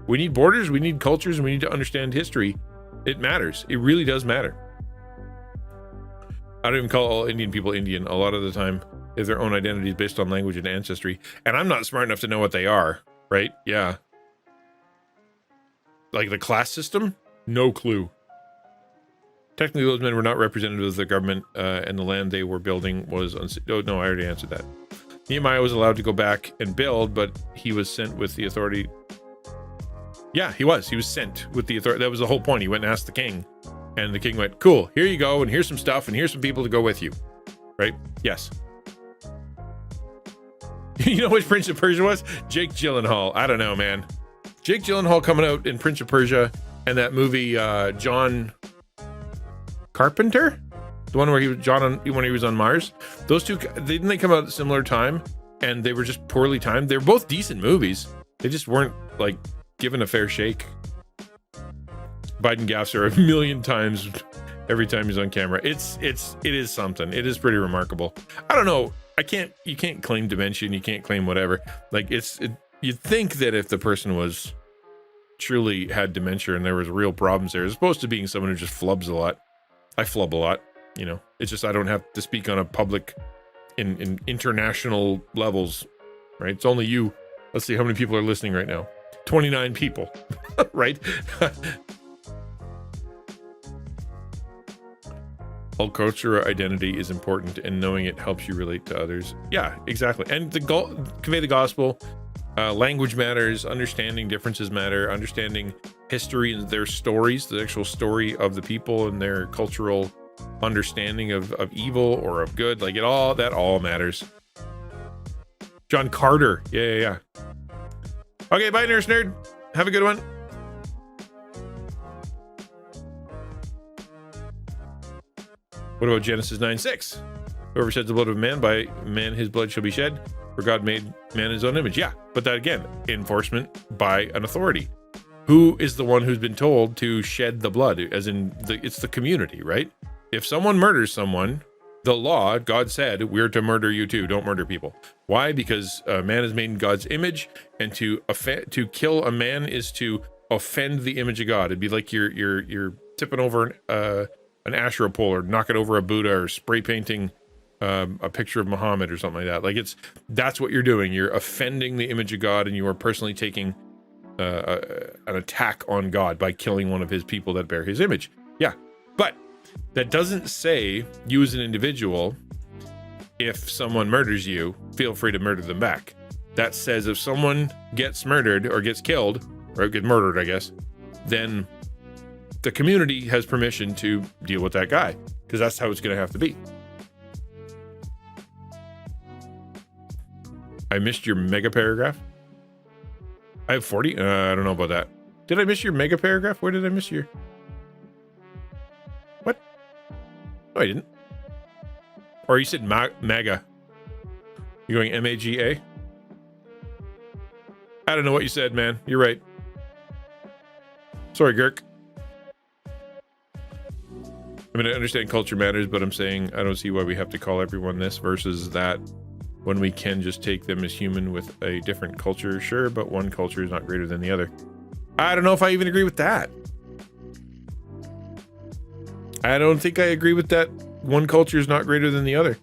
We need borders, we need cultures, and we need to understand history It matters. It really does matter. I don't even call all Indian people Indian. A lot of the time, they have their own identities based on language and ancestry. And I'm not smart enough to know what they are, right? Yeah. Like the class system? No clue. Technically, those men were not representatives of the government, and the land they were building was... Oh, no, I already answered that. Nehemiah was allowed to go back and build, but he was sent with the authority... Yeah, he was. He was sent with the authority. That was the whole point. He went and asked the king, and the king went, cool, here you go, and here's some stuff, and here's some people to go with you. Right? Yes. You know which Prince of Persia was? Jake Gyllenhaal. I don't know, man. Jake Gyllenhaal coming out in Prince of Persia, and that movie, John Carpenter? The one where he was when he was on Mars. Those two, didn't they come out at a similar time? And they were just poorly timed. They're both decent movies. They just weren't, like, given a fair shake. Biden gaffes her a million times every time he's on camera. It is something. It is pretty remarkable. I don't know. You can't claim dementia, and you can't claim whatever. Like, you'd think that if the person was truly had dementia and there was real problems there, as opposed to being someone who just flubs a lot. I flub a lot, you know. It's just I don't have to speak on a public in international levels, right? It's only you. Let's see how many people are listening right now. 29 people, right? All cultural identity is important, and knowing it helps you relate to others. Yeah, exactly. And convey the gospel. Language matters. Understanding differences matter. Understanding history and their stories, the actual story of the people and their cultural understanding of evil or of good. Like that all matters. John Carter. Yeah. Okay, bye, Nurse Nerd. Have a good one. What about Genesis 9:6? Whoever sheds the blood of man, by man his blood shall be shed, for God made man in his own image. Yeah, but that again, enforcement by an authority. Who is the one who's been told to shed the blood? As in, it's the community, right? If someone murders someone, the law, God said, we're to murder you too. Don't murder people. Why? Because man is made in God's image, and to kill a man is to offend the image of God. It'd be like you're tipping over an Asherah pole, or knocking over a Buddha, or spray painting a picture of Muhammad or something like that. Like that's what you're doing. You're offending the image of God, and you are personally taking an attack on God by killing one of his people that bear his image. Yeah, but that doesn't say you as an individual, if someone murders you, feel free to murder them back. That says if someone gets murdered or gets killed, or get murdered, I guess, then the community has permission to deal with that guy, because that's how it's going to have to be. I missed your mega paragraph. I have 40. I don't know about that. Did I miss your mega paragraph? Where did I miss your... What? No, I didn't. Or you said MAGA. You're going MAGA? I don't know what you said, man. You're right. Sorry, Girk. I mean, I understand culture matters, but I'm saying I don't see why we have to call everyone this versus that, when we can just take them as human with a different culture. Sure, but one culture is not greater than the other. I don't know if I even agree with that. I don't think I agree with that. One culture is not greater than the other.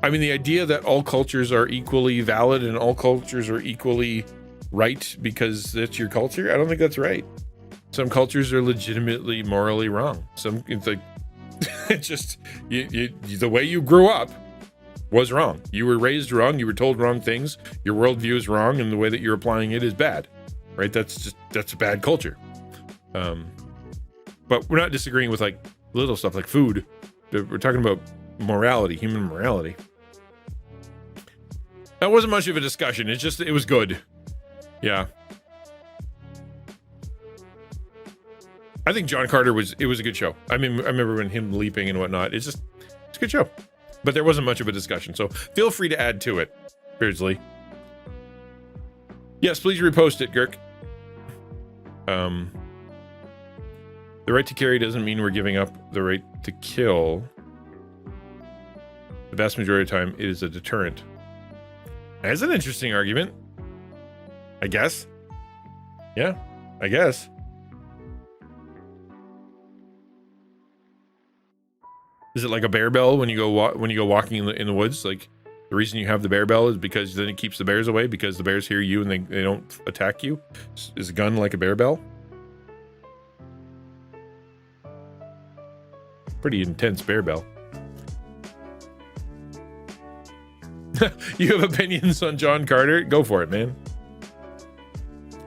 I mean, the idea that all cultures are equally valid and all cultures are equally right because that's your culture, I don't think that's right. Some cultures are legitimately morally wrong. Some, it's like, it's just, the way you grew up was wrong. You were raised wrong. You were told wrong things. Your worldview is wrong, and the way that you're applying it is bad, right? That's a bad culture. But we're not disagreeing with like little stuff like food. We're talking about morality, human morality. That wasn't much of a discussion. It's just, it was good. Yeah. I think John Carter was a good show. I mean, I remember when him leaping and whatnot. It's a good show. But there wasn't much of a discussion, so feel free to add to it, Beardsley. Yes, please repost it, Girk. The right to carry doesn't mean we're giving up the right to kill. The vast majority of the time, it is a deterrent. That's an interesting argument. I guess. Yeah, I guess. Is it like a bear bell when you go walking in the woods? Like the reason you have the bear bell is because then it keeps the bears away because the bears hear you and they don't attack you. Is a gun like a bear bell? Pretty intense bear bell. You have opinions on John Carter? Go for it, man.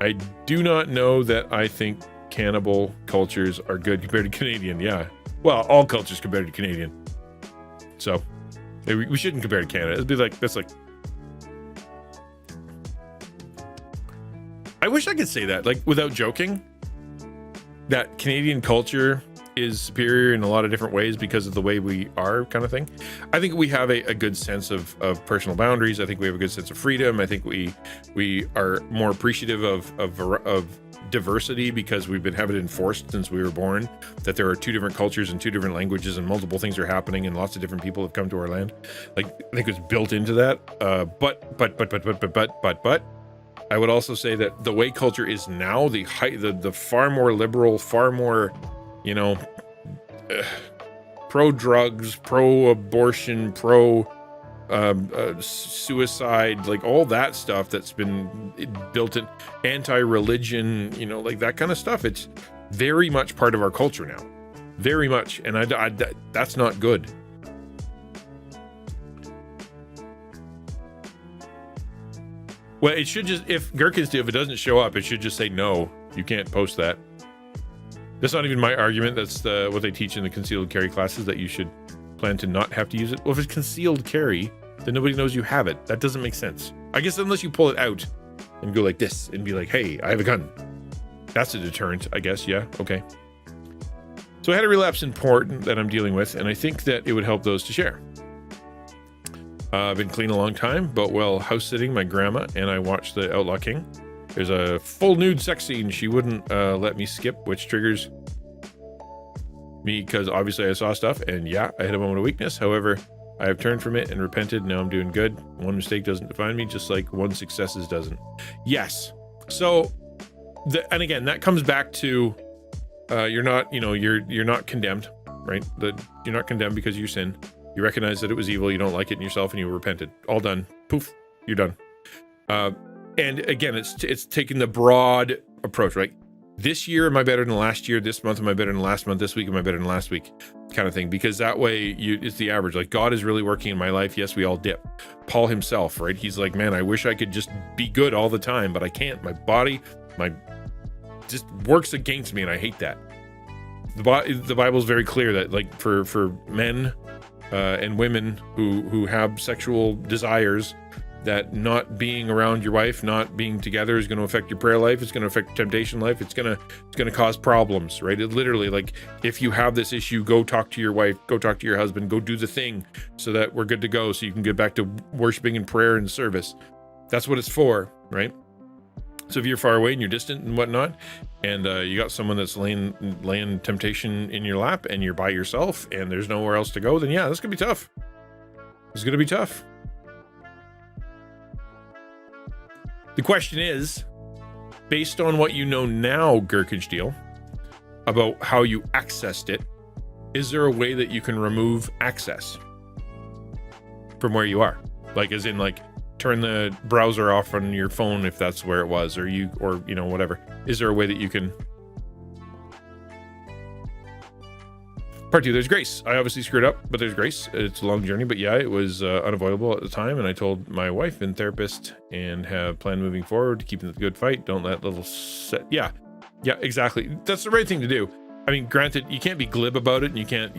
I do not know that I think cannibal cultures are good compared to Canadian. Yeah. Well, all cultures compared to Canadian. So we shouldn't compare to Canada. It'd be like, that's like, I wish I could say that, like, without joking, that Canadian culture is superior in a lot of different ways because of the way we are, kind of thing. I think we have a good sense of personal boundaries. I think we have a good sense of freedom. I think we are more appreciative of diversity because we've been having it enforced since we were born, that there are 2 different cultures and 2 different languages and multiple things are happening and lots of different people have come to our land. Like, I think it's built into that. But I would also say that the way culture is now, the far more liberal, far more, you know, pro-drugs, pro-abortion, suicide, like all that stuff that's been built in, anti-religion, you know, like that kind of stuff. It's very much part of our culture now, very much, and that's not good. Well, it should just, if Gherkins, if it doesn't show up, it should just say no, you can't post that. That's not even my argument. That's what they teach in the concealed carry classes, that you should plan to not have to use it. Well, if it's concealed carry, then nobody knows you have it. That doesn't make sense. I guess unless you pull it out and go like this and be like, hey, I have a gun. That's a deterrent, I guess. Yeah, okay. So I had a relapse in port that I'm dealing with, and I think that it would help those to share. I've been clean a long time, but while house sitting my grandma and I watched The Outlaw King, there's a full nude sex scene she wouldn't let me skip, which triggers me because obviously I saw stuff, and yeah, I had a moment of weakness. However, I have turned from it and repented. Now I'm doing good. One mistake doesn't define me, just like one successes doesn't. Yes. So, and again, that comes back to you're not, you're not condemned, right? You're not condemned because of your sin. You recognize that it was evil. You don't like it in yourself, and you repented. All done. Poof. You're done. And again, it's taking the broad approach, right? This year, am I better than last year? This month, am I better than last month? This week, am I better than last week? Kind of thing. Because that way, it's the average. Like, God is really working in my life. Yes, we all dip. Paul himself, right? He's like, man, I wish I could just be good all the time, but I can't. My body, just works against me, and I hate that. The Bible is very clear that, like, for men and women who have sexual desires, that not being around your wife, not being together is going to affect your prayer life. It's going to affect your temptation life. It's going to cause problems, right? It literally, like, if you have this issue, go talk to your wife, go talk to your husband, go do the thing so that we're good to go, so you can get back to worshiping and prayer and service. That's what it's for, right? So if you're far away and you're distant and whatnot, and you got someone that's laying temptation in your lap, and you're by yourself and there's nowhere else to go, then yeah, that's going to be tough. It's going to be tough. The question is, based on what you know now, Gherkage Deal, about how you accessed it, is there a way that you can remove access from where you are? Like, as in, like, turn the browser off on your phone if that's where it was, or whatever. Is there a way that you can? Part 2, there's grace. I obviously screwed up, but there's grace. It's a long journey, but yeah, it was unavoidable at the time, and I told my wife and therapist and have planned moving forward to keep the good fight. Don't let little set. Yeah, exactly. That's the right thing to do. I mean, granted, you can't be glib about it, and you can't,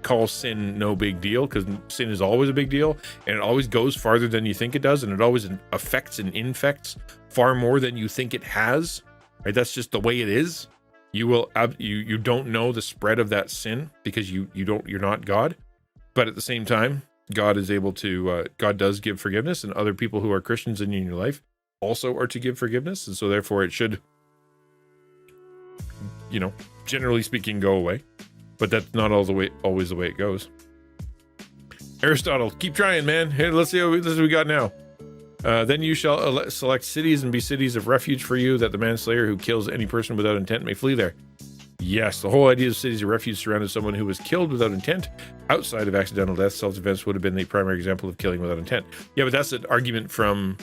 call sin no big deal, because sin is always a big deal, and it always goes farther than you think it does, and it always affects and infects far more than you think it has. Right? That's just the way it is. You don't know the spread of that sin because you're not God, but at the same time, God is able to. God does give forgiveness, and other people who are Christians in your life also are to give forgiveness, and so therefore it should, generally speaking, go away. But that's not always the way it goes. Aristotle, keep trying, man. Hey, let's see what we got now. Then you shall select cities and be cities of refuge for you, that the manslayer who kills any person without intent may flee there. Yes, the whole idea of cities of refuge surrounded someone who was killed without intent. Outside of accidental death, self-defense would have been the primary example of killing without intent. Yeah, but that's an argument from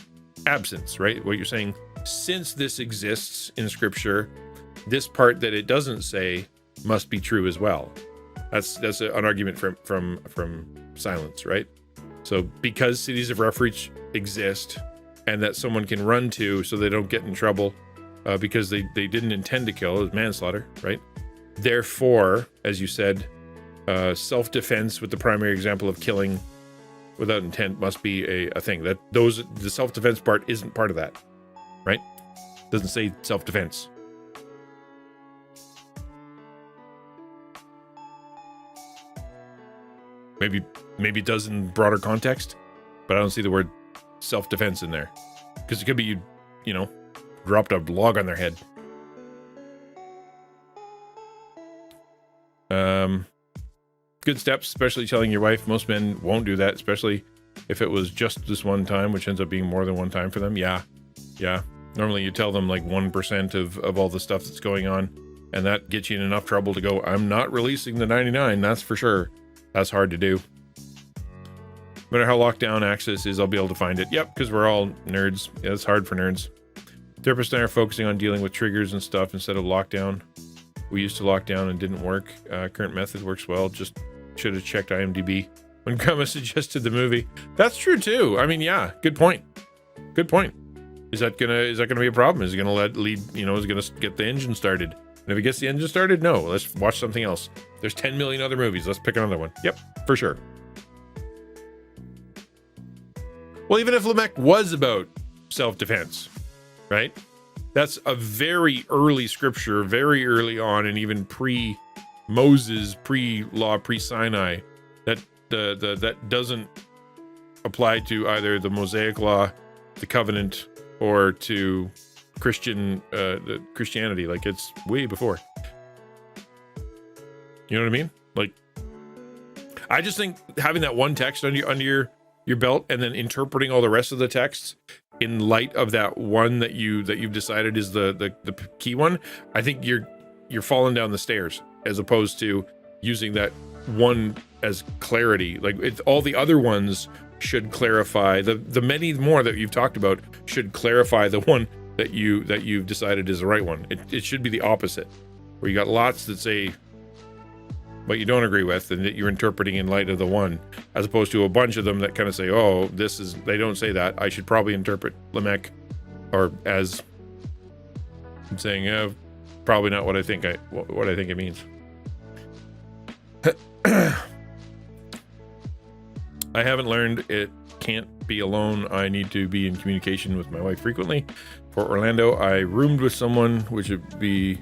absence, right? What you're saying, since this exists in scripture, this part that it doesn't say must be true as well. That's an argument from silence, right? So because cities of refuge exist and that someone can run to so they don't get in trouble because they didn't intend to kill, it was manslaughter, right? Therefore, as you said, self-defense with the primary example of killing without intent must be a thing. That the self-defense part isn't part of that, right? Doesn't say self-defense. Maybe it does in broader context, but I don't see the word self-defense in there. Because it could be you know, dropped a log on their head. Good steps, especially telling your wife. Most men won't do that, especially if it was just this one time, which ends up being more than one time for them. Yeah. Normally you tell them like 1% of all the stuff that's going on, and that gets you in enough trouble to go, I'm not releasing the 99, that's for sure. That's hard to do. No matter how locked down access is, I'll be able to find it. Yep, because we're all nerds. Yeah, it's hard for nerds. Therapists and I are focusing on dealing with triggers and stuff instead of lockdown. We used to lock down and didn't work. Current method works well. Just should have checked IMDb when Grandma suggested the movie. That's true too. I mean, yeah, good point. Good point. Is that gonna be a problem? Is it gonna is it gonna get the engine started? And if it gets the engine started, no, let's watch something else. There's 10 million other movies. Let's pick another one. Yep, for sure. Well, even if Lamech was about self-defense, right? That's a very early scripture, very early on, and even pre-Moses, pre-law, pre-Sinai, that doesn't apply to either the Mosaic law, the covenant, or to Christianity. Like, it's way before. You know what I mean? Like, I just think having that one text under your belt and then interpreting all the rest of the texts in light of that one that you've decided is the key one, I think you're falling down the stairs, as opposed to using that one as clarity. Like, all the other ones should clarify, the many more that you've talked about should clarify the one that you've decided is the right one. It should be the opposite, where you got lots that say what you don't agree with and that you're interpreting in light of the one, as opposed to a bunch of them that kind of say, oh, they don't say that, I should probably interpret Lamech or as I'm saying, probably not what I think it means. I haven't learned it can't be alone. I need to be in communication with my wife frequently. For Orlando, I roomed with someone, which would be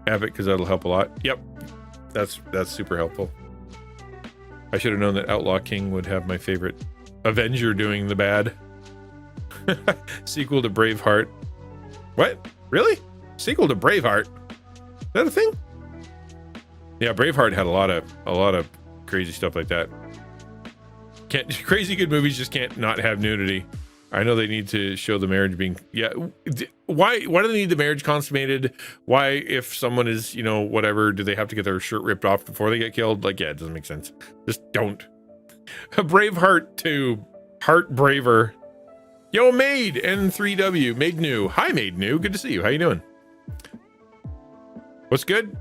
epic because that'll help a lot. Yep, that's super helpful. I should have known that Outlaw King would have my favorite Avenger doing the bad. Sequel to Braveheart. What? Really? Sequel to Braveheart? Is that a thing? Yeah, Braveheart had a lot of crazy stuff like that. Crazy good movies just can't not have nudity. I know they need to show the marriage being, yeah. Why do they need the marriage consummated? Why, if someone is, whatever, do they have to get their shirt ripped off before they get killed? Like, yeah, it doesn't make sense. Just don't. Braveheart 2, Heart Braver. Yo, Maid, N3W, Maid New. Hi, Maid New. Good to see you. How you doing? What's good?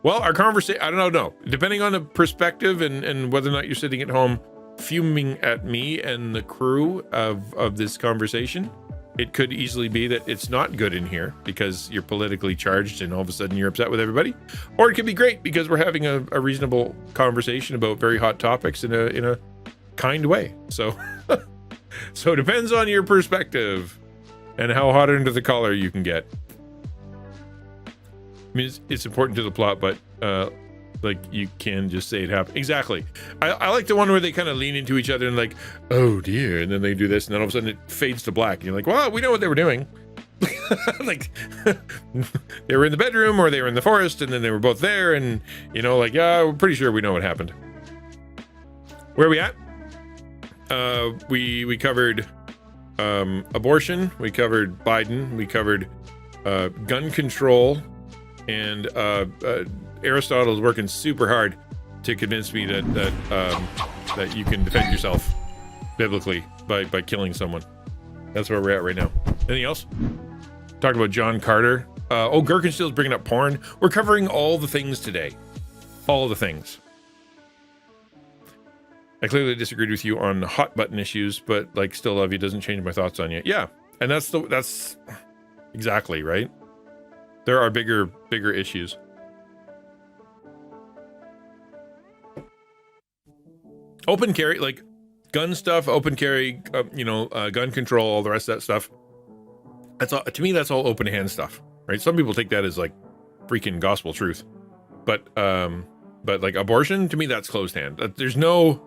Well, our conversation, I don't know. Depending on the perspective and whether or not you're sitting at home fuming at me and the crew of this conversation, it could easily be that it's not good in here because you're politically charged and all of a sudden you're upset with everybody. Or it could be great because we're having a reasonable conversation about very hot topics in a kind way. So, so it depends on your perspective and how hot under the collar you can get. I mean, it's important to the plot, but like, you can just say it happened. Exactly. I like the one where they kind of lean into each other and like, oh dear, and then they do this, and then all of a sudden it fades to black, and you're like, well, we know what they were doing. Like, they were in the bedroom or they were in the forest, and then they were both there, and like, yeah, we're pretty sure we know what happened. Where are we at? We covered abortion, we covered Biden, we covered gun control, And Aristotle is working super hard to convince me that you can defend yourself biblically by killing someone. That's where we're at right now. Anything else? Talked about John Carter. Gherkinstill's bringing up porn. We're covering all the things today. All the things. I clearly disagreed with you on hot button issues, but like still love you doesn't change my thoughts on you. Yeah, and that's exactly right. There are bigger issues. Open carry, like gun stuff, open carry, gun control, all the rest of that stuff. That's all, to me, that's all open hand stuff, right? Some people take that as like freaking gospel truth, but like abortion, to me, that's closed hand. There's no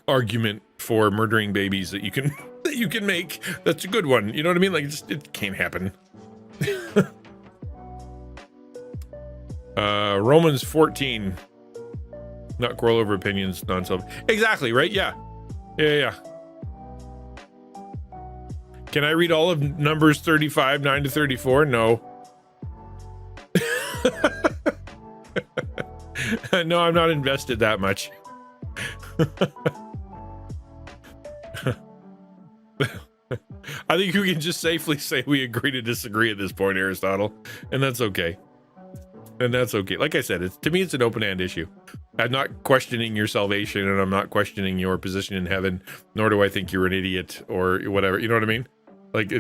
argument for murdering babies that you can that you can make. That's a good one. You know what I mean? Like it can't happen. Romans 14. Not quarrel over opinions, non-self. Exactly, right? Yeah. Can I read all of Numbers 35, 9 to 34? No. No, I'm not invested that much. I think we can just safely say we agree to disagree at this point, Aristotle, and that's okay. Like I said, to me, it's an open-hand issue. I'm not questioning your salvation, and I'm not questioning your position in heaven, nor do I think you're an idiot or whatever. You know what I mean? Like,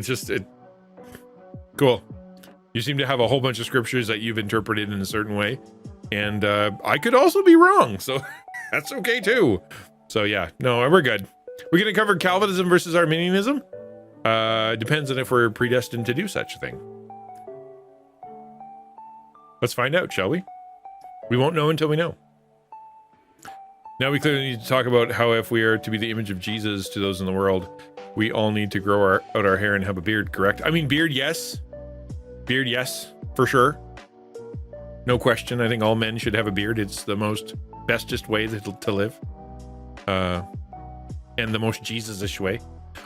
cool. You seem to have a whole bunch of scriptures that you've interpreted in a certain way, and I could also be wrong, so that's okay too. So yeah, no, we're good. We're gonna cover Calvinism versus Arminianism. Depends on if we're predestined to do such a thing. Let's find out, shall we? We won't know until we know. Now we clearly need to talk about how if we are to be the image of Jesus to those in the world, we all need to grow out our hair and have a beard, correct? I mean, beard, yes. Beard, yes, for sure. No question. I think all men should have a beard. It's the most bestest way to live. And the most Jesus-ish way.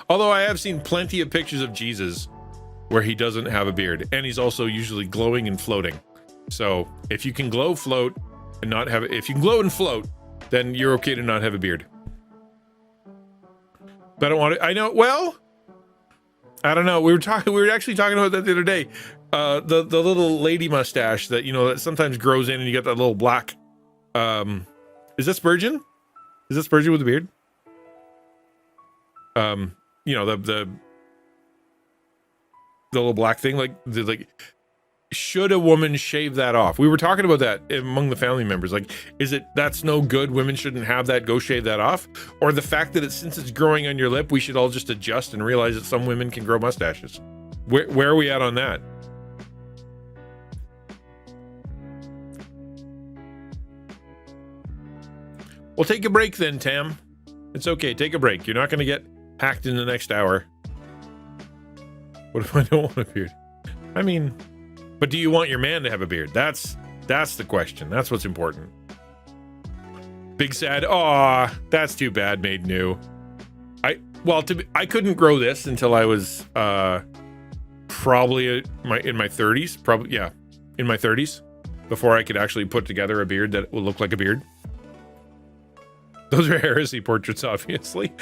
Although I have seen plenty of pictures of Jesus where he doesn't have a beard. And he's also usually glowing and floating. So if you can glow, float, and not have if you can glow and float, then you're okay to not have a beard. But I don't want to. I know. Well, I don't know. We were actually talking about that the other day. The little lady mustache that that sometimes grows in, and you get that little black. Is that Spurgeon? Is that Spurgeon with a beard? The little black thing, like. Should a woman shave that off? We were talking about that among the family members. Like, is it that's no good? Women shouldn't have that. Go shave that off. Or the fact that since it's growing on your lip, we should all just adjust and realize that some women can grow mustaches. Where are we at on that? Well, take a break then, Tam. It's okay. Take a break. You're not going to get hacked in the next hour. What if I don't want a beard? I mean... But do you want your man to have a beard? That's the question. That's what's important. Big sad. Aw, that's too bad. Made new. I couldn't grow this until I was probably in my 30s. Probably, yeah, in my 30s, before I could actually put together a beard that would look like a beard. Those are heresy portraits, obviously.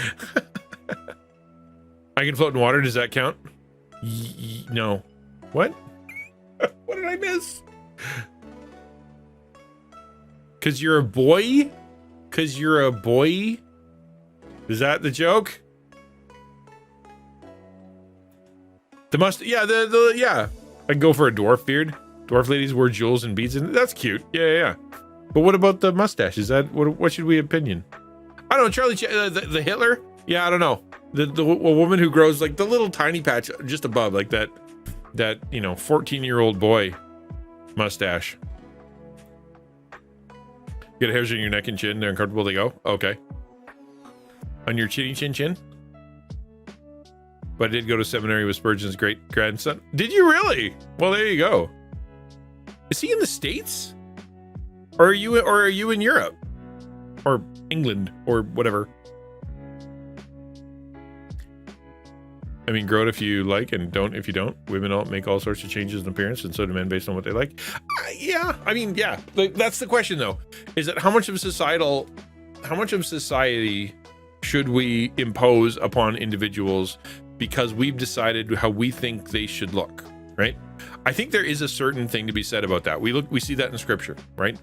I can float in water. Does that count? No. What? What did I miss? Cause you're a boy? Cause you're a boy? Is that the joke? Yeah. I'd go for a dwarf beard. Dwarf ladies wear jewels and beads, and that's cute. Yeah. But what about the mustache? Is that what should we opinion? I don't know, Charlie, the Hitler? Yeah, I don't know. The woman who grows like the little tiny patch just above, like that 14-year-old boy mustache. Get hairs on your neck and chin. They're uncomfortable. They go. Okay. On your chinny chin. But I did go to seminary with Spurgeon's great grandson. Did you really? Well, there you go. Is he in the States? Or are you in Europe? Or England or whatever? I mean, grow it if you like and don't if you don't. Women all make all sorts of changes in appearance, and so do men based on what they like. Yeah, I mean, yeah. Like, that's the question, though. Is that how much of society should we impose upon individuals because we've decided how we think they should look, right? I think there is a certain thing to be said about that. We see that in scripture, right?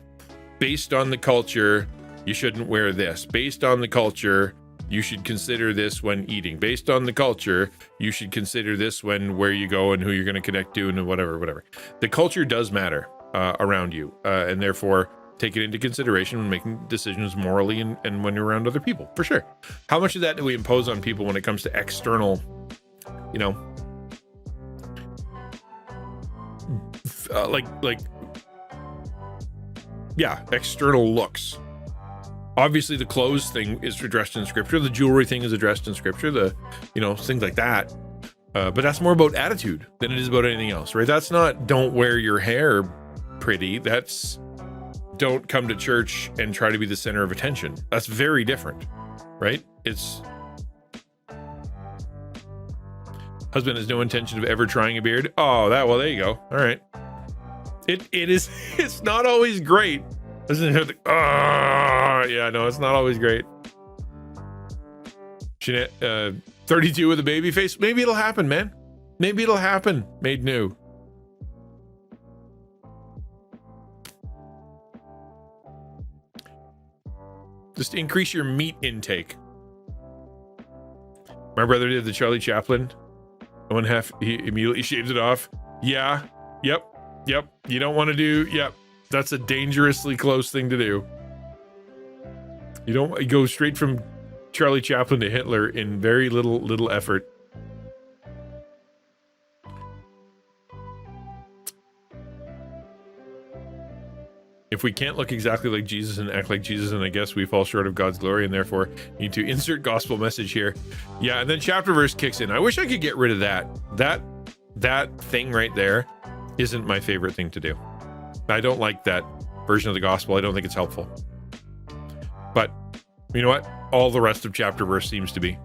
Based on the culture, you shouldn't wear this. Based on the culture, you should consider this when eating. Based on the culture, you should consider this when where you go and who you're going to connect to and whatever. The culture does matter around you, and therefore take it into consideration when making decisions morally and when you're around other people, for sure. How much of that do we impose on people when it comes to external, external looks? Obviously, the clothes thing is addressed in scripture. The jewelry thing is addressed in scripture. Things like that. But that's more about attitude than it is about anything else, right? That's not don't wear your hair pretty. That's don't come to church and try to be the center of attention. That's very different, right? It's husband has no intention of ever trying a beard. Oh, there you go. All right. It's not always great. Isn't it? Yeah, no, it's not always great. 32 with a baby face. Maybe it'll happen, man. Maybe it'll happen. Made new. Just increase your meat intake. My brother did the Charlie Chaplin. One half, he immediately shaved it off. Yeah. Yep. You don't want to do. Yep. That's a dangerously close thing to do. You don't go straight from Charlie Chaplin to Hitler in very little effort. If we can't look exactly like Jesus and act like Jesus, and I guess we fall short of God's glory and therefore need to insert gospel message here. Yeah, and then chapter verse kicks in. I wish I could get rid of that. That thing right there isn't my favorite thing to do. I don't like that version of the gospel. I don't think it's helpful. But you know what? All the rest of chapter verse seems to be.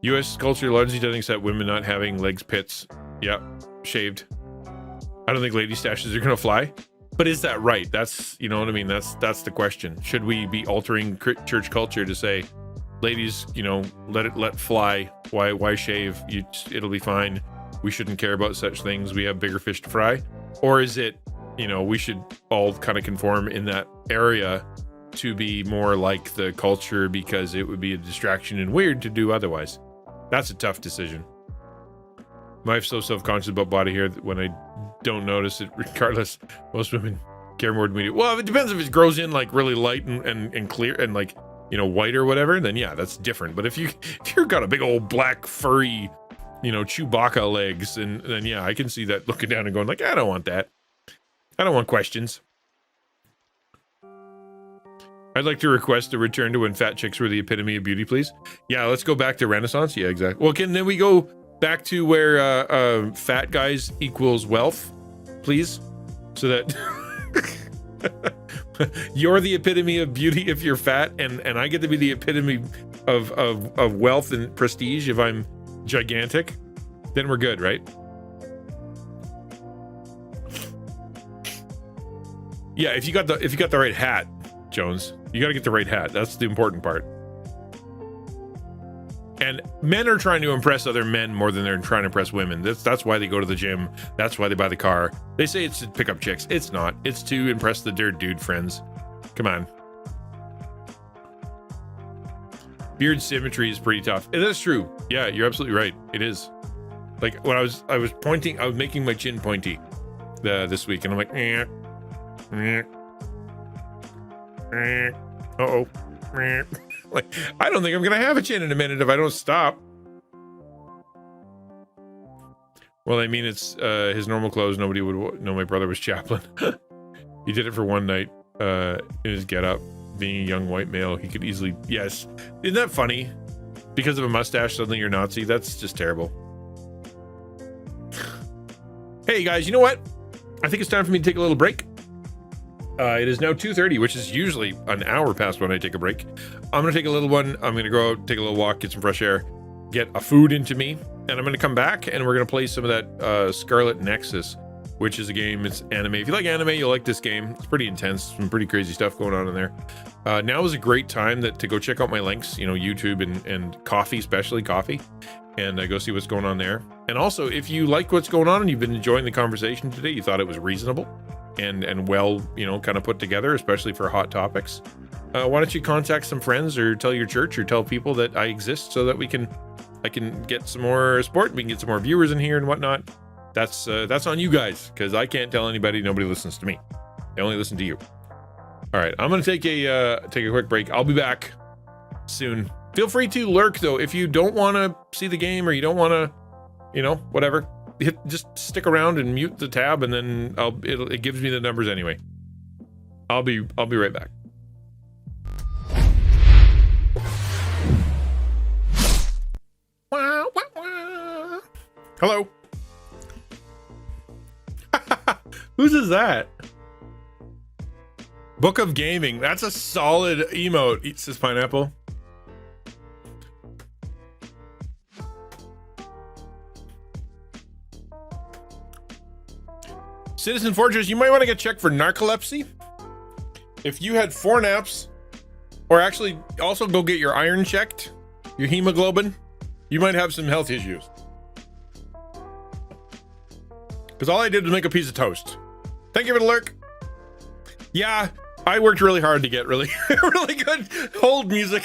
U.S. culture largely doesn't accept women not having legs, pits. Yeah, shaved. I don't think lady stashes are going to fly. But is that right? That's, you know what I mean? That's the question. Should we be altering church culture to say, ladies, let fly. Why shave? It'll be fine. We shouldn't care about such things. We have bigger fish to fry. Or is it, we should all kind of conform in that area to be more like the culture because it would be a distraction and weird to do otherwise. That's a tough decision. My wife's so self-conscious about body hair that when I don't notice it, regardless, most women care more than we do. Well, it depends if it grows in like really light and clear and like, white or whatever, then yeah, that's different. But if you've got a big old black furry, Chewbacca legs, and then yeah, I can see that looking down and going like, I don't want that. I don't want questions. I'd like to request a return to when fat chicks were the epitome of beauty, please. Yeah, let's go back to Renaissance. Yeah, exactly. Well, can then we go back to where fat guys equals wealth, please? So that you're the epitome of beauty if you're fat, and I get to be the epitome of wealth and prestige if I'm gigantic. Then we're good, right? Yeah, if you got the right hat, Jones, you got to get the right hat. That's the important part. And men are trying to impress other men more than they're trying to impress women. That's why they go to the gym. That's why they buy the car. They say it's to pick up chicks. It's not. It's to impress their dude friends. Come on. Beard symmetry is pretty tough. And that's true. Yeah, you're absolutely right. It is. Like when I was making my chin pointy this week, and I'm like, uh-oh. Like, I don't think I'm gonna have a chin in a minute if I don't stop. Well, I mean, it's his normal clothes. Nobody would know my brother was Chaplin. He did it for one night in his getup. Being a young white male, he could easily, yes. Isn't that funny? Because of a mustache, suddenly you're Nazi. That's just terrible. Hey guys, you know what? I think it's time for me to take a little break. It is now 2:30, which is usually an hour past when I take a break. I'm going to take a little one. I'm going to go out, take a little walk, get some fresh air, get a food into me, and I'm going to come back and we're going to play some of that Scarlet Nexus, which is a game. It's anime. If you like anime, you'll like this game. It's pretty intense, some pretty crazy stuff going on in there. Now is a great time to go check out my links, YouTube and coffee, especially coffee, and go see what's going on there. And also, if you like what's going on and you've been enjoying the conversation today, you thought it was reasonable and well, kind of put together, especially for hot topics, why don't you contact some friends or tell your church or tell people that I exist so that I can get some more support, we can get some more viewers in here and whatnot. That's on you guys, because I can't tell anybody. Nobody listens to me. They only listen to you. All right, I'm gonna take a quick break. I'll be back soon. Feel free to lurk though if you don't want to see the game or you don't want to, whatever. Just stick around and mute the tab, and then it gives me the numbers anyway. I'll be right back. Hello. Whose is that? Book of Gaming. That's a solid emote. Eats this pineapple. Citizen Fortress, you might want to get checked for narcolepsy. If you had 4 naps, or actually also go get your iron checked, your hemoglobin, you might have some health issues. Because all I did was make a piece of toast. Thank you for the lurk. Yeah, I worked really hard to get really good hold music.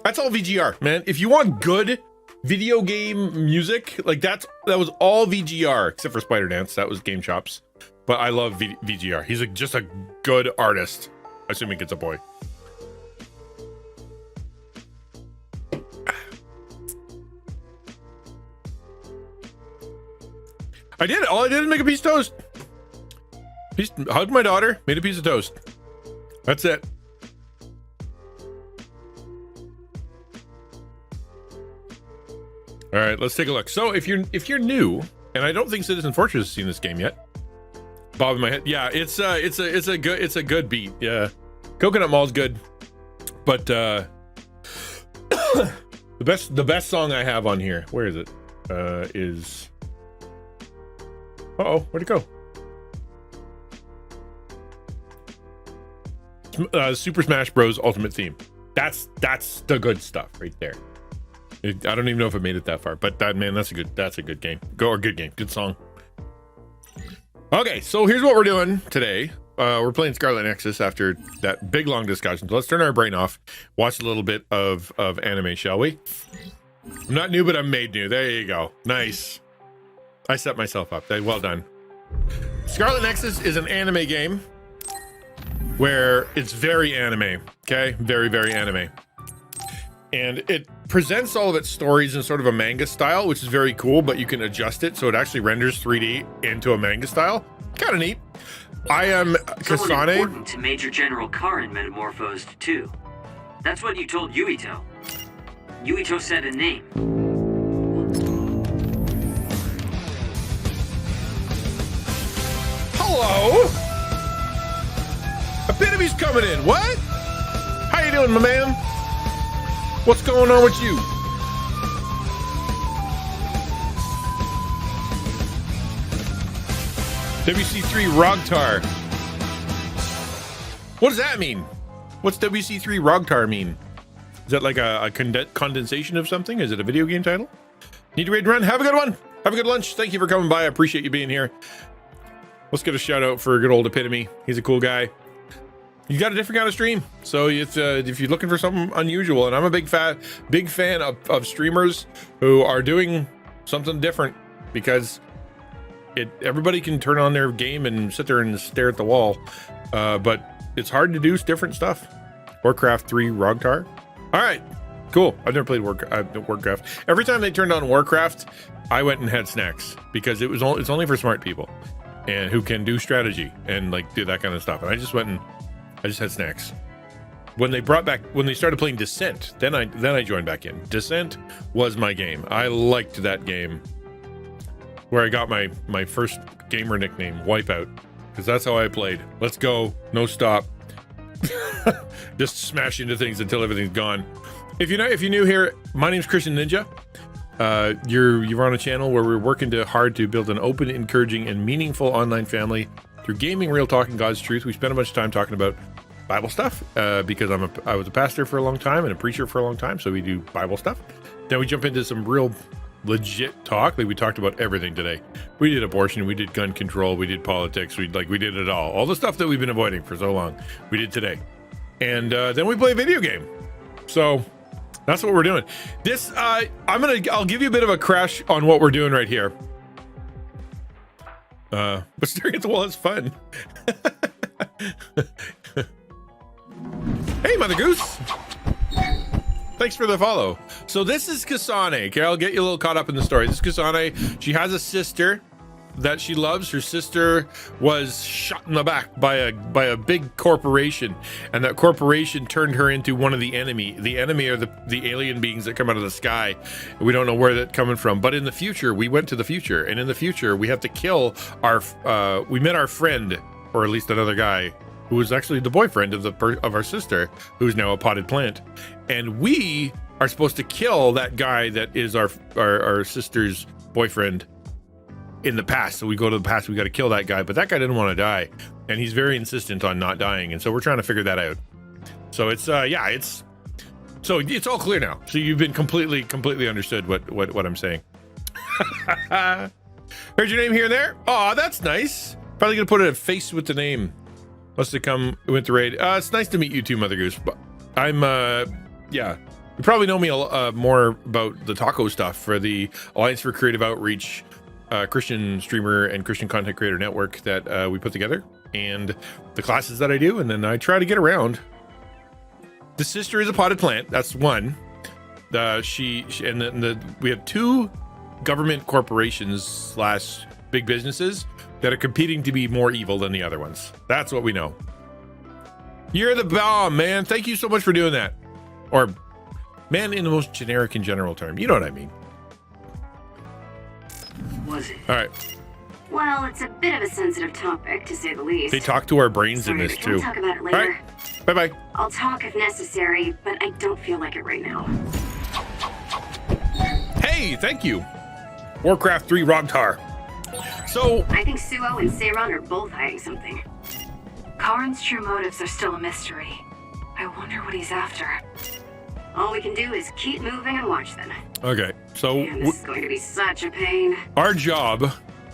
That's all VGR, man. If you want good video game music, like that was all VGR, except for Spider Dance. That was GameChops. But I love VGR. He's just a good artist. Assuming it's a boy. All I did is make a piece of toast. Hugged my daughter, made a piece of toast. That's it. All right, let's take a look. So if you're new, and I don't think Citizen Fortress has seen this game yet. Bob in my head. Yeah, it's a good beat. Yeah. Coconut Mall's good. But the best song I have on here, where is it? Is where'd it go? Super Smash Bros. Ultimate Theme. That's the good stuff right there. I don't even know if it made it that far, but that's a good game. Good song. Okay, so here's what we're doing today. We're playing Scarlet Nexus after that big long discussion. So let's turn our brain off, watch a little bit of anime, shall we? I'm not new, but I'm made new. There you go. Nice. I set myself up. Well done. Scarlet Nexus is an anime game where it's very anime, okay? Very, very anime. And it presents all of its stories in sort of a manga style, which is very cool, but you can adjust it so it actually renders 3D into a manga style. Kind of neat. I am Someone Kasane. important to Major General Karin metamorphosed too. That's what you told Yuito. Yuito said a name. Hello? Epitome's coming in. What? How you doing, my man? What's going on with you? WC3 Rogtar. What does that mean? What's WC3 Rogtar mean? Is that like a condensation of something? Is it a video game title? Need to raid and run? Have a good one. Have a good lunch. Thank you for coming by. I appreciate you being here. Let's get a shout out for good old Epitome. He's a cool guy. You got a different kind of stream, so if you're looking for something unusual, and I'm a big fan of streamers who are doing something different, because everybody can turn on their game and sit there and stare at the wall, but it's hard to do different stuff. Warcraft 3 Rogtar. All right, cool. I've never played Warcraft. Every time they turned on Warcraft, I went and had snacks, because it's only for smart people and who can do strategy and like do that kind of stuff. And I just had snacks. When they started playing Descent, then I joined back in. Descent was my game. I liked that game. Where I got my first gamer nickname, Wipeout, because that's how I played. Let's go, no stop. Just smash into things until everything's gone. If you're new here, my name's XtianNinja. You're on a channel where we're working hard to build an open, encouraging, and meaningful online family through gaming, real talk, and God's truth. We spent a bunch of time talking about Bible stuff because I was a pastor for a long time and a preacher for a long time, so we do Bible stuff. Then we jump into some real legit talk. Like we talked about everything today. We did abortion, we did gun control, we did politics, we did it all the stuff that we've been avoiding for so long we did today. And then we play a video game. So that's what we're doing. This I'll give you a bit of a crash on what we're doing right here. But staring at the wall is fun. Hey, Mother Goose. Thanks for the follow. So this is Kasane. Okay, I'll get you a little caught up in the story. This is Kasane. She has a sister that she loves. Her sister was shot in the back by a big corporation, and that corporation turned her into one of the enemy. The enemy are the alien beings that come out of the sky. We don't know where that's coming from. But in the future, we went to the future, and in the future, we have to kill our. We met our friend, or at least another guy, who was actually the boyfriend of our sister, who's now a potted plant, and we are supposed to kill that guy that is our sister's boyfriend in the past. So we go to the past, we got to kill that guy, but that guy didn't want to die, and he's very insistent on not dying, and so we're trying to figure that out. So it's all clear now. So you've been completely understood what I'm saying. Heard your name here and there. Oh, that's nice. Probably gonna put a face with the name. Must have come with the raid. It's nice to meet you too, Mother Goose. But I'm you probably know me more about the taco stuff for the Alliance for Creative Outreach Christian streamer and Christian content creator network that we put together, and the classes that I do, and then I try to get around. The sister is a potted plant. That's one. She we have two government corporations / big businesses that are competing to be more evil than the other ones. That's what we know. You're the bomb, man. Thank you so much for doing that. Or man in the most generic and general term. You know what I mean. Was it? All right. Well, it's a bit of a sensitive topic, to say the least. They talk to our brains Sorry, in this but can we too. talk about it later? All right. Bye-bye. I'll talk if necessary, but I don't feel like it right now. Hey, thank you. Warcraft 3 Rogtar. So I think Suo and Seiron are both hiding something. Karin's true motives are still a mystery. I wonder what he's after. All we can do is keep moving and watch them. okay, so Man, this is going to be such a pain. our job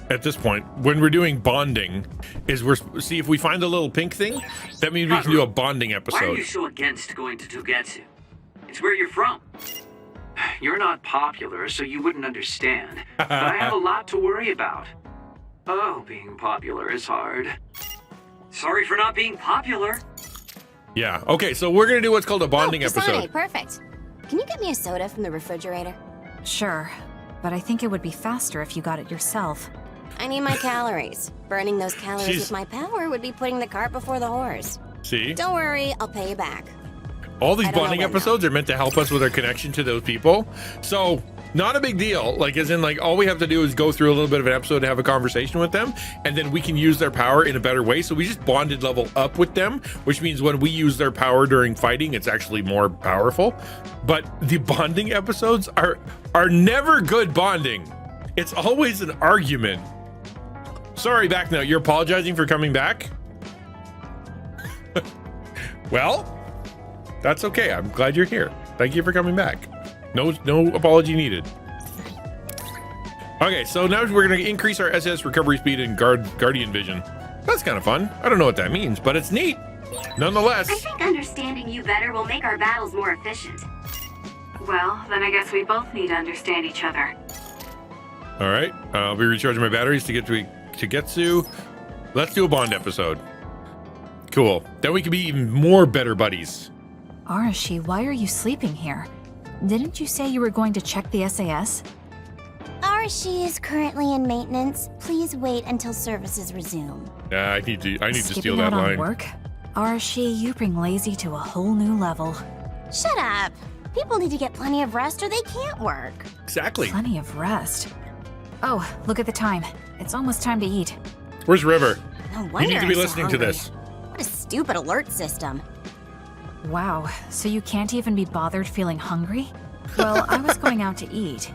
at this point, when we're doing bonding, is see if we find the little pink thing. That means we can do a bonding Why are episode. you so against going to Togetsu? It's where you're from. You're not popular, so you wouldn't understand. But I have a lot to worry about. Oh, being popular is hard. Sorry for not being popular. Yeah. Okay, so we're gonna do what's called a bonding Kasane, episode. perfect. Can you get me a soda from the refrigerator? Sure, but I think it would be faster if you got it yourself. I need my calories. Burning those calories She's- with my power would be putting the cart before the horse. See, Don't worry, I'll pay you back. all these I don't know bonding when, though. episodes are meant to help us with our connection to those people. So not a big deal. Like, as in, like, all we have to do is go through a little bit of an episode to have a conversation with them, and then we can use their power in a better way. So we just bonded level up with them, which means when we use their power during fighting, it's actually more powerful. But the bonding episodes are never good bonding. It's always an argument. Sorry, back now. You're apologizing for coming back? Well, that's okay. I'm glad you're here. Thank you for coming back. No apology needed. Okay, so now we're going to increase our SS recovery speed and guardian vision. That's kind of fun. I don't know what that means, but it's neat. Nonetheless. I think understanding you better will make our battles more efficient. Well, then I guess we both need to understand each other. All right, I'll be recharging my batteries to get to Getsu. Let's do a bond episode. Cool. Then we can be even more better buddies. Arashi, why are you sleeping here? Didn't you say you were going to check the SAS? Arashi is currently in maintenance. Please wait until services resume. I need to Skipping steal that out on line. work? Arashi, you bring lazy to a whole new level. Shut up. People need to get plenty of rest or they can't work. Exactly. Plenty of rest. Oh, look at the time. It's almost time to eat. Where's River? No You wonder need to be I'm so listening to hungry. this. What a stupid alert system. Wow, so you can't even be bothered feeling hungry? Well, I was going out to eat.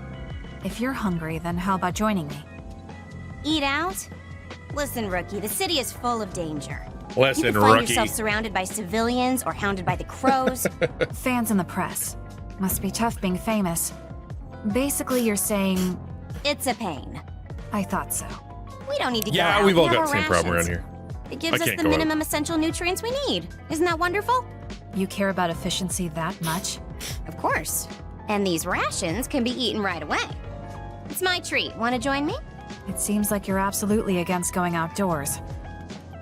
If you're hungry, then how about joining me? Eat out? Listen, Rookie, the city is full of danger. Listen, You can find Rookie. yourself surrounded by civilians or hounded by the crows. Fans in the press. Must be tough being famous. Basically, you're saying, It's a pain. I thought so. We don't need to go Yeah, out. we've all We got have the same our problem around rations. here. It gives I us can't the go out. minimum essential nutrients we need. Isn't that wonderful? You care about efficiency that much? Of course. And these rations can be eaten right away. It's my treat. Want to join me? It seems like you're absolutely against going outdoors.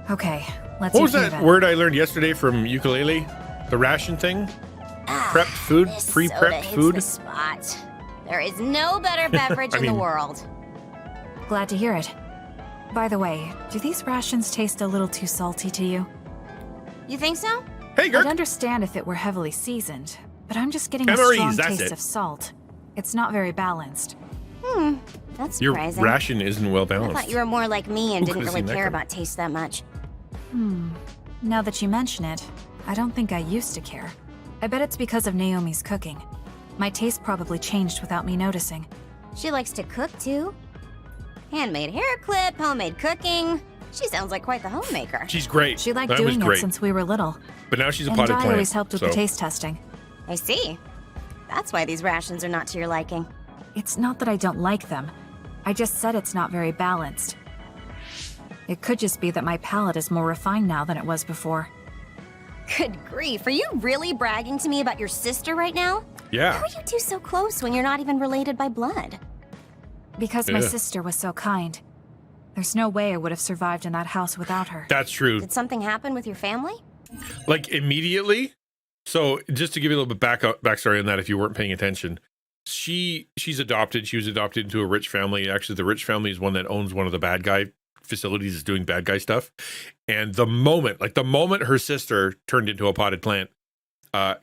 Okay, let's What eat was here that then. word I learned yesterday from ukulele? The ration thing? Prepped food? This soda Pre-prepped hits food? the spot. There is no better beverage in the mean- world. Glad to hear it. By the way, do these rations taste a little too salty to you? You think so? Hey, I'd Gurk. understand if it were heavily seasoned, but I'm just getting a MREs, strong that's taste it. of salt. It's not very balanced. That's Your surprising. ration isn't well I balanced. thought you were more like me and Who didn't could've really seen that care coming? about taste that much. Now that you mention it, I don't think I used to care. I bet it's because of Naomi's cooking. My taste probably changed without me noticing. She likes to cook too. Handmade hair clip, homemade cooking. She sounds like quite the homemaker. She's great. She liked that was doing it great. since we were little. But now she's a And potted I plant. always helped with so. the taste testing. I see. That's why these rations are not to your liking. It's not that I don't like them. I just said it's not very balanced. It could just be that my palate is more refined now than it was before. Good grief, are you really bragging to me about your sister right now? Yeah. How are you two so close when you're not even related by blood? Because my Yeah. sister was so kind. There's no way I would have survived in that house without her. That's true. Did something happen with your family? Like immediately. So just to give you a little bit backstory on that, if you weren't paying attention, she's adopted. She was adopted into a rich family. Actually, the rich family is one that owns one of the bad guy facilities, is doing bad guy stuff. And the moment her sister turned into a potted plant,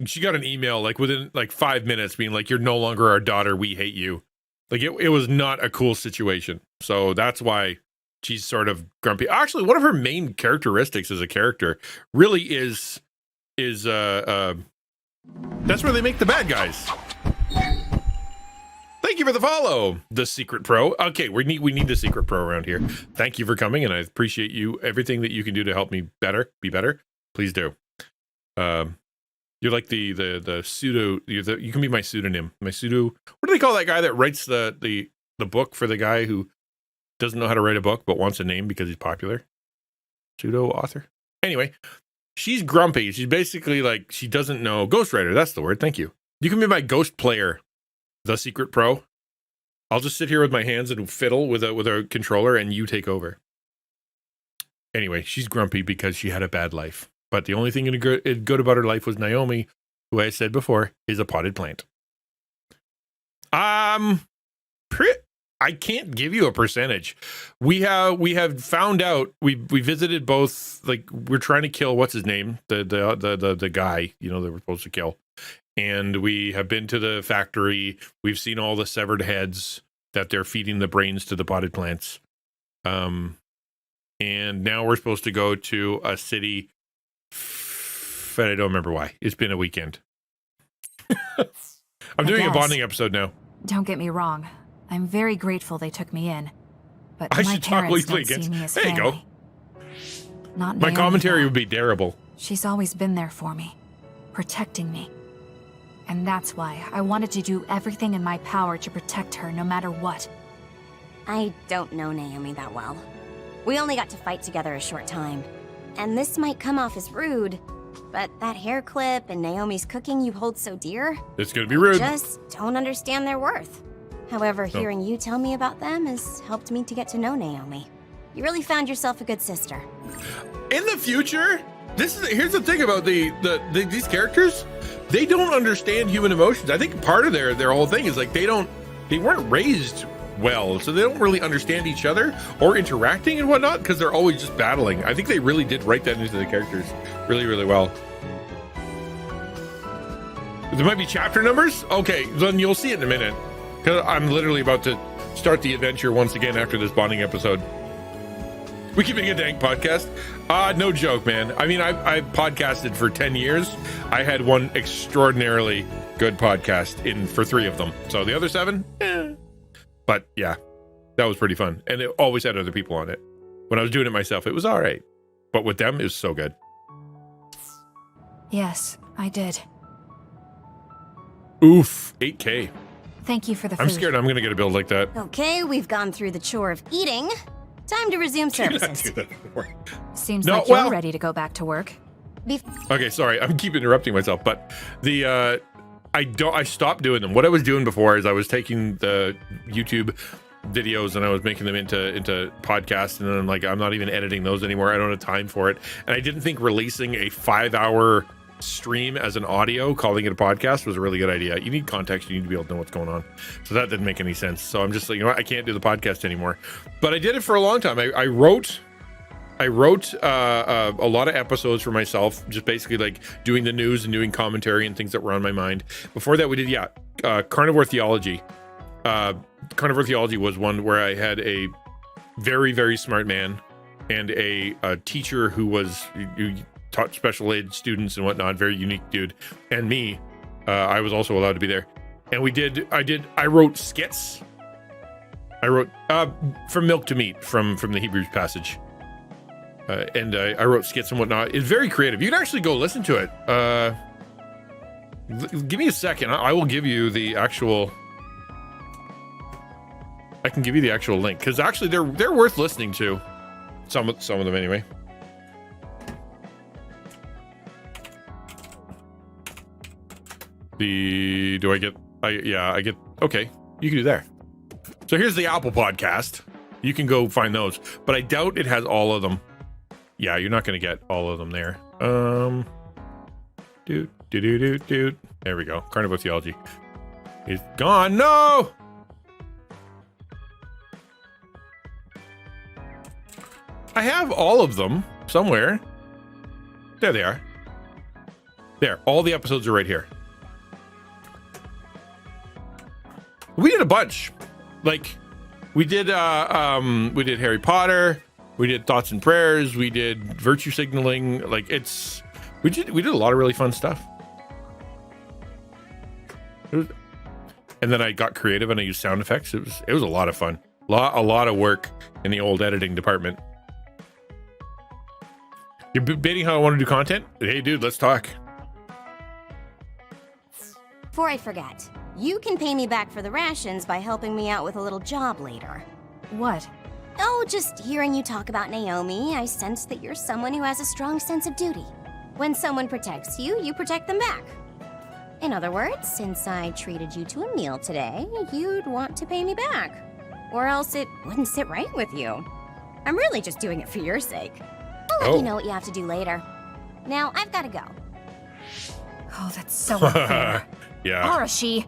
she got an email like within like 5 minutes being like, "You're no longer our daughter. We hate you." Like it was not a cool situation. So that's why she's sort of grumpy. Actually, one of her main characteristics as a character really is that's where they make the bad guys. Thank you for the follow, the Secret Pro. Okay, we need the Secret Pro around here. Thank you for coming, and I appreciate you. Everything that you can do to help me be better, please do. You're like the pseudo. You can be my pseudonym. My pseudo. What do they call that guy that writes the book for the guy who doesn't know how to write a book but wants a name because he's popular? Pseudo author. Anyway, she's grumpy. She's basically like she doesn't know. Ghostwriter. That's the word. Thank you. You can be my ghost player, the Secret Pro. I'll just sit here with my hands and fiddle with a controller, and you take over. Anyway, she's grumpy because she had a bad life. But the only thing good about her life was Naomi, who I said before is a potted plant. I can't give you a percentage. We have found out. We visited both. Like we're trying to kill what's his name, the guy that we're supposed to kill, and we have been to the factory. We've seen all the severed heads that they're feeding the brains to the potted plants. And now we're supposed to go to a city. But I don't remember why. It's been a weekend. I'm doing a guess. bonding episode now. Don't get me wrong. I'm very grateful they took me in. But I my should talk parents legally don't see against- me as There you go. family. Not My Naomi, commentary though. would be terrible. She's always been there for me, protecting me. And that's why I wanted to do everything in my power to protect her no matter what. I don't know Naomi that well. We only got to fight together a short time. And this might come off as rude, but that hair clip and Naomi's cooking you hold so dear, It's going to be rude. just don't understand their worth. However, hearing you tell me about them has helped me to get to know Naomi. You really found yourself a good sister. In the future, here's the thing about these characters. They don't understand human emotions. I think part of their whole thing is like they weren't raised well, so they don't really understand each other or interacting and whatnot because they're always just battling. I think they really did write that into the characters really, really well. There might be chapter numbers. Okay, then you'll see it in a minute because I'm literally about to start the adventure once again after this bonding episode. We keeping a dank podcast? No joke, man. I mean, I've podcasted for 10 years. I had one extraordinarily good podcast for 3 of them. So the other 7, But yeah, that was pretty fun. And it always had other people on it. When I was doing it myself, it was all right. But with them, it was so good. Yes, I did. Oof, 8K. Thank you for the food. I'm scared I'm going to get a build like that. Okay, we've gone through the chore of eating. Time to resume services. Seems No, like you're well- ready to go back to work. Okay, sorry, I'm keep interrupting myself, but I stopped doing them. What I was doing before is I was taking the YouTube videos and I was making them into podcasts, and then I'm not even editing those anymore. I don't have time for it, and I didn't think releasing a 5-hour stream as an audio, calling it a podcast, was a really good idea. You need context, you need to be able to know what's going on, so that didn't make any sense. So I'm just like, you know what, I can't do the podcast anymore. But I did it for a long time. I wrote a lot of episodes for myself, just basically like doing the news and doing commentary and things that were on my mind. Before that, we did carnivore theology. Carnivore theology was one where I had a very, very smart man and a teacher who taught special ed students and whatnot, very unique dude, and me. I was also allowed to be there, and I wrote skits. I wrote from milk to meat from the Hebrews passage, and I wrote skits and whatnot. It's very creative. You can actually go listen to it. Give me a second. I will give you the actual. I can give you the actual link, because actually they're worth listening to. Some of them anyway. I get okay, you can do there. So here's the Apple podcast. You can go find those, but I doubt it has all of them. Yeah, you're not going to get all of them there. There we go. Carnivore theology is gone. No. I have all of them somewhere. There they are. There, all the episodes are right here. We did a bunch. Like, we did Harry Potter, we did Thoughts and Prayers, we did Virtue Signaling. Like, we did a lot of really fun stuff. And then I got creative and I used sound effects. It was a lot of fun. A lot of work in the old editing department. You're debating how I want to do content? Hey, dude, let's talk. Before I forget, you can pay me back for the rations by helping me out with a little job later. What? Oh, just hearing you talk about Naomi, I sense that you're someone who has a strong sense of duty. When someone protects you, you protect them back. In other words, since I treated you to a meal today, you'd want to pay me back. Or else it wouldn't sit right with you. I'm really just doing it for your sake. I'll let you know what you have to do later. Now, I've got to go. Oh, that's so unfair. Yeah. Arashi!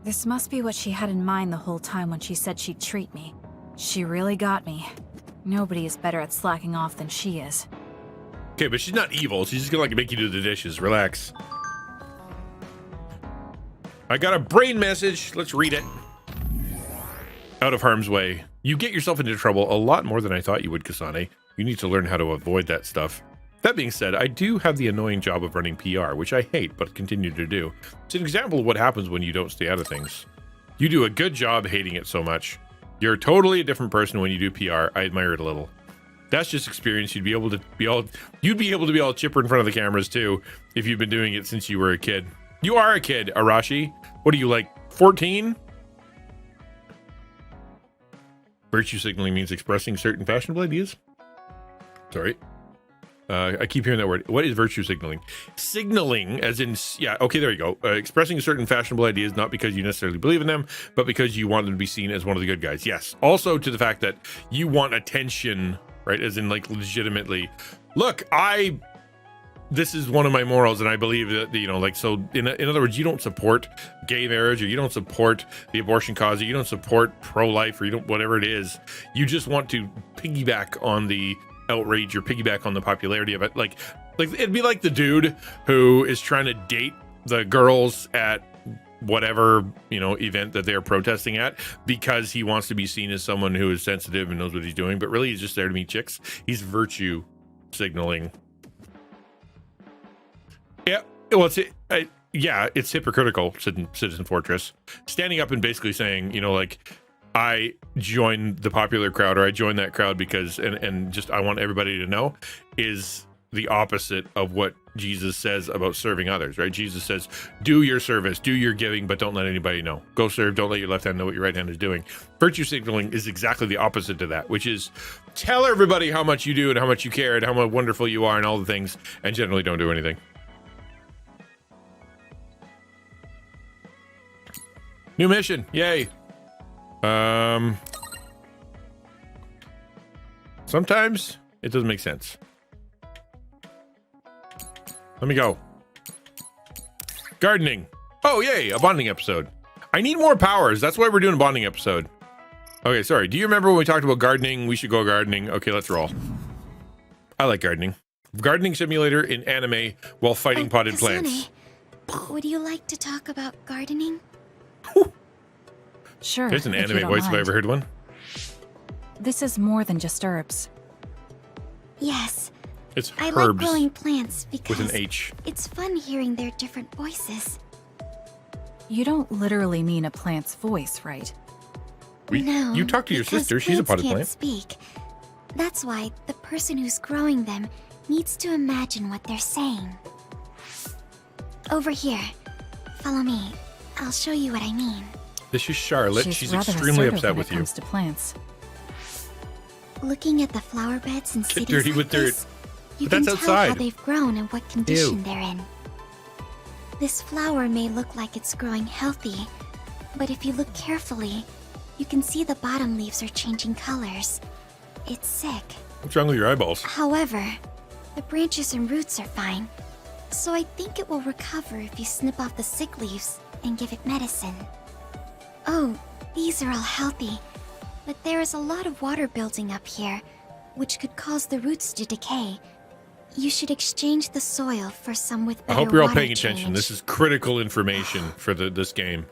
This must be what she had in mind the whole time when she said she'd treat me. She really got me. Nobody is better at slacking off than she is. Okay, but she's not evil. She's just gonna make you do the dishes. Relax. I got a brain message. Let's read it. Out of harm's way. You get yourself into trouble a lot more than I thought you would, Kasane. You need to learn how to avoid that stuff. That being said, I do have the annoying job of running PR, which I hate but continue to do. It's an example of what happens when you don't stay out of things. You do a good job hating it so much. You're totally a different person when you do PR. I admire it a little. That's just experience. You'd be able to be all chipper in front of the cameras too if you've been doing it since you were a kid. You are a kid, Arashi. What are you, like 14? Virtue signaling means expressing certain fashionable ideas. Sorry. I keep hearing that word. What is virtue signaling? Signaling, as in, yeah, okay, there you go. Expressing certain fashionable ideas, not because you necessarily believe in them, but because you want them to be seen as one of the good guys. Yes. Also to the fact that you want attention, right? As in, like, legitimately, look, this is one of my morals, and I believe that, you know, like, so in other words, you don't support gay marriage, or you don't support the abortion cause, or you don't support pro-life, or you don't, whatever it is. You just want to piggyback on the outrage or piggyback on the popularity of it. Like it'd be like the dude who is trying to date the girls at whatever, you know, event that they're protesting at, because he wants to be seen as someone who is sensitive and knows what he's doing, but really he's just there to meet chicks. He's virtue signaling. Yeah, well, it's hypocritical, Citizen Fortress, standing up and basically saying, you know, like, I joined the popular crowd, or I joined that crowd because, and just I want everybody to know, is the opposite of what Jesus says about serving others, right? Jesus says, do your service, do your giving, but don't let anybody know. Go serve, don't let your left hand know what your right hand is doing. Virtue signaling is exactly the opposite to that, which is tell everybody how much you do and how much you care and how much wonderful you are and all the things, and generally don't do anything. New mission, yay. Sometimes it doesn't make sense. Let me go. Gardening. Oh, yay, a bonding episode. I need more powers. That's why we're doing a bonding episode. Okay, sorry. Do you remember when we talked about gardening? We should go gardening. Okay, let's roll. I like gardening. Gardening simulator in anime while fighting potted plants. Would you like to talk about gardening? Sure. There's an anime voice if I ever heard one. This is more than just herbs. Yes. It's I herbs like growing plants because with an H. it's fun hearing their different voices. You don't literally mean a plant's voice, right? No. You talk to your because sister. She's a potted plants plant. can't speak. That's why the person who's growing them needs to imagine what they're saying. Over here. Follow me. I'll show you what I mean. This is Charlotte. She's rather extremely assertive upset when with it you. comes to plants. Looking at the flower beds in Get cities dirty like with dirt. this, you But can that's tell how outside. they've grown and what condition Ew. they're in. This flower may look like it's growing healthy, but if you look carefully, you can see the bottom leaves are changing colors. It's sick. What's wrong with your eyeballs? However, the branches and roots are fine, so I think it will recover if you snip off the sick leaves and give it medicine. Oh, these are all healthy, but there is a lot of water building up here, which could cause the roots to decay. You should exchange the soil for some with I better hope you're all water paying attention. drainage. This is critical information for this game.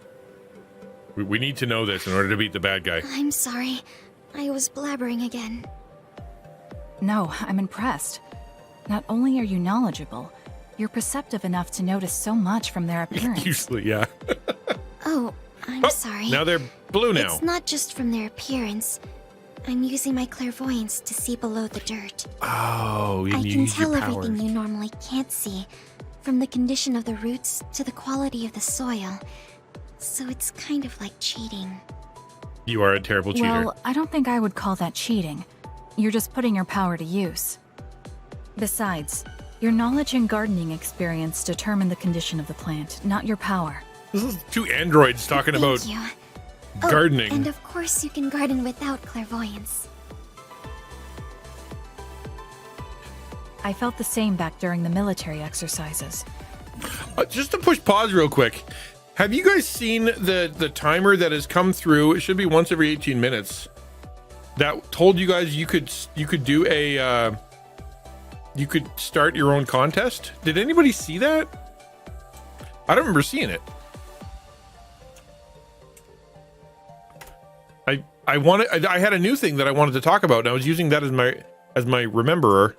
We need to know this in order to beat the bad guy. I'm sorry. I was blabbering again. No, I'm impressed. Not only are you knowledgeable, you're perceptive enough to notice so much from their appearance. Usually, yeah. Oh, I'm sorry. Now they're blue now. It's not just from their appearance. I'm using my clairvoyance to see below the dirt. Oh, I you can use your tell powers. everything you normally can't see, from the condition of the roots to the quality of the soil. So it's kind of like cheating. You are a terrible cheater. Well, I don't think I would call that cheating. You're just putting your power to use. Besides, your knowledge and gardening experience determine the condition of the plant, not your power. This is two androids talking Thank about you. gardening. Oh, and of course you can garden without clairvoyance. I felt the same back during the military exercises. Just to push pause real quick. Have you guys seen the timer that has come through? It should be once every 18 minutes. That told you guys you could do a you could start your own contest. Did anybody see that? I don't remember seeing it. I had a new thing that I wanted to talk about, and I was using that as my rememberer.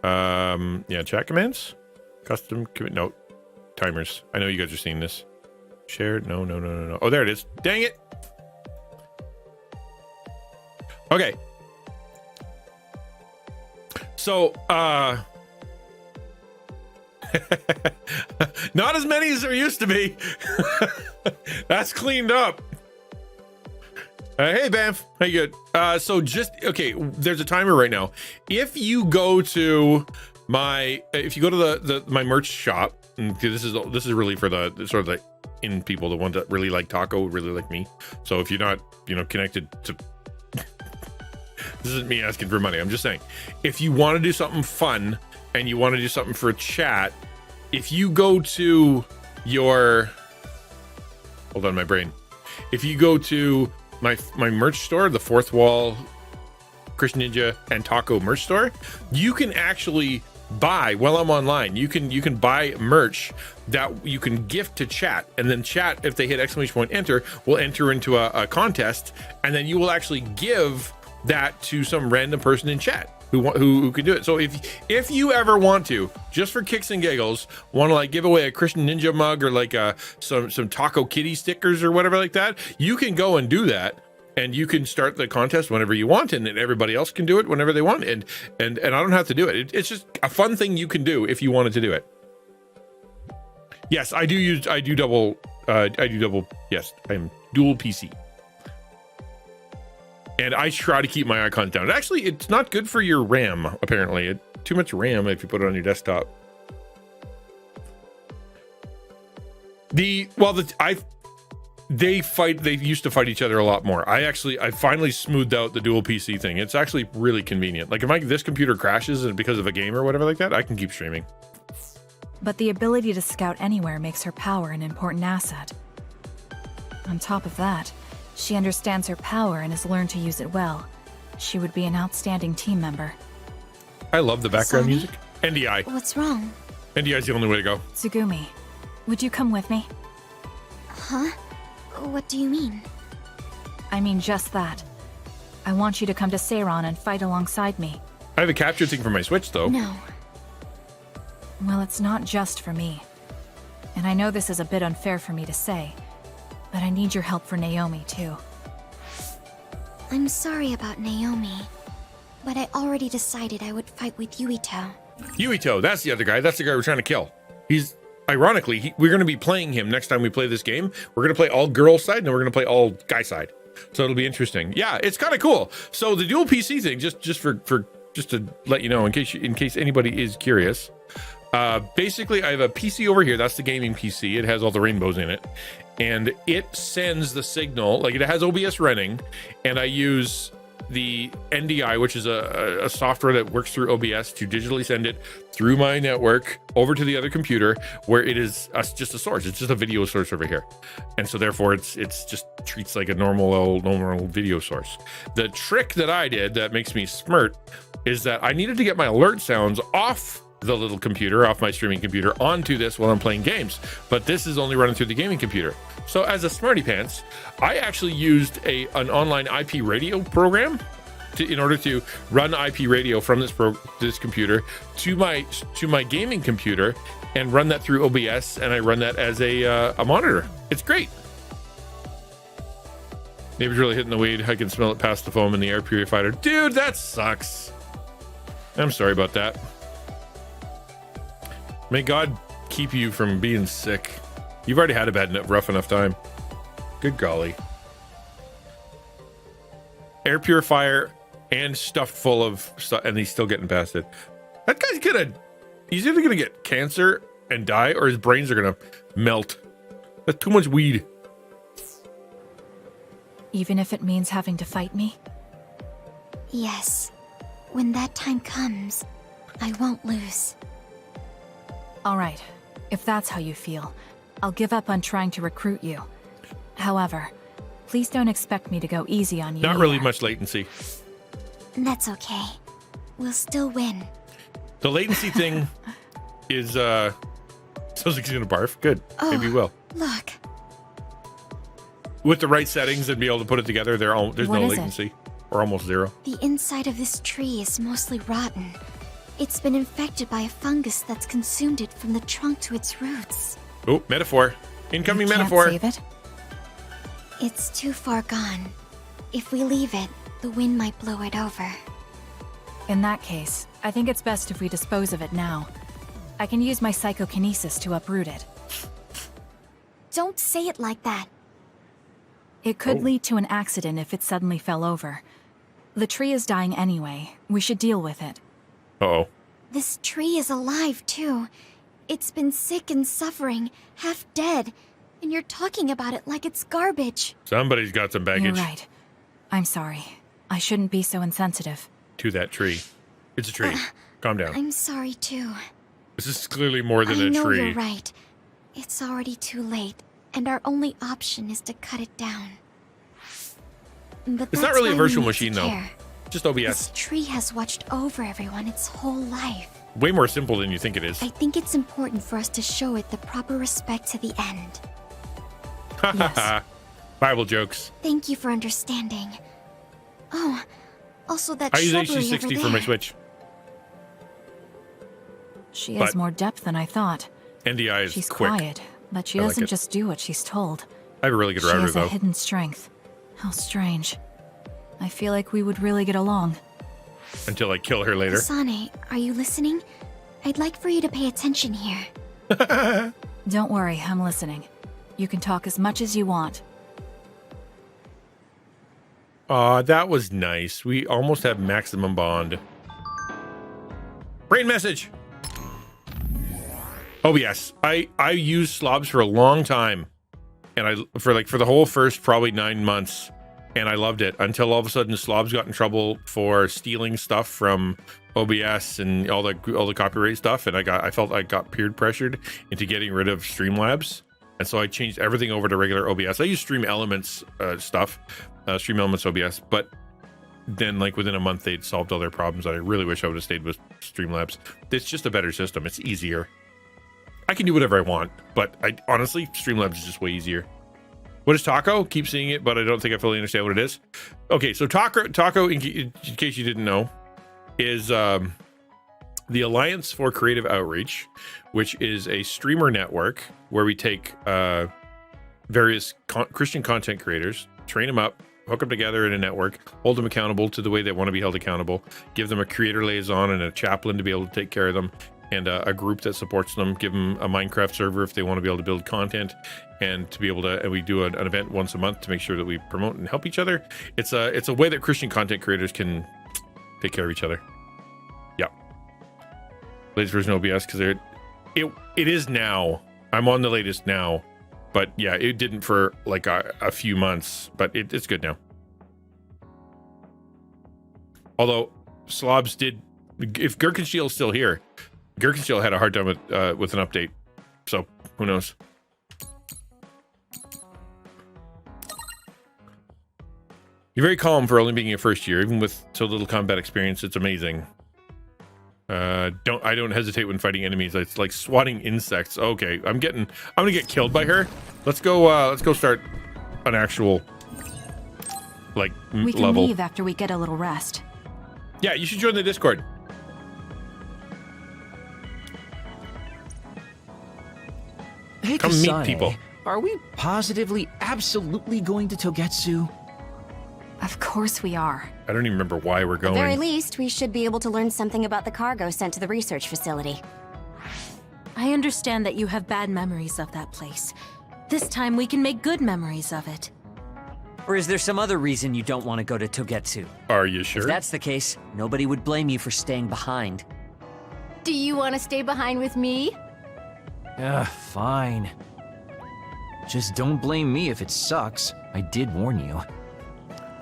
Yeah, chat commands, custom commit, no, timers. I know you guys are seeing this. Shared, no. Oh, there it is. Dang it. Okay. So, not as many as there used to be. That's cleaned up. Hey, Banff. How you good? So just, okay, there's a timer right now. If you go to my my merch shop, and this is really for the sort of the in people, the ones that really like taco, really like me. So if you're not, connected to, this isn't me asking for money. I'm just saying, if you want to do something fun and you want to do something for chat, if you go to your, hold on, my brain. If you go to my merch store, the Fourth Wall Christian Ninja and Taco merch store, you can actually buy while I'm online. You can buy merch that you can gift to chat, and then chat, if they hit ! enter, will enter into a contest, and then you will actually give that to some random person in chat who can do it. So if you ever want to, just for kicks and giggles, want to like give away a XtianNinja mug or like some Taco Kitty stickers or whatever like that, you can go and do that. And you can start the contest whenever you want, and then everybody else can do it whenever they want. And I don't have to do it. It's just a fun thing you can do if you wanted to do it. Yes, I do double. Yes, I'm dual PC. And I try to keep my icons down. Actually, it's not good for your RAM, apparently. Too much RAM if you put it on your desktop. They used to fight each other a lot more. I finally smoothed out the dual PC thing. It's actually really convenient. Like if this computer crashes and because of a game or whatever like that, I can keep streaming. But the ability to scout anywhere makes her power an important asset. On top of that, she understands her power and has learned to use it well. She would be an outstanding team member. I love the background Sonny? music. NDI. What's wrong? NDI is the only way to go. Tsugumi, would you come with me? Huh? What do you mean? I mean just that. I want you to come to Seiron and fight alongside me. I have a capture thing for my Switch, though. No. Well, it's not just for me. And I know this is a bit unfair for me to say, but I need your help for Naomi, too. I'm sorry about Naomi, but I already decided I would fight with Yuito. Yuito, that's the other guy. That's the guy we're trying to kill. Ironically, we're going to be playing him next time we play this game. We're going to play all girl side, and then we're going to play all guy side. So it'll be interesting. Yeah, it's kind of cool. So the dual PC thing, just to let you know, in case anybody is curious. Basically, I have a PC over here. That's the gaming PC. It has all the rainbows in it, and it sends the signal. Like it has OBS running, and I use the NDI, which is a software that works through OBS to digitally send it through my network over to the other computer, where it is just a source. It's just a video source over here, and so therefore it's just treats like a normal video source. The trick that I did that makes me smirk is that I needed to get my alert sounds off the little computer, off my streaming computer, onto this while I'm playing games, but this is only running through the gaming computer. So as a smarty pants, I actually used an online IP radio program in order to run IP radio from this computer to my gaming computer and run that through OBS, and I run that as a monitor. It's great. Neighbor's really hitting the weed. I can smell it past the foam in the air purifier. Dude, that sucks. I'm sorry about that. May God keep you from being sick. You've already had a rough enough time. Good golly. Air purifier and stuffed full of stuff, and he's still getting past it. That guy's he's either gonna get cancer and die, or his brains are gonna melt. That's too much weed. Even if it means having to fight me? Yes. When that time comes, I won't lose. All right, if that's how you feel, I'll give up on trying to recruit you. However, please don't expect me to go easy on you. Not really much latency. That's okay. We'll still win. The latency thing is, sounds like he's gonna barf. Good, maybe he will. Look. With the right settings and be able to put it together, there's What no is latency, or almost zero. The inside of this tree is mostly rotten. It's been infected by a fungus that's consumed it from the trunk to its roots. Oh, metaphor. Incoming You can't metaphor. save it? It's too far gone. If we leave it, the wind might blow it over. In that case, I think it's best if we dispose of it now. I can use my psychokinesis to uproot it. Don't say it like that. It could lead to an accident if it suddenly fell over. The tree is dying anyway. We should deal with it. Uh-oh. This tree is alive, too. It's been sick and suffering, half dead, and you're talking about it like it's garbage. Somebody's got some baggage. You're right. I'm sorry. I shouldn't be so insensitive. To that tree. It's a tree. Calm down. I'm sorry, too. This is clearly more than I a know tree. you're right. It's already too late, and our only option is to cut it down. But It's not really a virtual machine, though. care. Just OBS. This tree has watched over everyone its whole life. way more simple than you think it is. I think it's important for us to show it the proper respect to the end. Yes. Bible jokes. Thank you for understanding. Oh, also that I use shrubbery over HC60 for my there. Switch. She has But- more depth than I thought. NDI is She's quick. quiet, but she I like doesn't it. just do what she's told. I have a really good She router has a though. hidden strength. How strange. I feel like we would really get along. Until I kill her later. Asane, are you listening? I'd like for you to pay attention here. Don't worry, I'm listening. You can talk as much as you want. Aw, that was nice. We almost have maximum bond. Brain message. Oh yes, I used slobs for a long time, and for the whole first probably 9 months, and I loved it until all of a sudden slobs got in trouble for stealing stuff from OBS and all the copyright stuff, and I felt I got peer pressured into getting rid of Streamlabs, and so I changed everything over to regular OBS. I use Stream Elements stuff, Stream Elements OBS, but then like within a month they'd solved all their problems. I really wish I would have stayed with Streamlabs. It's just a better system. It's easier. I can do whatever I want, but honestly, Streamlabs is just way easier. What is Taco? Keep seeing it, but I don't think I fully understand what it is. Okay, so Taco, in case you didn't know, is the Alliance for Creative Outreach, which is a streamer network where we take various Christian content creators, train them up, hook them together in a network, hold them accountable to the way they want to be held accountable, give them a creator liaison and a chaplain to be able to take care of them, and a group that supports them, give them a Minecraft server if they want to be able to build content, and to be able to, and we do an event once a month to make sure that we promote and help each other. It's a way that Christian content creators can take care of each other. Yeah. Latest version of OBS, because it is now. I'm on the latest now, but yeah, it didn't for like a few months, but it's good now. Although Slobs did, if Gherkinshiel's still here, Gherkinshiel had a hard time with an update, so who knows? You're very calm for only being your first year, even with so little combat experience. It's amazing. I don't hesitate when fighting enemies. It's like swatting insects. Okay, I'm gonna get killed by her. Let's go start an actual like We can level. leave after we get a little rest. Yeah, you should join the Discord. Hey, Come meet Kasane, people. Are we positively, absolutely going to Togetsu? Of course we are. I don't even remember why we're At the very going. least, we should be able to learn something about the cargo sent to the research facility. I understand that you have bad memories of that place. This time we can make good memories of it. Or is there some other reason you don't want to go to Togetsu? Are you sure? If that's the case, nobody would blame you for staying behind. Do you want to stay behind with me? Fine. Just don't blame me if it sucks. I did warn you.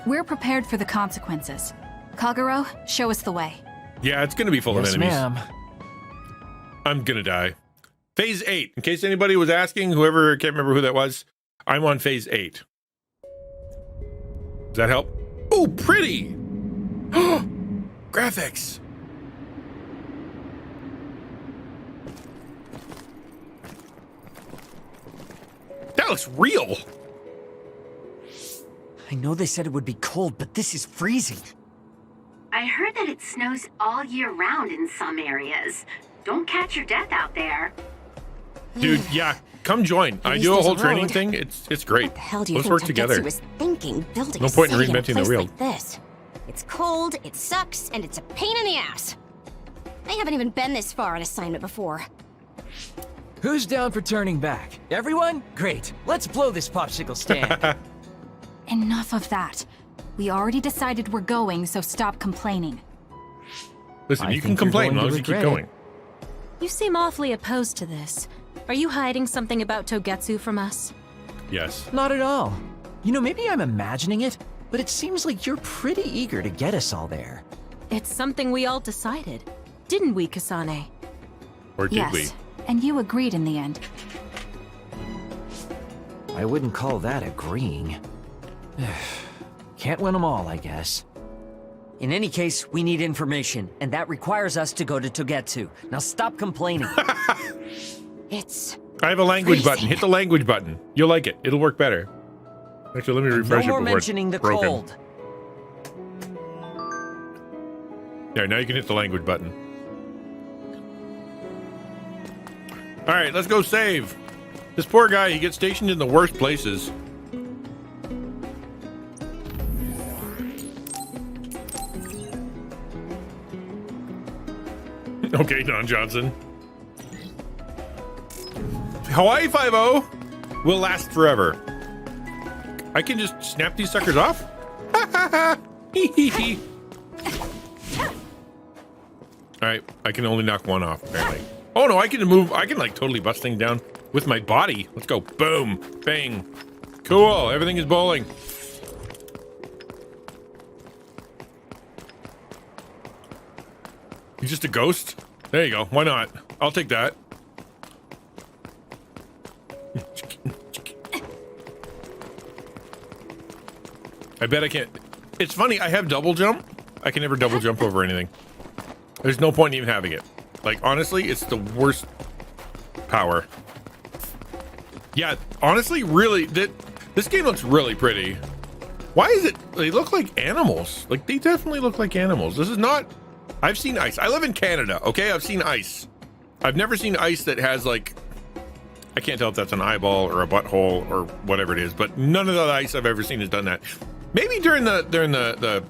We're prepared for the consequences. Kagero, show us the way. Yeah, it's gonna be full of Yes, enemies. ma'am. I'm gonna die. Phase 8. In case anybody was asking, whoever can't remember who that was, I'm on phase 8. Does that help? Oh, pretty! Graphics. That looks real. I know they said it would be cold, but this is freezing. I heard that it snows all year round in some areas. Don't catch your death out there. Dude, yeah, come join. I least do a there's whole a training road. thing. It's great. What the hell do you Let's think work Togetsu together. was thinking building No a point in city reinventing in the a place wheel. like this? It's cold, it sucks, and it's a pain in the ass. I haven't even been this far on assignment before. Who's down for turning back? Everyone? Great. Let's blow this popsicle stand. Enough of that. We already decided we're going, so stop complaining. Listen, I you can think you're complain as going long to as you keep regret it. going. You seem awfully opposed to this. Are you hiding something about Togetsu from us? Yes. Not at all. You know, maybe I'm imagining it, but it seems like you're pretty eager to get us all there. It's something we all decided. Didn't we, Kasane? Or did Yes, we? and you agreed in the end. I wouldn't call that agreeing. Can't win them all, I guess. In any case, we need information, and that requires us to go to Togetsu. Now stop complaining. It's I have a language freezing. button. Hit the language button. You'll like it. It'll work better. Actually, let me No refresh it more before mentioning the it's broken. cold. There, now you can hit the language button. All right, let's go save. This poor guy, he gets stationed in the worst places. Okay, Don Johnson. Hawaii 5-0 will last forever. I can just snap these suckers off? Alright, I can only knock one off, apparently. Oh no, I can move, I can like totally bust things down with my body. Let's go. Boom. Bang. Cool. Everything is bowling. He's just a ghost? There you go. Why not? I'll take that. I bet I can't. It's funny, I have double jump. I can never double jump over anything. There's no point in even having it. Like, honestly, it's the worst power. Yeah, honestly, really, this game looks really pretty. Why is it, they look like animals. Like, they definitely look like animals. This is not, I've seen ice. I live in Canada, okay? I've seen ice. I've never seen ice that has, like, I can't tell if that's an eyeball or a butthole or whatever it is, but none of the ice I've ever seen has done that. Maybe during the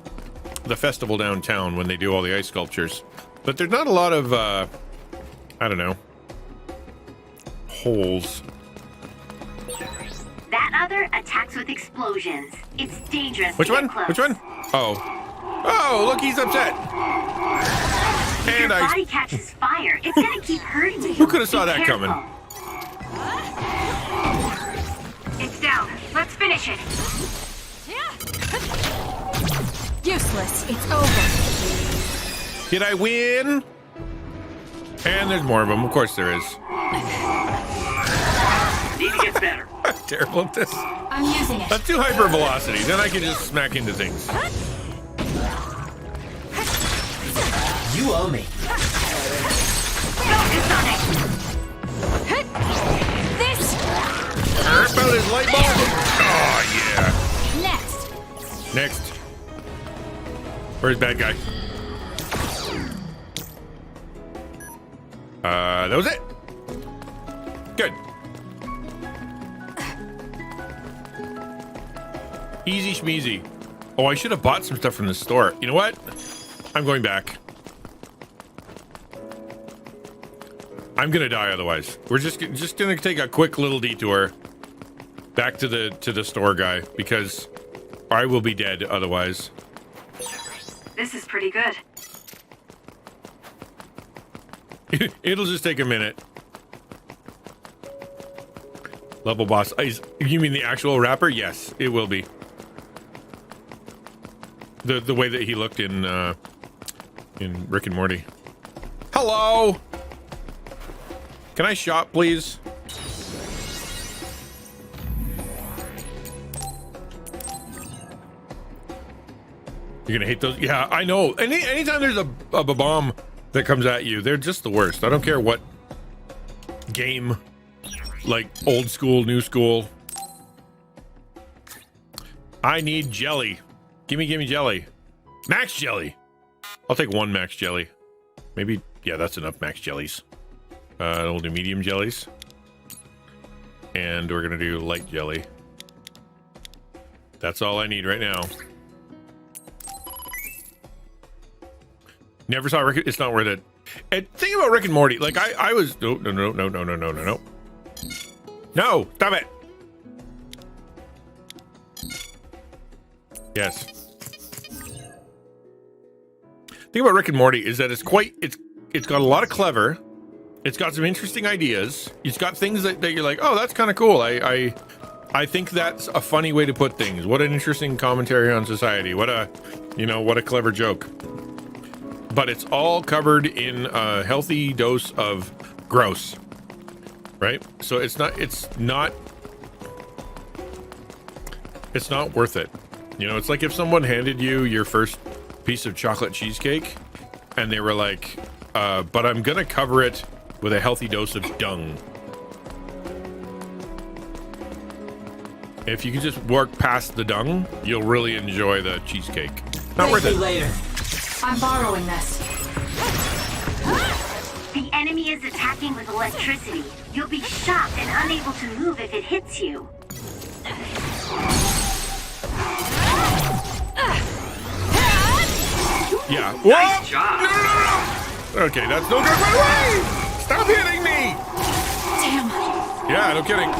festival downtown when they do all the ice sculptures. But there's not a lot of, I don't know, holes. That other attacks with explosions. It's dangerous. Which to one? get close. Which one? Oh. Oh, look, he's upset. If And your body catches fire, it's gonna keep hurting you. Who could have saw Be that careful. coming? It's down. Let's finish it. Useless. It's over. Did I win? And there's more of them. Of course there is. Need to get better. I'm terrible at this. I'm using it. Let's do hyper velocity. Then I can just smack into things. You owe me. Focus on it. This. Rip out his light bulb. Oh, yeah. Next. Next. Where's bad guy? That was it. Good. Easy schmeezy. Oh, I should have bought some stuff from the store. You know what? I'm going back. I'm gonna die otherwise. We're just gonna take a quick little detour back to the store guy because I will be dead otherwise. This is pretty good. It'll just take a minute. Level boss ice. You mean the actual rapper? Yes, it will be. The way that he looked in Rick and Morty. Hello. Can I shop, please? You're gonna hate those? Yeah, I know. Anytime there's a bomb that comes at you, they're just the worst. I don't care what game, like old school, new school. I need jelly. Gimme jelly. Max jelly. I'll take one max jelly. Maybe, yeah, that's enough max jellies. We'll do medium jellies. And we're gonna do light jelly. That's all I need right now. Never saw Rick. It's not worth it. And think about Rick and Morty. Like I was. No. No, stop it. Yes. Thing about Rick and Morty is that it's got a lot of clever. It's got some interesting ideas. It's got things that you're like, oh, that's kind of cool. I think that's a funny way to put things. What an interesting commentary on society. What a clever joke. But it's all covered in a healthy dose of gross, right? So it's not worth it. You know, it's like if someone handed you your first piece of chocolate cheesecake, and they were like, but I'm gonna cover it with a healthy dose of dung. If you can just work past the dung, you'll really enjoy the cheesecake. Not worth it. Later. I'm borrowing this. The enemy is attacking with electricity. You'll be shocked and unable to move if it hits you. Yeah. Nice job. Okay, that's no good. Run away! Stop hitting me! Damn. Yeah, no kidding.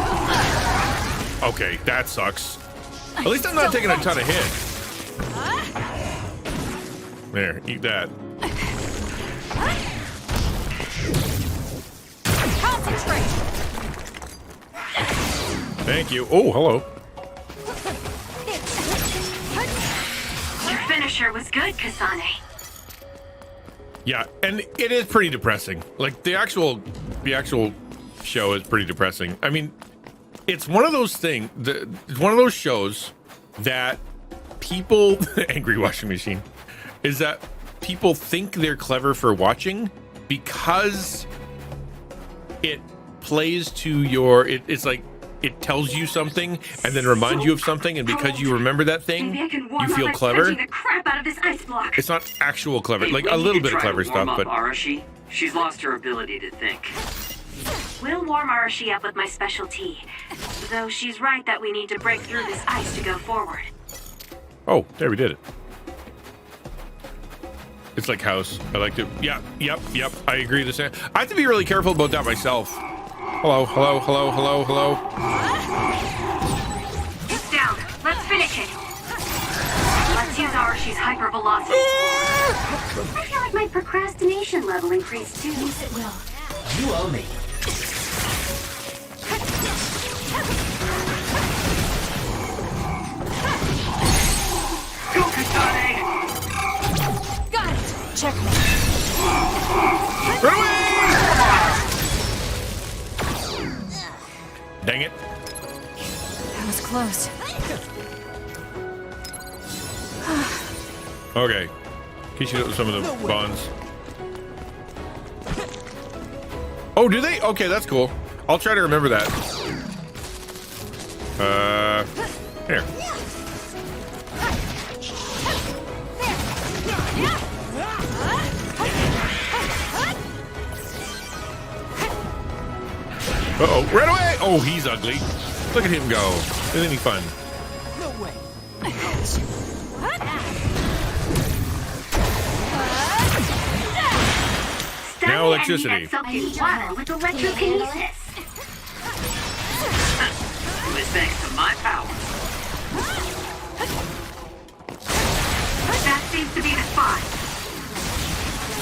Okay, that sucks. At least I'm not taking a ton of hits. There, eat that. Concentrate. Thank you. Oh, hello. Your finisher was good, Kasane. Yeah, and it is pretty depressing. Like the actual show is pretty depressing. I mean, it's one of those things. It's one of those shows that people, angry washing machine, is that people think they're clever for watching because it plays to your. It's like it tells you something and then reminds you of something, and because you remember that thing, you feel clever. The crap out of this ice block. It's not actual clever, Hey, like we a need little to bit of try to clever stuff, warm but up Arashi. She's lost her ability to think. We'll warm Arashi up with my special tea. Though she's right that we need to break through this ice to go forward. oh, there we did it. It's like house. I like to. Yeah, yep. I agree. The same. I have to be really careful about that myself. Hello. It's down. Let's finish it. Let's use Arashi's hyper velocity. I feel like my procrastination level increased too. Yes, it will. You owe me. Go, Kasane! Got it. Checkmate. Run away! Dang it. That was close. Okay. In case you know some of the bonds. Oh, do they? Okay, that's cool. I'll try to remember that. Here. Uh-oh, right away! Oh, he's ugly. Look at him go. Isn't he fun? No way. Now electricity. Soaking water with electrokinesis. It was thanks to my power. That seems to be the spot.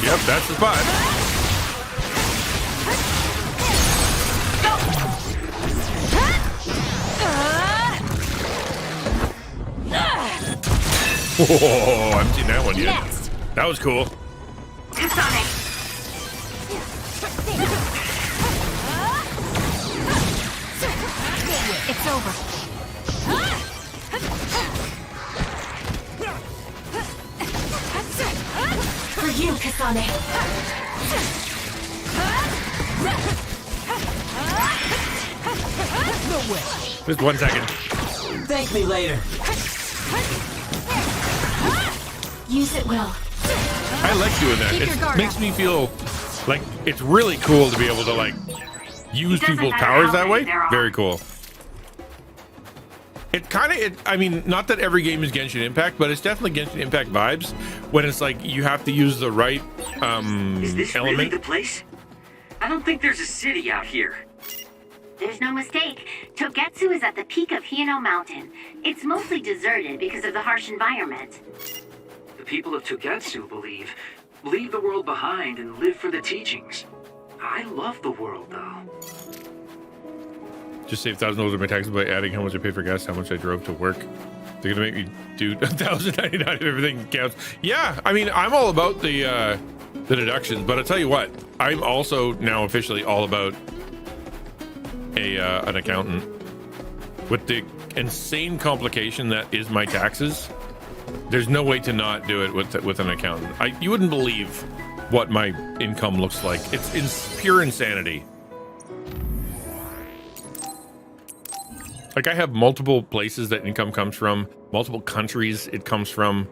Yep, that's the spot. Whoa, I haven't seen that one yet. Next. That was cool. Kasane. It's over. For you, Kasane. No way. Just 1 second. Thank me later. Use it well. I like doing that. Keep your It guard makes up. me feel like it's really cool to be able to like use It doesn't people's matter powers how that way. many there are. Very cool. It kind of, I mean, not that every game is Genshin Impact, but it's definitely Genshin Impact vibes when it's like you have to use the right Is this really element. the place? I don't think there's a city out here. There's no mistake. Togetsu is at the peak of Hino Mountain. It's mostly deserted because of the harsh environment. The people of Togetsu leave the world behind and live for the teachings. I love the world, though. Just save $1,000 of my taxes by adding how much I paid for gas, how much I drove to work. They're gonna make me do $1,099 if everything counts. Yeah, I mean, I'm all about the deductions, but I tell you what, I'm also now officially all about an accountant. With the insane complication that is my taxes, There's no way to not do it with an accountant. You wouldn't believe what my income looks like. It's pure insanity. Like, I have multiple places that income comes from, multiple countries it comes from.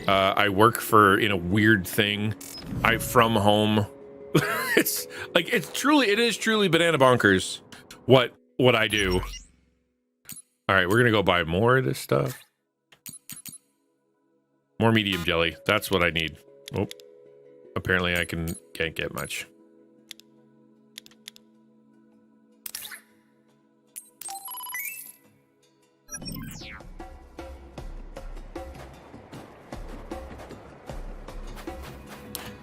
I work in a weird thing. I'm from home. It's like, it is truly banana bonkers what I do. All right, we're gonna go buy more of this stuff. More medium jelly. That's what I need. Oh, apparently I can't get much.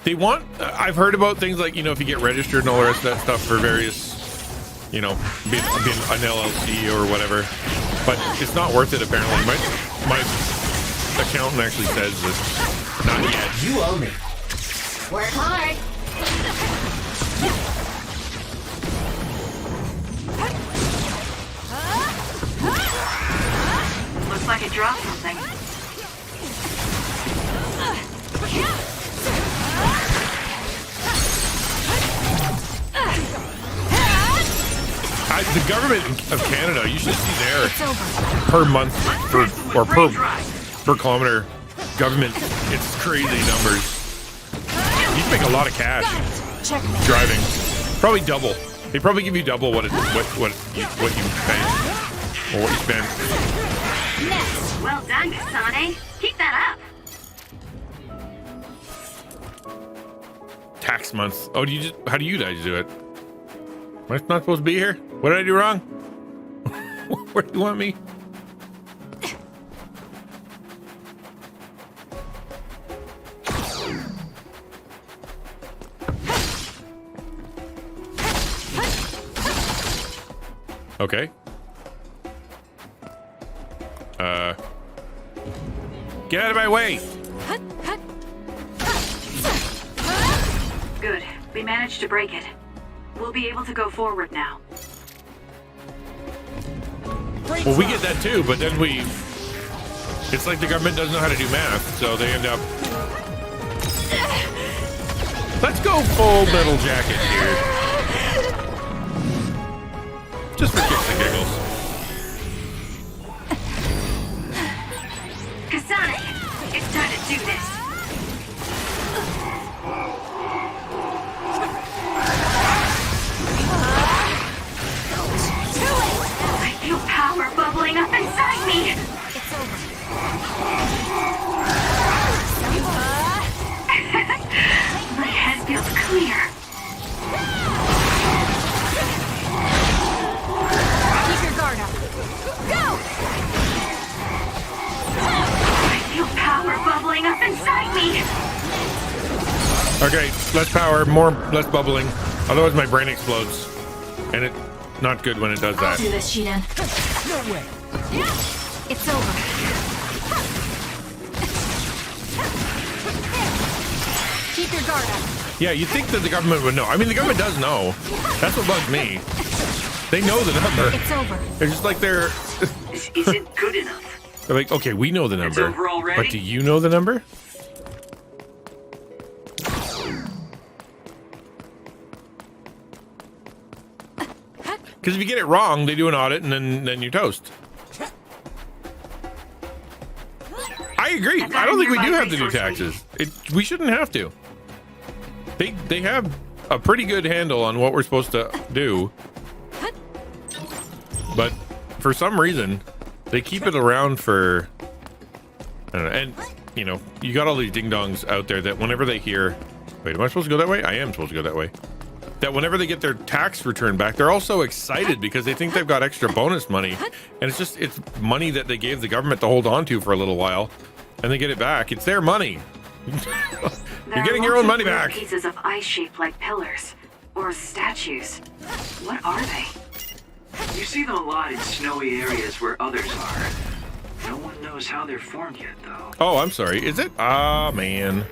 They want, I've heard about things like, you know, if you get registered and all the rest of that stuff for various, you know, being an LLC or whatever, but it's not worth it apparently. My accountant actually says this. Not yet. You owe me. Work hard. Looks like it dropped something. The government of Canada, you should see there per month per kilometer government. It's crazy numbers. You can make a lot of cash driving. Probably double. They probably give you double what you pay or what you spend. Well done, Kasane. Keep that up. Tax month. Oh, how do you guys do it? Am I not supposed to be here? What did I do wrong? Where do you want me? Okay. Get out of my way. Good. We managed to break it. We'll be able to go forward now. Well, we get that too, but then it's like the government doesn't know how to do math, so they end up... Let's go full metal jacket here. Just for kicks and giggles. Kasane, it's time to do this. I feel power bubbling up inside me. It's over. My head feels clear. Keep your guard up. Go! I feel power bubbling up inside me. Okay, less power, less bubbling. Otherwise my brain explodes. And it's not good when it does I'll that. do this, Gideon. No way. It's over. Keep your guard up. Yeah, you'd think that the government would know. I mean, the government does know. That's what bugs me. They know the number. It's over. They're just like they're This isn't good enough. like, okay, we know the It's number. over already? But do you know the number? Because if you get it wrong, they do an audit and then you toast. I agree. I don't think we do have to do taxes. We shouldn't have to. They have a pretty good handle on what we're supposed to do. But for some reason, they keep it around for, I don't know, and you know, you got all these ding-dongs out there that whenever they hear, wait, am I supposed to go that way? I am supposed to go that way. That whenever they get their tax return back, they're all so excited because they think they've got extra bonus money. And it's money that they gave the government to hold on to for a little while, and they get it back. It's their money. You're getting your own money back. Pieces of ice shaped like pillars or statues. What are they? You see them a lot in snowy areas where others are. No one knows how they're formed yet, though. Oh, I'm sorry. Is it? Ah, man.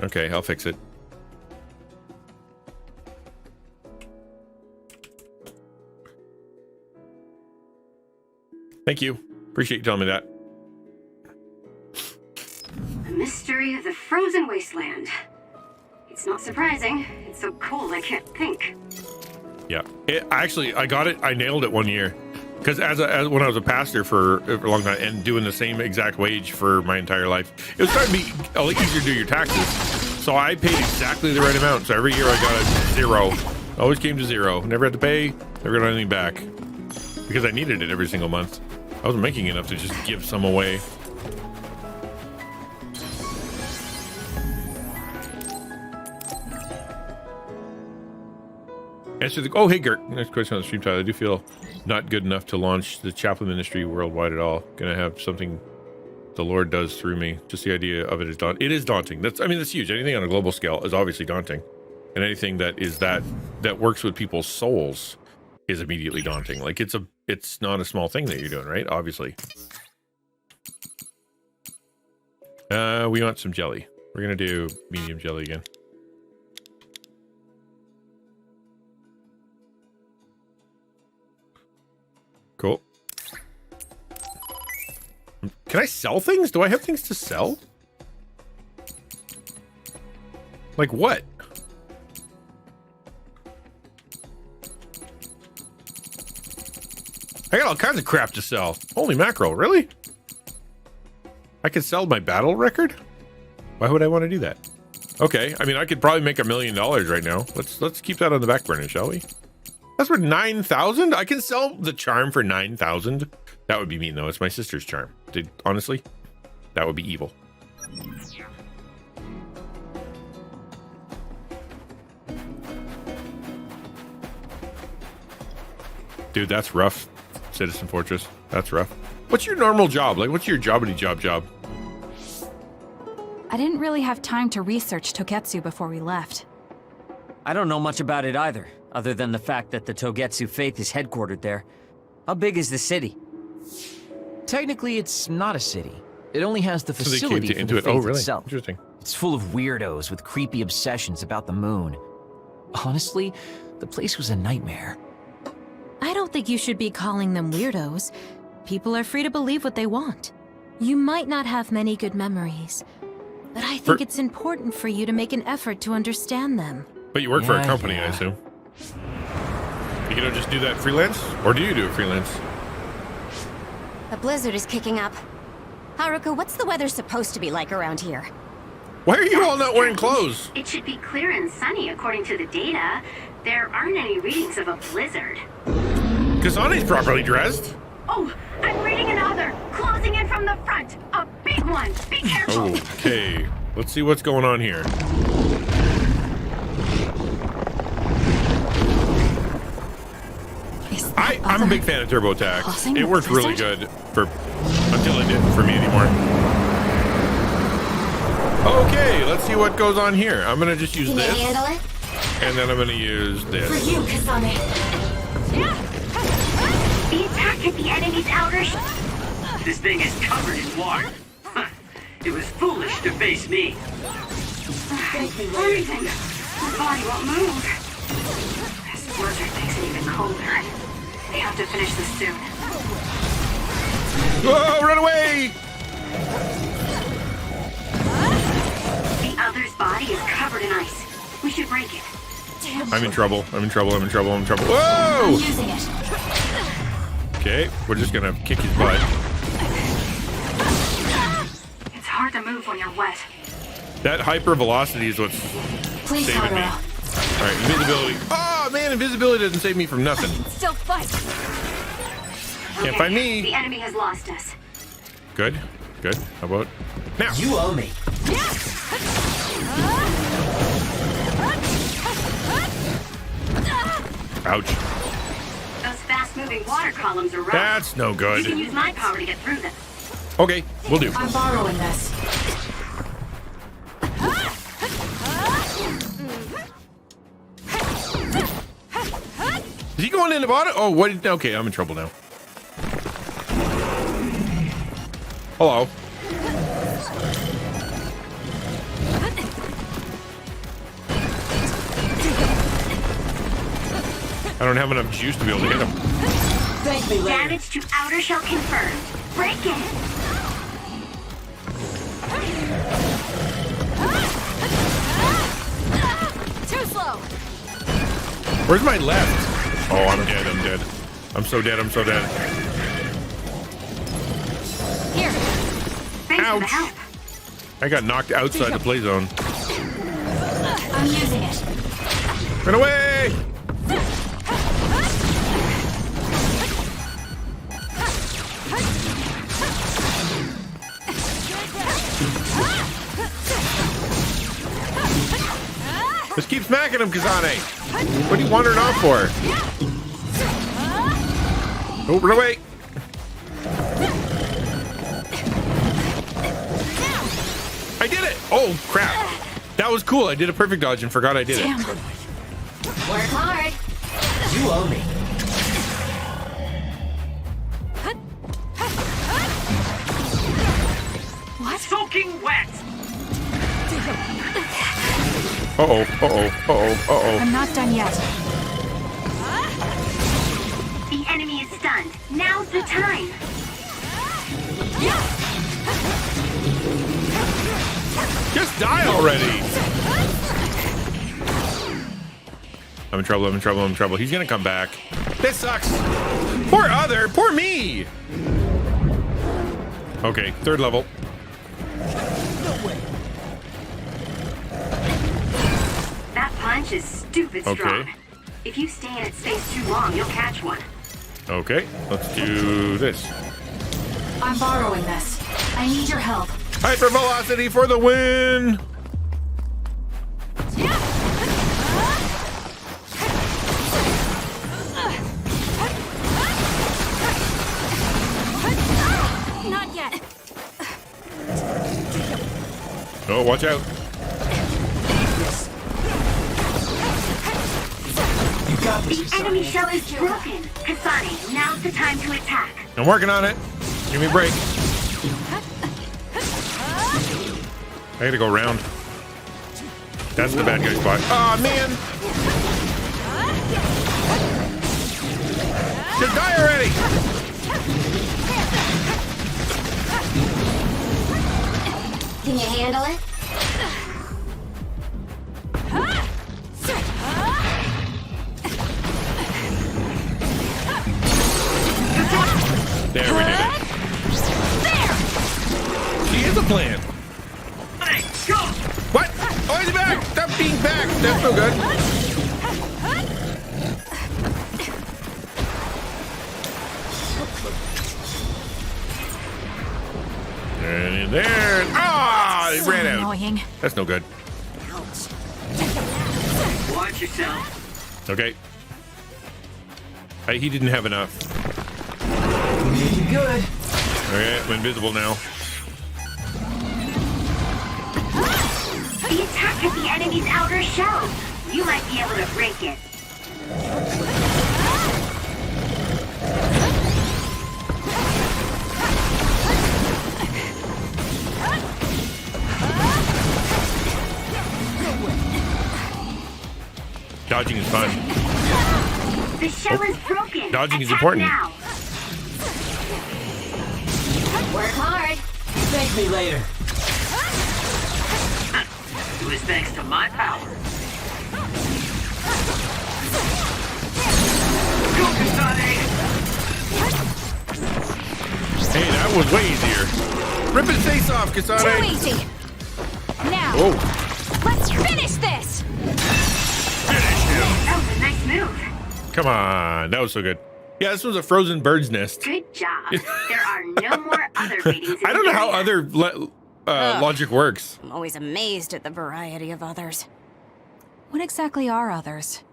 Okay, I'll fix it. Thank you. Appreciate you telling me that. The mystery of the frozen wasteland. It's not surprising. It's so cold I can't think. Yeah, I got it. I nailed it one year because as when I was a pastor for a long time and doing the same exact wage for my entire life, it was starting to be a lot easier to do your taxes. So I paid exactly the right amount. So every year I got a 0. Always came to 0. Never had to pay. Never got anything back because I needed it every single month. I wasn't making enough to just give some away. Answer the, oh, hey, Gert. Next question on the stream title. I do feel not good enough to launch the chaplain ministry worldwide at all. Gonna have something the Lord does through me. Just the idea of it is daunting. It is daunting. That's huge. Anything on a global scale is obviously daunting. And anything that is that works with people's souls is immediately daunting. Like it's not a small thing that you're doing, right? Obviously. We want some jelly. We're gonna do medium jelly again. Cool. Can I sell things? Do I have things to sell? Like what? I got all kinds of crap to sell. Holy mackerel, really? I could sell my battle record? Why would I want to do that? Okay, I mean, I could probably make $1 million right now. Let's keep that on the back burner, shall we? That's for 9,000? I can sell the charm for 9,000. That would be mean, though. It's my sister's charm. Honestly, that would be evil. Dude, that's rough. Citizen Fortress. That's rough. What's your normal job? Like, what's your jobbity job? I didn't really have time to research Togetsu before we left. I don't know much about it either, other than the fact that the Togetsu faith is headquartered there. How big is the city? Technically, it's not a city. It only has the So they facility caved for into the it. faith Oh, really? itself. Interesting. It's full of weirdos with creepy obsessions about the moon. Honestly, the place was a nightmare. I don't think you should be calling them weirdos. People are free to believe what they want. You might not have many good memories, but I think it's important for you to make an effort to understand them. But you work for a company, yeah. I assume. You gonna just do that freelance? Or do you do it freelance? The blizzard is kicking up. Haruka, what's the weather supposed to be like around here? Why are you all not wearing clothes? It should be clear and sunny according to the data. There aren't any readings of a blizzard. Kasani's properly dressed. Oh, I'm reading another. Closing in from the front. A big one. Be careful. Okay, let's see what's going on here. I'm a big fan of Turbo Attack. It worked really good until it didn't for me anymore. Okay, let's see what goes on here. I'm gonna just use Can you this, handle it? and then I'm gonna use this. For you, Kasane. The attack at the enemy's outer This thing is covered in water. It was foolish to face me. Everything. My body won't move. This blizzard makes it even colder. We have to finish this soon. Whoa, run away! The other's body is covered in ice. We should break it. I'm in trouble. Whoa! I'm using it. Okay, we're just gonna kick his butt. It's hard to move when you're wet. That hyper velocity is what's Please, saving me. Haruka. All right, invisibility. Oh man, invisibility doesn't save me from nothing. Still fight. Can't find me. The enemy has lost us. Good. How about now? You owe me. Ouch. Those fast-moving water columns are rough. That's no You can good. use my power to get through them. Okay, we'll do. I'm borrowing this. Is he going in the bottom? Oh, what? Okay, I'm in trouble now. Hello. I don't have enough juice to be able to hit him. Thank me later. Damage to outer shell confirmed. Break it. Where's my left? Oh, I'm dead. I'm dead. I'm so dead. I'm so dead. Here. Thanks for the Ouch. help. I got knocked outside the play zone. I'm using it. Run away! Just keep smacking him, Kazane. What are you wandering off for? Oh, run away! I did it! Oh, crap. That was cool. I did a perfect dodge and forgot I did Damn. it. Work hard. You owe me. Soaking wet! Uh-oh, uh-oh, uh-oh, uh-oh. I'm not done yet. The enemy is stunned. Now's the time. Just die already! I'm in trouble, I'm in trouble, I'm in trouble. He's gonna come back. This sucks! Poor me! Okay, third level. That punch is stupid Okay. strong. If you stay in its space too long, you'll catch one. Okay, let's do this. I'm borrowing this. I need your help. Hyper velocity for the win! Not yet. Oh, watch out. The enemy shell is broken. Kasane, now's the time to attack. I'm working on it. Give me a break. I gotta go around. That's the bad guy spot. Aw, man! Just die already! Can you handle it? There, we did it. He is a plan. Hey, go! What? Oh, he's back! Stop being back! That's no good. And there. Ah! It So ran out. annoying. That's no good. Watch yourself. Okay. He didn't have enough. Good. Okay, I'm invisible now. The attack hit the enemy's outer shell. You might be able to break it. Dodging is fun. The shell is broken. Dodging is Attack important. Now. Work hard. Thank me later. It was thanks to my power. Go, Kasane! Hey, that was way easier. Rip his face off, Too Kasane. easy. Now, Oh, let's finish this. That was a nice move. come on. That was so good. Yeah, this was a frozen bird's nest. Good job. There are no more other readings. I don't know how other logic works. I'm always amazed at the variety of others. What exactly are others?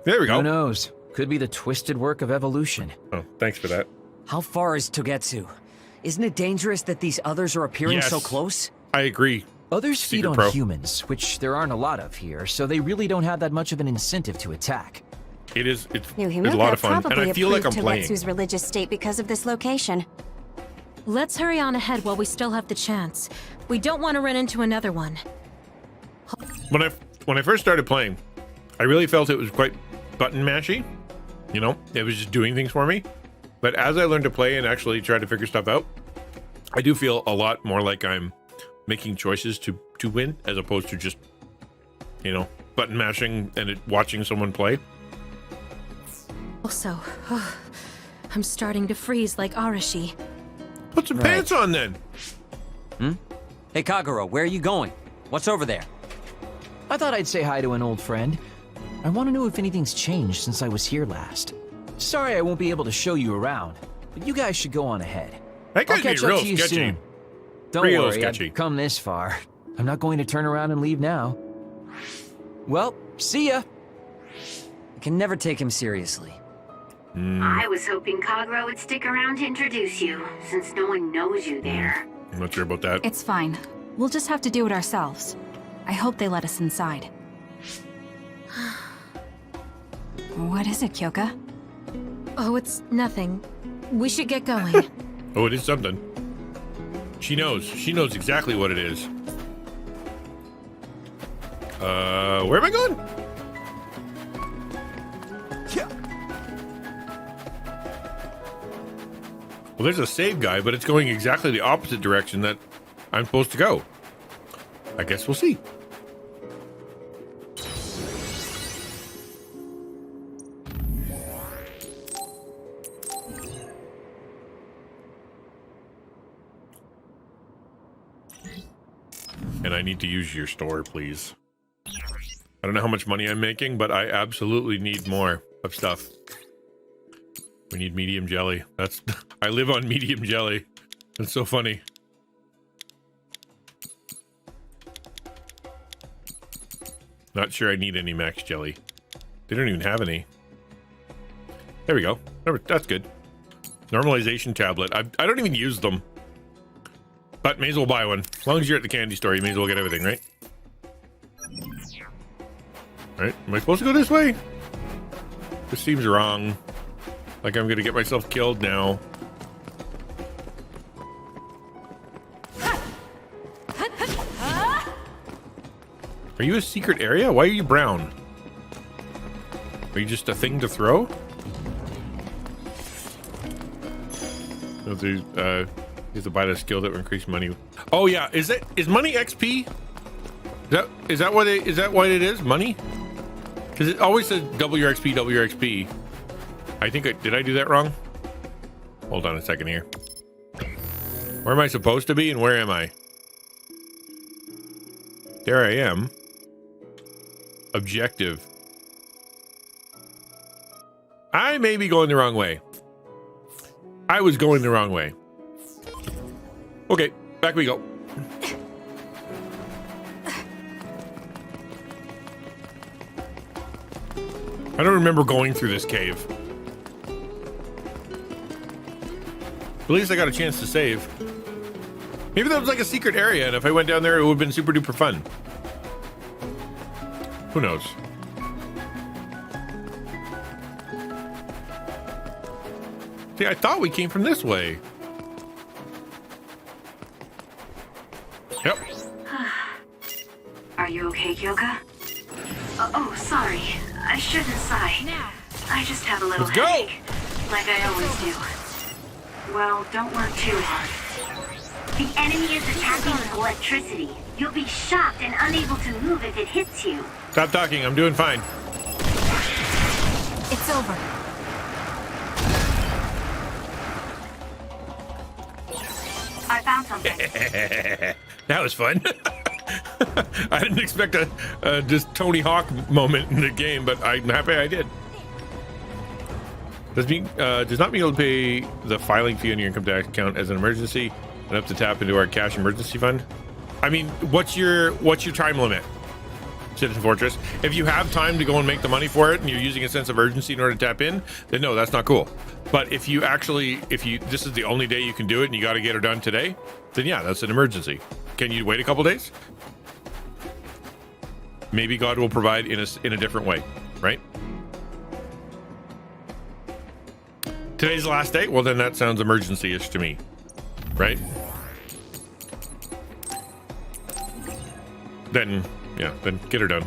There we Who go. knows? Could be the twisted work of evolution. Oh, thanks for that. How far is Togetsu? Isn't it dangerous that these others are appearing Yes. so close? I agree. Others feed Secret on Pro. humans, which there aren't a lot of here, so they really don't have that much of an incentive to attack. It's New a lot of fun, and probably I feel like I'm approved playing. Togetsu's religious state because of this location. Let's hurry on ahead while we still have the chance. We don't want to run into another one. When I first started playing, I really felt it was quite button mashy. You know, it was just doing things for me. But as I learned to play and actually try to figure stuff out, I do feel a lot more like I'm making choices to win, as opposed to just, you know, button mashing and watching someone play. Also, I'm starting to freeze like Arashi. Put some Right. pants on then. Hey, Kagero, where are you going? What's over there? I thought I'd say hi to an old friend. I want to know if anything's changed since I was here last. Sorry I won't be able to show you around, but you guys should go on ahead. That I'll could catch be real up to you sketchy. soon. Don't Real worry, sketchy. I've come this far. I'm not going to turn around and leave now. Well, see ya. I can never take him seriously. I was hoping Kagero would stick around to introduce you, since no one knows you there. I'm not sure about that. It's fine. We'll just have to do it ourselves. I hope they let us inside. What is it, Kyoka? Oh, it's nothing. We should get going. Oh, it is something. She knows. She knows exactly what it is. Where am I going? Well, there's a save guy, but it's going exactly the opposite direction that I'm supposed to go. I guess we'll see. And I need to use your store, please. I don't know how much money I'm making, but I absolutely need more of stuff. We need medium jelly. That's I live on medium jelly. That's so funny. Not sure I need any max jelly. They don't even have any. There we go. That's good. Normalization tablet. I don't even use them. But may as well buy one. As long as you're at the candy store, you may as well get everything, right? Right? Am I supposed to go this way? This seems wrong. Like I'm gonna get myself killed now. Are you a secret area? Why are you brown? Are you just a thing to throw? You have to buy the skill that will increase money. Oh yeah, is money XP? Is that what it is? Money? Because it always says double your XP, double your XP. I think did I do that wrong? Hold on a second here. Where am I supposed to be and where am I? There I am. Objective. I may be going the wrong way. I was going the wrong way. Okay, back we go. I don't remember going through this cave. At least I got a chance to save. Maybe that was like a secret area, and if I went down there, it would have been super duper fun. Who knows? See, I thought we came from this way. Yep. Are you okay, Kyoka? Oh, sorry. I shouldn't sigh. I just have a little Let's go. headache, like I always do. Well, don't work too hard. The enemy is attacking with electricity. You'll be shocked and unable to move if it hits you. Stop talking. I'm doing fine. It's over. I found something. That was fun. I didn't expect a just Tony Hawk moment in the game, but I'm happy I did. Does not mean you'll pay the filing fee on your income tax account as an emergency and have to tap into our cash emergency fund. I mean, what's your time limit, Citizen Fortress? If you have time to go and make the money for it and you're using a sense of urgency in order to tap in, then no, that's not cool. But if this is the only day you can do it and you got to get it done today, then yeah, that's an emergency. Can you wait a couple days? Maybe God will provide in a different way, right? Today's the last day? Well, then that sounds emergency-ish to me, right? Then, yeah, then get her done.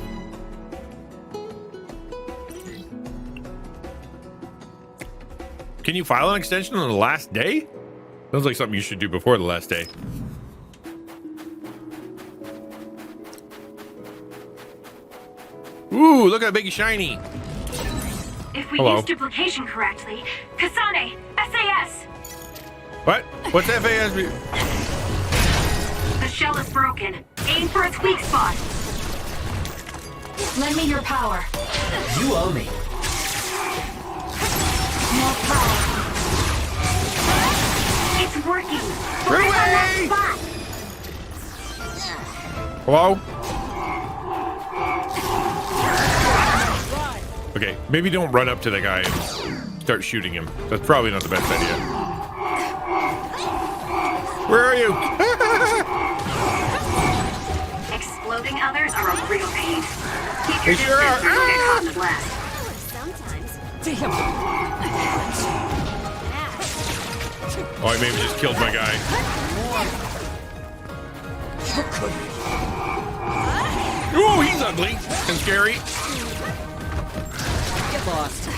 Can you file an extension on the last day? Sounds like something you should do before the last day. Ooh, look how big and shiny. If we Hello. use duplication correctly, Kasane, SAS! What? What's FAS? The shell is broken. Aim for its weak spot. Lend me your power. You owe me. More power. It's working. Focus on that spot. Hello? Okay, maybe don't run up to the guy and start shooting him. That's probably not the best idea. Where are you? Exploding others are a real pain. Keep They your sure distance are. or you'll get caught in the blast. Sometimes. Damn. Oh, I maybe just killed my guy. Ooh, he's ugly and scary. Get lost.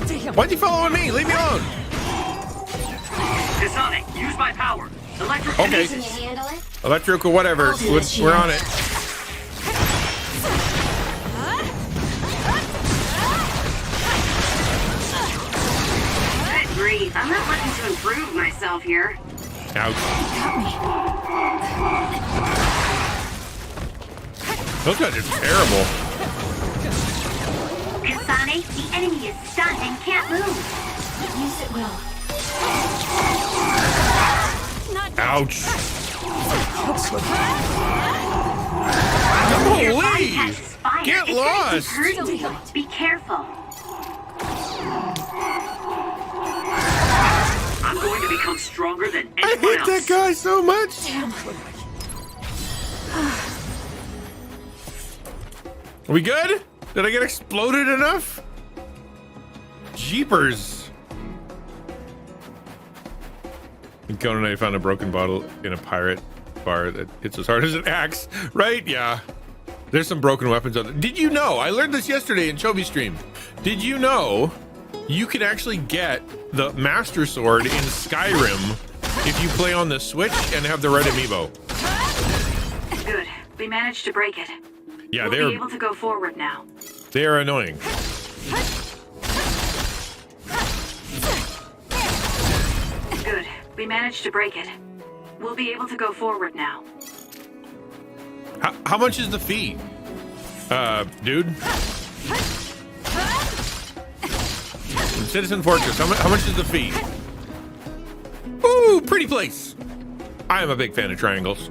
Damn. Why'd you follow me? Leave me alone. Kasane, use my power. Okay. Can you handle it? Electrical, whatever. We're on it. Good grief, I'm not looking to improve myself here. Ouch. Got me. Those guys are terrible. Kasane, the enemy is stunned and can't move. Use it well. Ouch. Your body Holy! catches fire. Get It's lost. going to hurt you. Be careful. I'm going to become stronger than I anyone hate else. that guy so much. Are we good? Did I get exploded enough? Jeepers. In Conan, I found a broken bottle in a pirate bar that hits as hard as an axe. Right? Yeah. There's some broken weapons out there. Did you know? I learned this yesterday in Chobi stream. Did you know you can actually get the Master Sword in Skyrim if you play on the Switch and have the right amiibo? Good. We managed to break it. Yeah, We'll be able to go forward now. they are annoying. Good. We managed to break it. We'll be able to go forward now. How much is the fee? Dude? Citizen Fortress, how much is the fee? Ooh, pretty place. I am a big fan of triangles.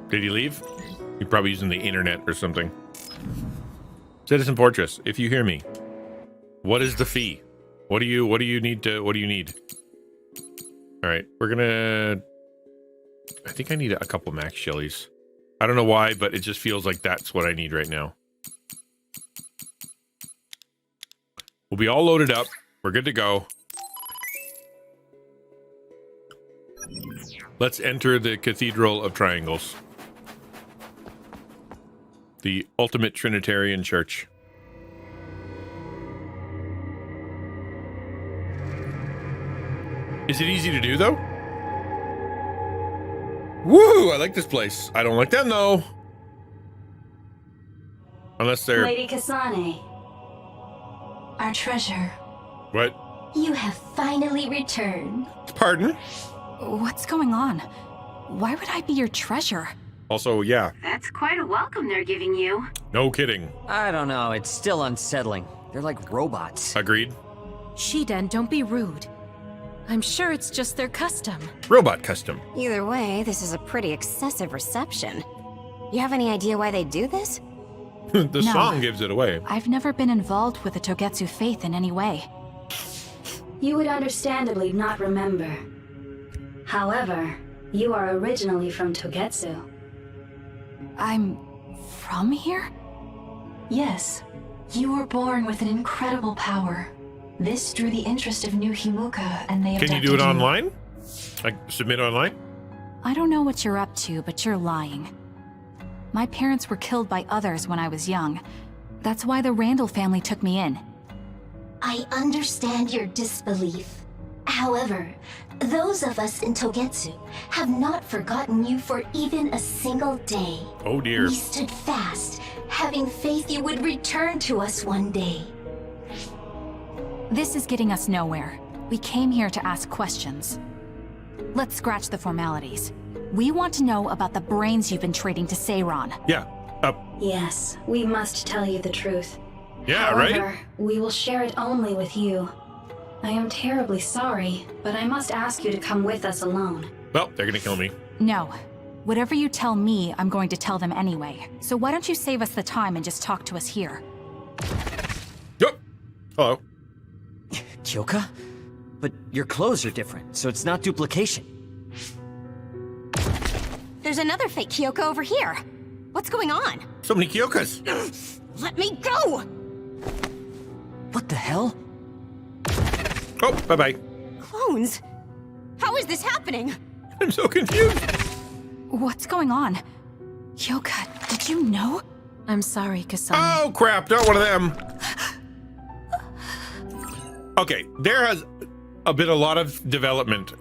Did he leave? He's probably using the internet or something. Citizen Fortress, if you hear me, what is the fee? What do you need? All right, we're gonna, I think I need a couple max shellies. I don't know why, but it just feels like that's what I need right now. We'll be all loaded up. We're good to go. Let's enter the Cathedral of Triangles. The ultimate Trinitarian church. Is it easy to do, though? Woo! I like this place. I don't like them, though. Unless they're... Lady Kasane, our treasure. What? You have finally returned. Pardon? What's going on? Why would I be your treasure? Also, yeah. That's quite a welcome they're giving you. No kidding. I don't know, it's still unsettling. They're like robots. Agreed. Gideon, don't be rude. I'm sure it's just their custom. Robot custom. Either way, this is a pretty excessive reception. You have any idea why they do this? The No. song gives it away. I've never been involved with the Togetsu faith in any way. You would understandably not remember. However, you are originally from Togetsu. I'm from here? Yes, you were born with an incredible power. This drew the interest of New Himuka, and they Can you abducted do it online? Like, submit online? I don't know what you're up to, but you're lying. My parents were killed by others when I was young. That's why the Randall family took me in. I understand your disbelief. However, those of us in Togetsu have not forgotten you for even a single day. Oh dear. We stood fast, having faith you would return to us one day. This is getting us nowhere. We came here to ask questions. Let's scratch the formalities. We want to know about the brains you've been trading to Seiron. Yeah. Yes, we must tell you the truth. Yeah, However, right? we will share it only with you. I am terribly sorry, but I must ask you to come with us alone. Well, they're gonna kill me. No. Whatever you tell me, I'm going to tell them anyway. So why don't you save us the time and just talk to us here? Yep. Hello. Kyoka? But your clothes are different, so it's not duplication. There's another fake Kyoko over here. What's going on? So many Kyokas. Let me go! What the hell? Oh, bye-bye. Clones? How is this happening? I'm so confused. What's going on? Kyoka, did you know? I'm sorry, Kasane. Oh, crap. Not one of them. Okay, there has been a lot of development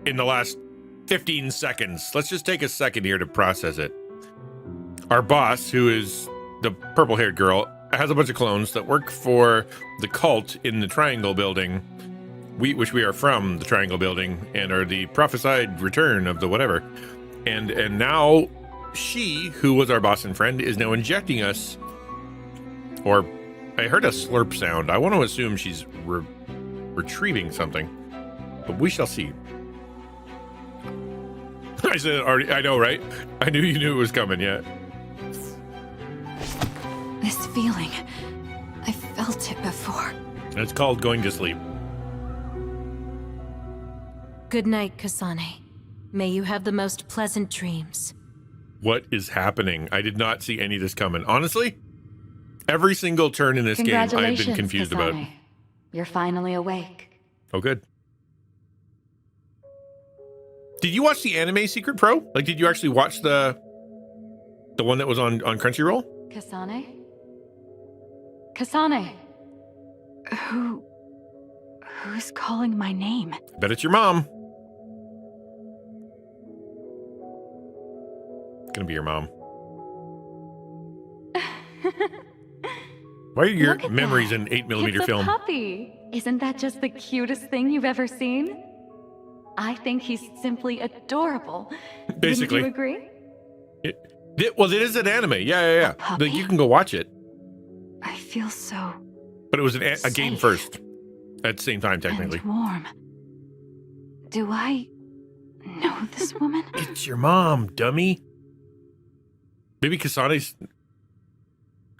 in the last 15 seconds. Let's just take a second here to process it. Our boss, who is the purple-haired girl, has a bunch of clones that work for the cult in the Triangle Building. Which we are from the Triangle Building and are the prophesied return of the whatever. And now she, who was our boss and friend, is now injecting us. Or I heard a slurp sound. I want to assume she's retrieving something, but we shall see. I said already. I know, right? I knew you knew it was coming. Yeah. This feeling, I felt it before. It's called going to sleep. Good night, Kasane. May you have the most pleasant dreams. What is happening? I did not see any of this coming. Honestly, every single turn in this game I've been confused about. You're finally awake. Oh, good. Did you watch the anime Secret Pro? Like, did you actually watch the one that was on Crunchyroll? Kasane? Kasane! Who's calling my name? Bet it's your mom. It's gonna be your mom. Why are your memories in 8mm film? It's a puppy! Isn't that just the cutest thing you've ever seen? I think he's simply adorable. Basically. Wouldn't you agree? Well, it is an anime. Yeah. Like, you can go watch it. I feel so... But it was a game first. At the same time, technically. And warm. Do I know this woman? It's your mom, dummy. Maybe Kasane's...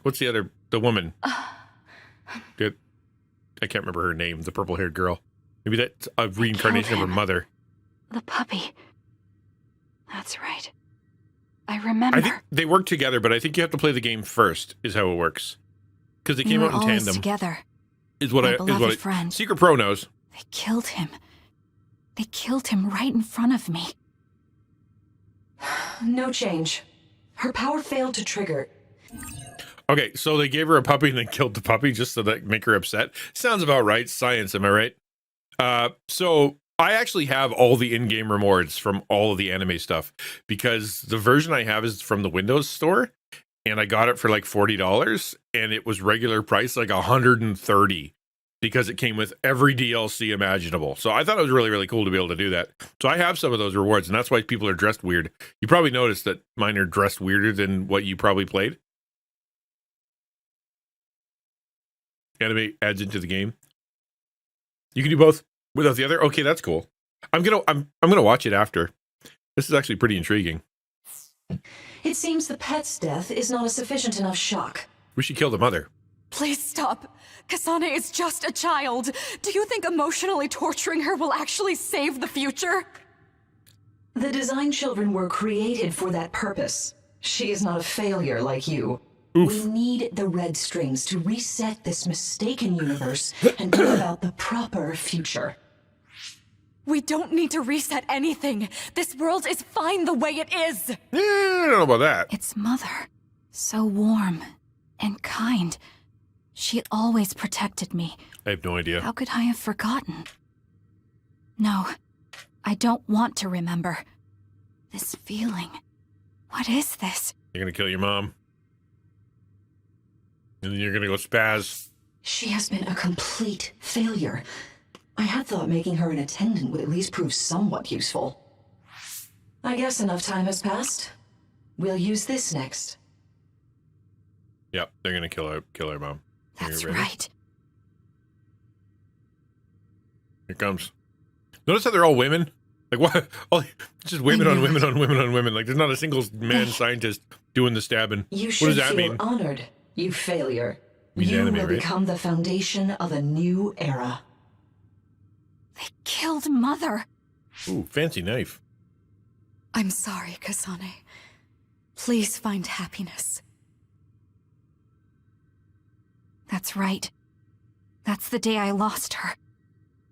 What's the woman? Good. I can't remember her name, the purple-haired girl. Maybe that's a reincarnation of her mother. The puppy. That's right. I remember. I think they work together, but I think you have to play the game first, is how it works. Because they came out in tandem. Together. Is what I friend. Secret Pro knows. They killed him. They killed him right in front of me. No change. Her power failed to trigger. Okay, so they gave her a puppy and then killed the puppy just so that make her upset. Sounds about right. Science, am I right? So I actually have all the in-game rewards from all of the anime stuff because the version I have is from the Windows Store, and I got it for like $40, and it was regular price like $130 because it came with every DLC imaginable. So I thought it was really, really cool to be able to do that. So I have some of those rewards, and that's why people are dressed weird. You probably noticed that mine are dressed weirder than what you probably played. Anime adds into the game. You can do both without the other. Okay, that's cool. I'm gonna watch it after. This is actually pretty intriguing. It seems the pet's death is not a sufficient enough shock. We should kill the mother. Please stop. Kasane is just a child. Do you think emotionally torturing her will actually save the future? The design children were created for that purpose. She is not a failure like you. Oof. We need the red strings to reset this mistaken universe and bring about the proper future. We don't need to reset anything. This world is fine the way it is. I don't know about that. It's Mother. So warm and kind. She always protected me. I have no idea. How could I have forgotten? No, I don't want to remember. This feeling. What is this? You're gonna kill your mom. And then you're gonna go spaz. She has been a complete failure. I had thought making her an attendant would at least prove somewhat useful. I guess enough time has passed. We'll use this next. Yep, they're gonna kill her mom. That's right. Here it comes. Notice how they're all women? Like what? Just women on women on women on women. Like there's not a single man scientist doing the stabbing. You What should does that feel mean? honored, you failure. Means You anime, will right? become the foundation of a new era. They killed Mother. Ooh, fancy knife. I'm sorry, Kasane. Please find happiness. That's right. That's the day I lost her.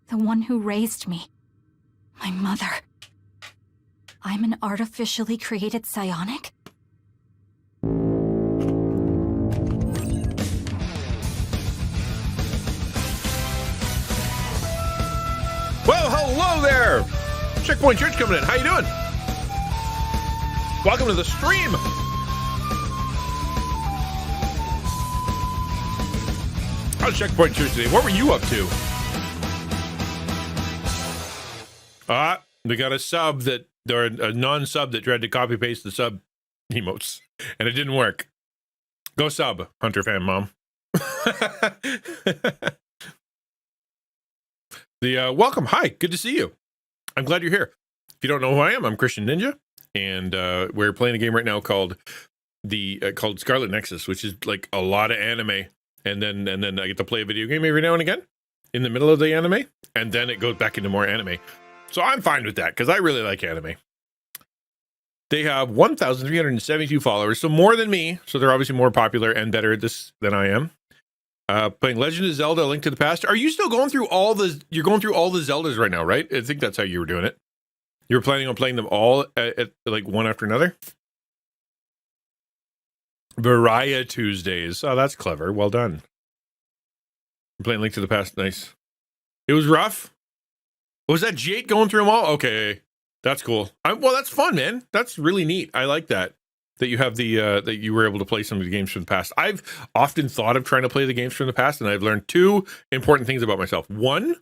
The one who raised me. My mother. I'm an artificially created psionic? Well, hello there! Checkpoint Church coming in. How you doing? Welcome to the stream! How's Checkpoint Church today? What were you up to? We got a sub that, or a non-sub that tried to copy-paste the sub emotes, and it didn't work. Go sub, Hunter fan mom. Welcome. Hi, good to see you. I'm glad you're here. If you don't know who I am, I'm XtianNinja, and we're playing a game right now called Scarlet Nexus, which is like a lot of anime, and then I get to play a video game every now and again in the middle of the anime, and then it goes back into more anime. So I'm fine with that because I really like anime. They have 1,372 followers, so more than me. So they're obviously more popular and better at this than I am. Playing Legend of Zelda: A Link to the Past. Are you still going through you're going through all the Zeldas right now, right? I think that's how you were doing it. You were planning on playing them all at like one after another? Varia Tuesdays. Oh, that's clever. Well done. You're playing Link to the Past. Nice. It was rough. Was that Jake going through them all? Okay. That's cool. Well, that's fun, man. That's really neat. I like that you have that you were able to play some of the games from the past. I've often thought of trying to play the games from the past, and I've learned two important things about myself. One,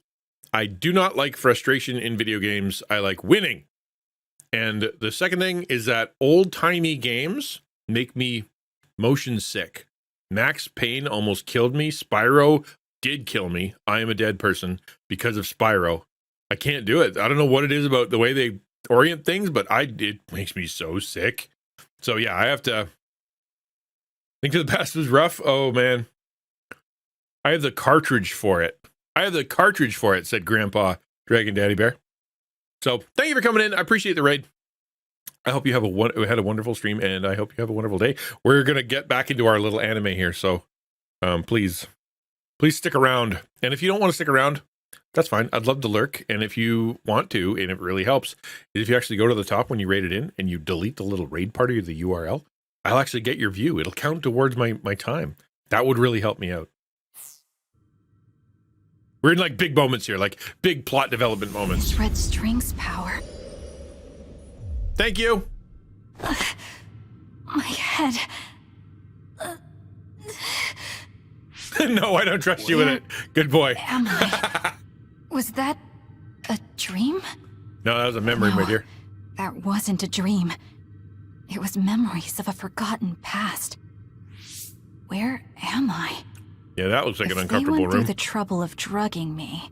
I do not like frustration in video games. I like winning. And the second thing is that old-timey games make me motion sick. Max Payne almost killed me. Spyro did kill me. I am a dead person because of Spyro. I can't do it. I don't know what it is about the way they orient things, but it makes me so sick. So yeah, I have to. Link to the Past was rough. Oh man, I have the cartridge for it. Said Grandpa Dragon Daddy Bear. So thank you for coming in. I appreciate the raid. I hope you had a wonderful stream, and I hope you have a wonderful day. We're gonna get back into our little anime here, so please stick around. And if you don't want to stick around, that's fine. I'd love to lurk. And if you want to, and it really helps, is if you actually go to the top when you raid it in and you delete the little raid party of the URL, I'll actually get your view. It'll count towards my time. That would really help me out. We're in like big moments here, like big plot development moments. Red String's power. Thank you. My head. No, I don't trust you with it. Good boy. Am I? Was that a dream? No, that was a memory, my dear. That wasn't a dream. It was memories of a forgotten past. Where am I? Yeah, that looks like an uncomfortable they went room. through the trouble of drugging me.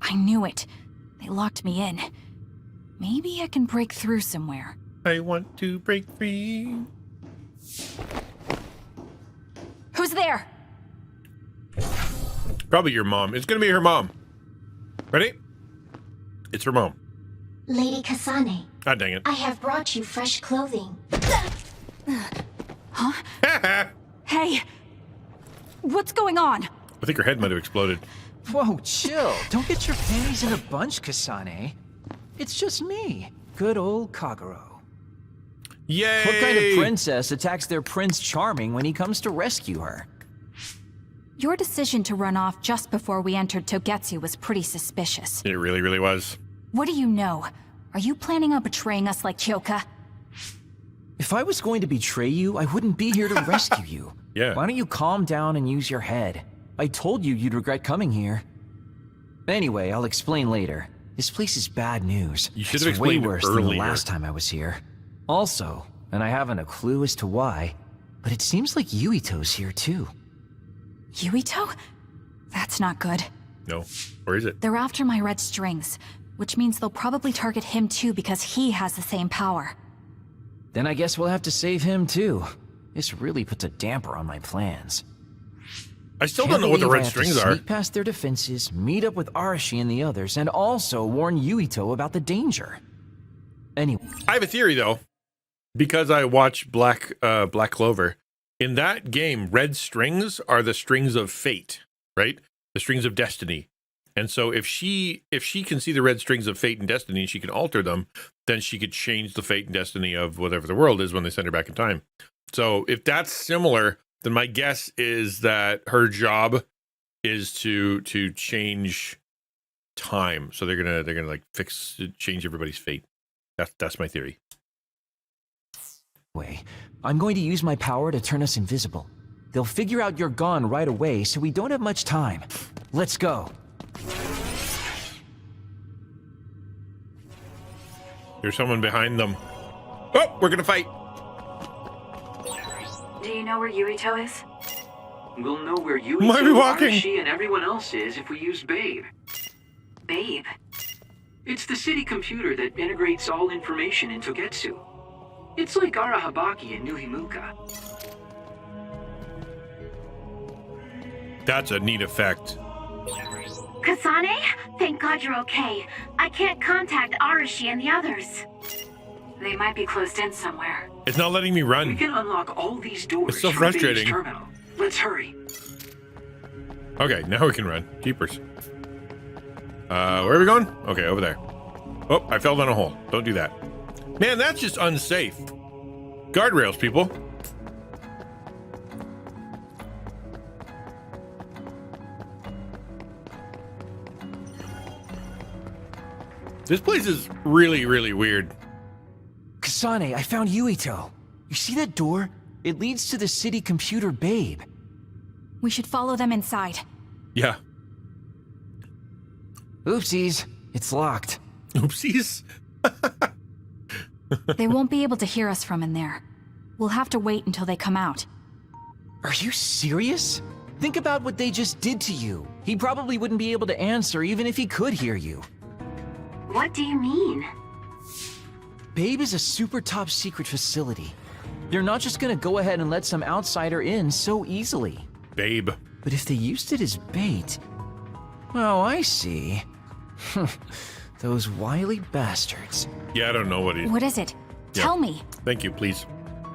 I knew it. They locked me in. Maybe I can break through somewhere. I want to break free. Who's there? Probably your mom. It's going to be her mom. Ready? It's her mom. Lady Kasane, Ah, dang it. I have brought you fresh clothing. Huh? Hey! What's going on? I think her head might have exploded. Whoa, chill. Don't get your panties in a bunch, Kasane. It's just me, good old Kagero. Yay! What kind of princess attacks their Prince Charming when he comes to rescue her? Your decision to run off just before we entered Togetsu was pretty suspicious. It really, really was. What do you know? Are you planning on betraying us like Kyoka? If I was going to betray you, I wouldn't be here to rescue you. Yeah. Why don't you calm down and use your head? I told you you'd regret coming here. Anyway, I'll explain later. This place is bad news. You should have It's way explained worse than the earlier. last time I was here. Also, and I haven't a clue as to why, but it seems like Yuito's here too. Yuito? That's not good. No. Where is it? They're after my red strings, which means they'll probably target him too because he has the same power. Then I guess we'll have to save him too. This really puts a damper on my plans. I still don't know what the red strings are. Sneak past their defenses, meet up with Arashi and the others, and also warn Yuito about the danger. Anyway, I have a theory though, because I watch Black Clover. In that game, red strings are the strings of fate, right? The strings of destiny. And so if she can see the red strings of fate and destiny and she can alter them, then she could change the fate and destiny of whatever the world is when they send her back in time. So if that's similar, then my guess is that her job is to change time. So they're gonna like change everybody's fate. That's my theory. I'm going to use my power to turn us invisible. They'll figure out you're gone right away, so we don't have much time. Let's go. There's someone behind them. Oh, we're gonna fight. Do you know where Yuito is? We'll know where you, Why are we walking? Arashi, and everyone else is if we use Babe. Babe? It's the city computer that integrates all information in Togetsu. It's like Arahabaki and Nuhimuka. That's a neat effect. Kasane? Thank God you're okay. I can't contact Arashi and the others. They might be closed in somewhere. It's not letting me We run. can unlock all these doors It's so from Babe's frustrating. terminal. Let's hurry. Okay, now we can run. Keepers. Where are we going? Okay, over there. Oh, I fell down a hole. Don't do that. Man, that's just unsafe. Guardrails, people. This place is really, really weird. Kasane, I found Yuito. You see that door? It leads to the city computer Babe. We should follow them inside. Yeah. Oopsies, it's locked. Oopsies. They won't be able to hear us from in there. We'll have to wait until they come out. Are you serious? Think about what they just did to you. He probably wouldn't be able to answer even if he could hear you. What do you mean? Babe is a super top secret facility. They're not just gonna go ahead and let some outsider in so easily. Babe. But if they used it as bait... Oh, I see. Those wily bastards. Yeah, I don't know what he... What is it? Yeah. Tell me. Thank you, please.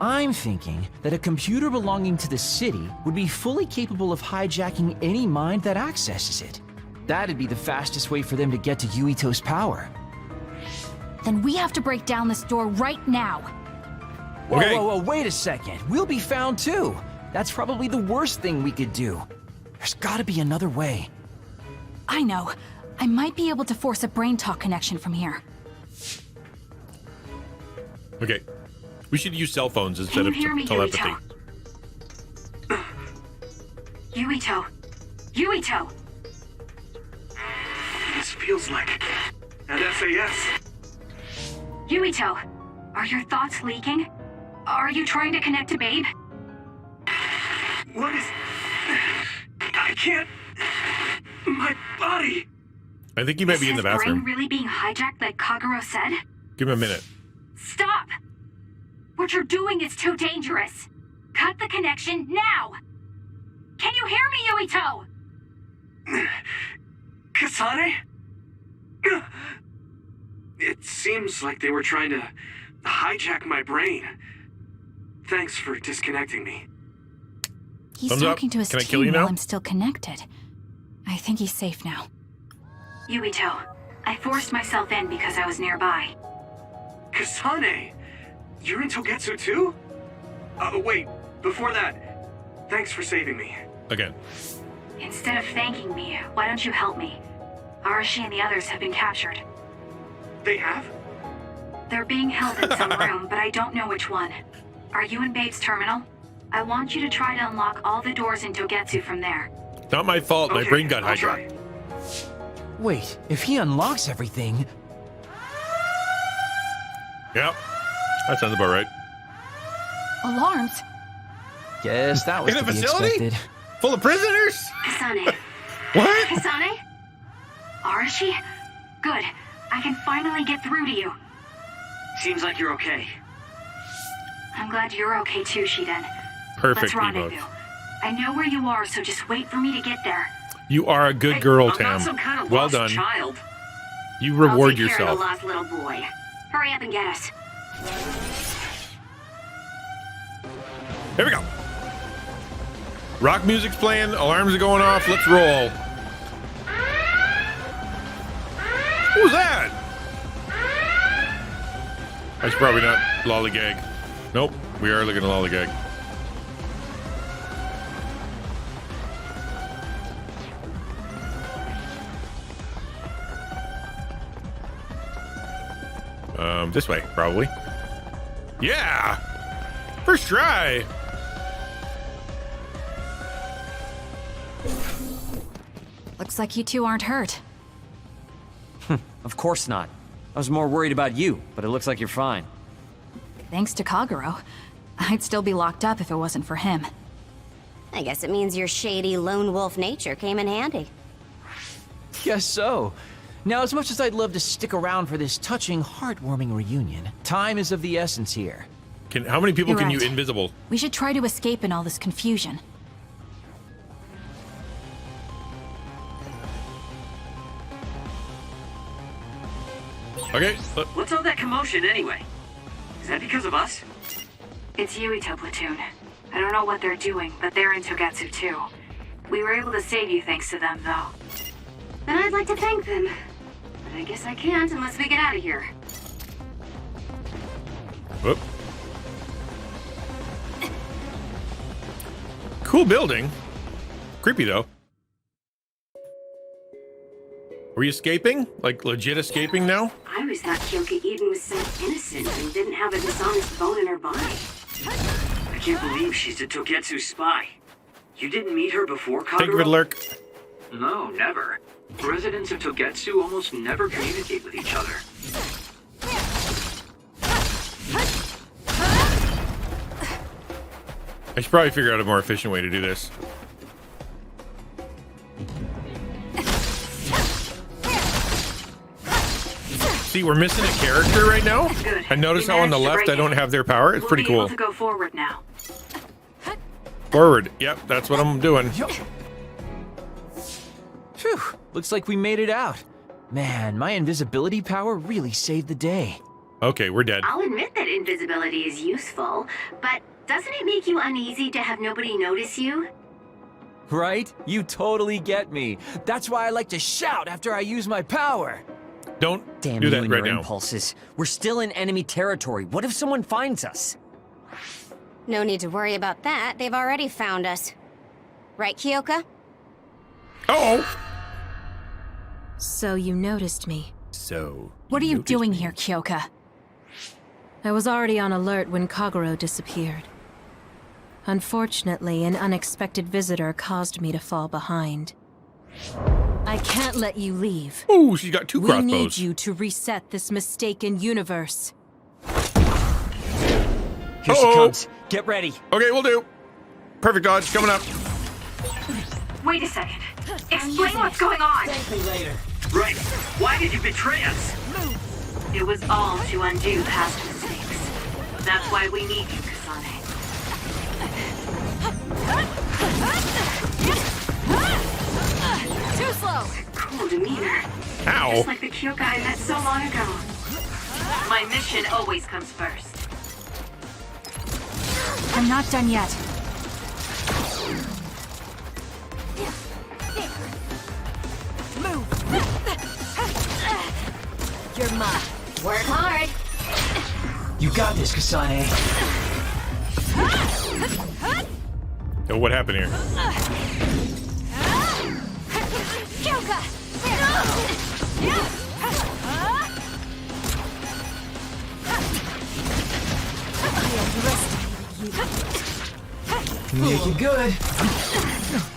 I'm thinking that a computer belonging to the city would be fully capable of hijacking any mind that accesses it. That'd be the fastest way for them to get to Yuito's power. Then we have to break down this door right now. Okay. Whoa, wait a second. We'll be found too. That's probably the worst thing we could do. There's gotta be another way. I know. I might be able to force a brain talk connection from here. Okay. We should use cell phones instead Can of you hear me, telepathy. Yuito? Yuito! This feels like an SAS. Yuito, are your thoughts leaking? Are you trying to connect to Babe? What is... I can't... My body... I think he might be in the Is his brain bathroom. really being hijacked like Kagero said? Give him a minute. Stop! What you're doing is too dangerous. Cut the connection now! Can you hear me, Yuito? Kasane? It seems like they were trying to hijack my brain. Thanks for disconnecting me. He's Thumbs up. talking to his Can I kill team you while now? I'm still connected. I think he's safe now. Yuito, I forced myself in because I was nearby. Kasane! You're in Togetsu too? Wait, before that, thanks for saving me. Again. Instead of thanking me, why don't you help me? Arashi and the others have been captured. They have? They're being held in some room, but I don't know which one. Are you in Babe's terminal? I want you to try to unlock all the doors in Togetsu from there. Not my fault. My brain got I'll hijacked. try. Wait, if he unlocks everything, Yep. That sounds about right. Alarms? guess that was In a to be facility? expected. Full of prisoners? Kasane. What? Kasane? Arashi? Good. I can finally get through to you. Seems like you're okay. I'm glad you're okay too, Shiden. Perfect Let's rendezvous. emote. I know where you are, so just wait for me to get there. You are a good girl, I'm Tam. not some kind of Well lost done. child. You reward I'll take care of yourself. the lost little boy. Hurry up and get us. Here we go. Rock music's playing. Alarms are going off. Let's roll. Who's that? I should probably not lollygag. Nope, we are looking at lollygag. This way, probably. Yeah! First try! Looks like you two aren't hurt. Of course not. I was more worried about you, but it looks like you're fine. Thanks to Kagero. I'd still be locked up if it wasn't for him. I guess it means your shady lone wolf nature came in handy. Guess so. Now, as much as I'd love to stick around for this touching, heartwarming reunion, time is of the essence here. How many people You're can right. you invisible? We should try to escape in all this confusion. Okay. What's all that commotion anyway? Is that because of us? It's Yuito Platoon. I don't know what they're doing, but they're in Togetsu too. We were able to save you thanks to them, though. And I'd like to thank them. But I guess I can't unless we get out of here. Whoop. Cool building. Creepy though. Are we escaping? Like legit escaping now? I always thought Kyoka Eden was so innocent and didn't have a dishonest bone in her body. I can't believe she's a Togetsu spy. You didn't meet her before, Kagero? Think of it, Lurk. No, never. Residents of Togetsu almost never communicate with each other. I should probably figure out a more efficient way to do this. See, we're missing a character right now. Good. And notice We how on the managed to left break I don't in. have their power. It's pretty We'll be cool. able to go forward now. Forward. Yep, that's what I'm doing. Phew, looks like we made it out. Man, my invisibility power really saved the day. Okay, we're dead. I'll admit that invisibility is useful, but doesn't it make you uneasy to have nobody notice you? Right? You totally get me. That's why I like to shout after I use my power. Don't Damn do you that and right your now. impulses. We're still in enemy territory. What if someone finds us? No need to worry about that. They've already found us. Right, Kyoka? Oh. So you noticed me. So. What are you doing here, Kyoka? I was already on alert when Kagero disappeared. Unfortunately, an unexpected visitor caused me to fall behind. I can't let you leave. Oh, she's got two crossbows. We need you to reset this mistaken universe. Here she comes. Get ready. Okay, we'll do. Perfect dodge coming up. Wait a second. Explain what's going on. Thank me later. Right. Why did you betray us? It was all to undo past mistakes. That's why we need you, Kasane. Too slow! Cool demeanor. Ow. Just like the Kyoka I met so long ago. My mission always comes first. I'm not done yet. You're mine. Work hard. You got this, Kasane. Oh, what happened here? Make it good.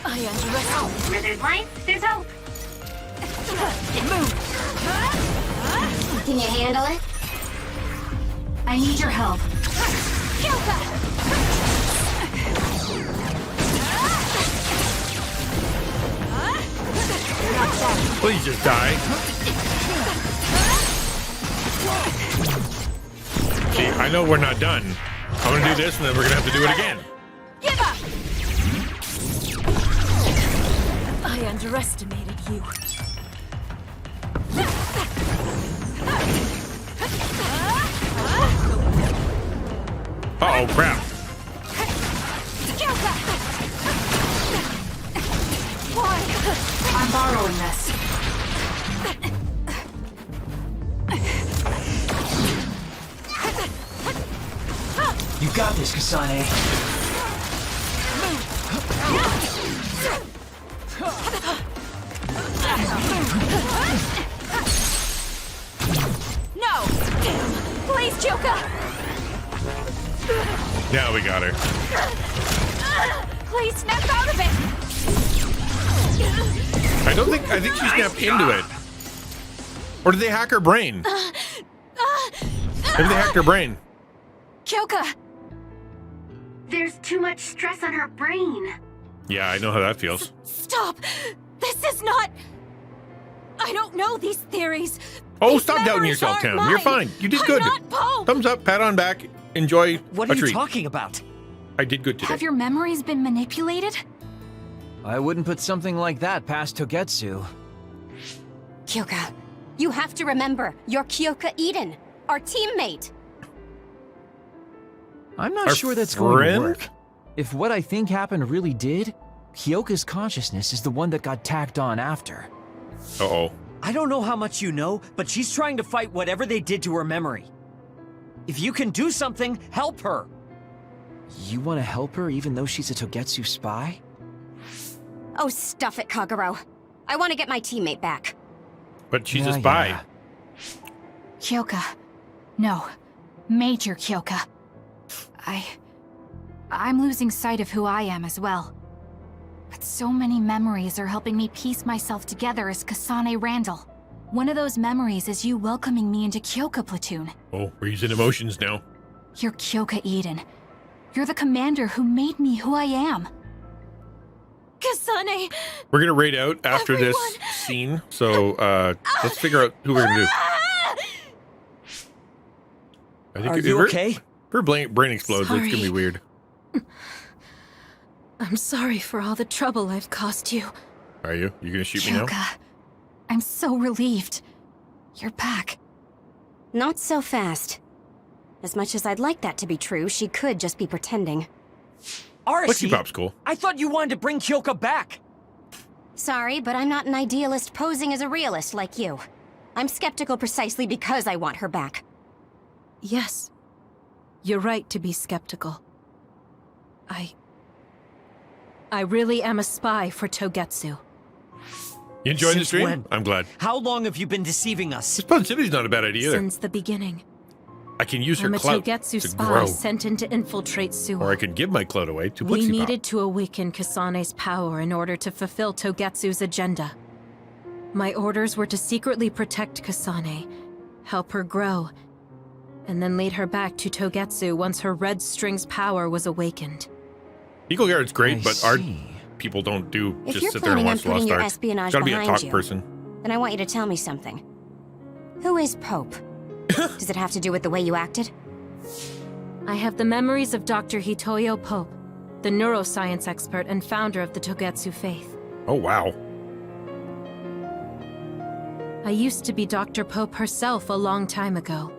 I underestimate. Where there's life, there's hope. Move. Can you handle it? I need your help. Please just die. See, I know we're not done. I'm gonna do this and then we're gonna have to do it again. Give up! I underestimated you. Uh-oh, crap. I'm borrowing this. You got this, Kasane. No! Please, Kyoka! Now we got her. Please snap out of it! I think she snapped into it. Or did they hack her brain? Maybe they hacked her brain. Kyoka! There's too much stress on her brain. Yeah, I know how that feels. Stop! This is not... I don't know these theories. Oh, These stop doubting memories yourself, aren't Cam. You're mine. fine. You did I'm good. not Pope. Thumbs up, pat on back. Enjoy What a are you treat. talking about? I did good today. Have your memories been manipulated? I wouldn't put something like that past Togetsu. Kyoka, you have to remember, you're Kyoka Eden, our teammate. I'm not Our sure that's going to friend? work. If what I think happened really did, Kyoka's consciousness is the one that got tacked on after. Uh-oh. I don't know how much you know, but she's trying to fight whatever they did to her memory. If you can do something, help her. You want to help her even though she's a Togetsu spy? Oh, stuff it, Kagero. I want to get my teammate back. But she's a Yeah, spy. yeah. Kyoka. No. Major Kyoka. I'm losing sight of who I am as well. But so many memories are helping me piece myself together as Kasane Randall. One of those memories is you welcoming me into Kyoka Platoon. Oh, we're using emotions now. You're Kyoka Eden. You're the commander who made me who I am. Kasane! We're gonna raid out after this scene, so let's figure out who we're gonna do. I think Are if you her- okay? if her brain explodes, it's gonna be Sorry. weird. I'm sorry for all the trouble I've caused you. Are you? You gonna shoot me now? Kyoka, I'm so relieved. You're back. Not so fast. As much as I'd like that to be true, she could just be pretending. Flexi Arashi, Pop's cool. I thought you wanted to bring Kyoka back. Sorry, but I'm not an idealist posing as a realist like you. I'm skeptical precisely because I want her back. Yes. You're right to be skeptical. I really am a spy for Togetsu. You enjoying the Since stream? when? I'm glad. How long have you been deceiving us? This City's not a bad idea either. Since the beginning. I can use her I'm a clout Togetsu to spy grow, sent in to infiltrate Suwa. or I could give my clout away to We Flexi Pop. needed to awaken Kasane's power in order to fulfill Togetsu's agenda. My orders were to secretly protect Kasane, help her grow, and then lead her back to Togetsu once her Red String's power was awakened. Eagle Guard's great, I but our see. people don't do If just you're sit there and planning on watch Lost putting your Ark. espionage Gotta be a behind talk you, person. then I want you to tell me something. Who is Pope? Does it have to do with the way you acted? I have the memories of Dr. Hitoyo Pope, the neuroscience expert and founder of the Togetsu faith. Oh, wow. I used to be Dr. Pope herself a long time ago.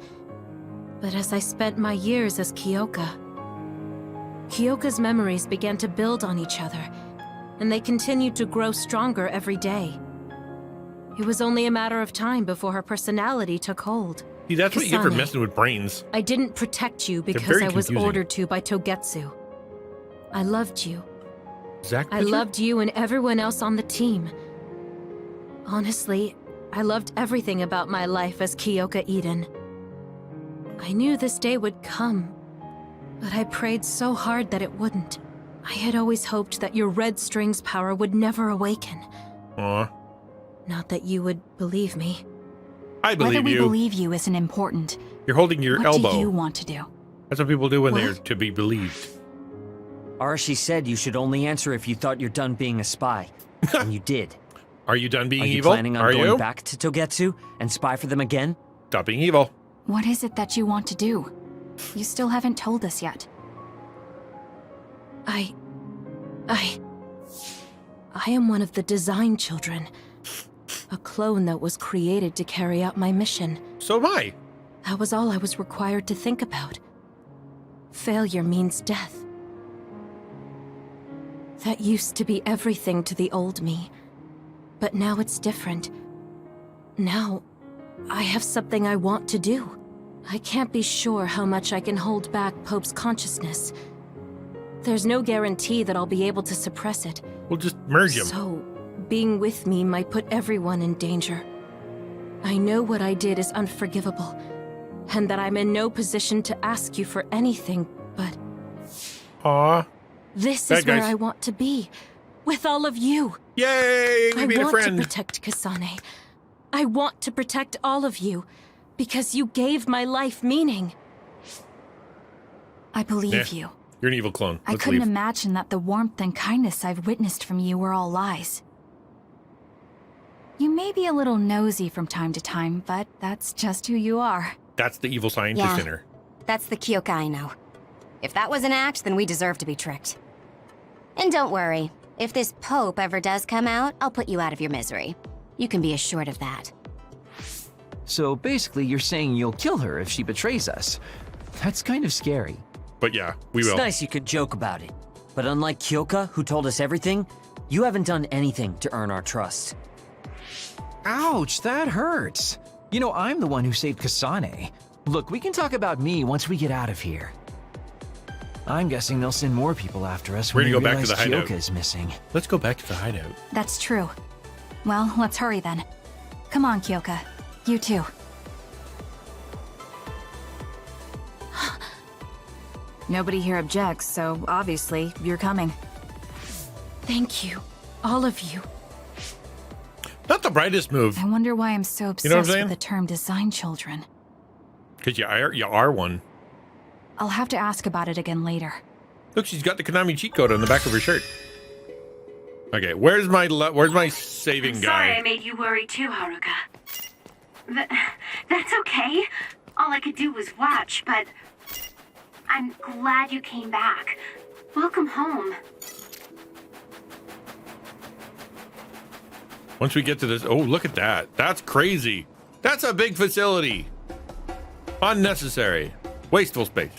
But as I spent my years as Kyoka's memories began to build on each other, and they continued to grow stronger every day. It was only a matter of time before her personality took hold. See, that's what you get for Kasane, messing with brains. I didn't protect you because very I was confusing. ordered to by Togetsu. I loved you. Zach I picture? loved you and everyone else on the team. Honestly, I loved everything about my life as Kyoka Eden. I knew this day would come, but I prayed so hard that it wouldn't. I had always hoped that your red strings power would never awaken. Aw. Not that you would believe me. I believe Whether we you. believe you isn't important. You're holding your What elbow. do you want to do? That's what people do when What? they're to be believed. Arashi said you should only answer if you thought you're done being a spy. And you did. Are you done being Are you evil? planning on Are going you? back to Togetsu and spy for them again? Stop being evil. What is it that you want to do? You still haven't told us yet. I am one of the design children. A clone that was created to carry out my mission. So am I. That was all I was required to think about. Failure means death. That used to be everything to the old me. But now it's different. Now, I have something I want to do. I can't be sure how much I can hold back Pope's consciousness. There's no guarantee that I'll be able to suppress it. We'll just merge him. So, being with me might put everyone in danger. I know what I did is unforgivable, and that I'm in no position to ask you for anything, but Aw. this Bad is where guys. I want to be, with all of you. Yay! We I made a want to friend. protect Kasane. I want to protect all of you, because you gave my life meaning. I believe Yeah. you. You're an evil clone. I Let's couldn't leave. imagine that the warmth and kindness I've witnessed from you were all lies. You may be a little nosy from time to time, but that's just who you are. That's the evil scientist Yeah. in her. That's the Kyoka I know. If that was an act, then we deserve to be tricked. And don't worry, if this Pope ever does come out, I'll put you out of your misery. You can be assured of that. So basically, you're saying you'll kill her if she betrays us. That's kind of scary. But yeah, we It's will. nice you could joke about it. But unlike Kyoka, who told us everything, you haven't done anything to earn our trust. Ouch, that hurts. You know, I'm the one who saved Kasane. Look, we can talk about me once we get out of here. I'm guessing they'll send more people after us We're when they gonna go back to realize the hideout. Kyoka is missing. Let's go back to the hideout. That's true. Well, let's hurry then. Come on, Kyoka. You too. Nobody here objects, so obviously you're coming. Thank you, all of you. Not the brightest move. I wonder why I'm so You know what I'm obsessed saying? with the term design children. Because you are one. I'll have to ask about it again later. Look, she's got the Konami cheat code on the back of her shirt. Okay, where's my saving Sorry I guy? made you worry too, Haruka. That's okay. All I could do was watch, but I'm glad you came back. Welcome home. Once we get to this, oh, look at that. That's crazy. That's a big facility. Unnecessary. Wasteful space.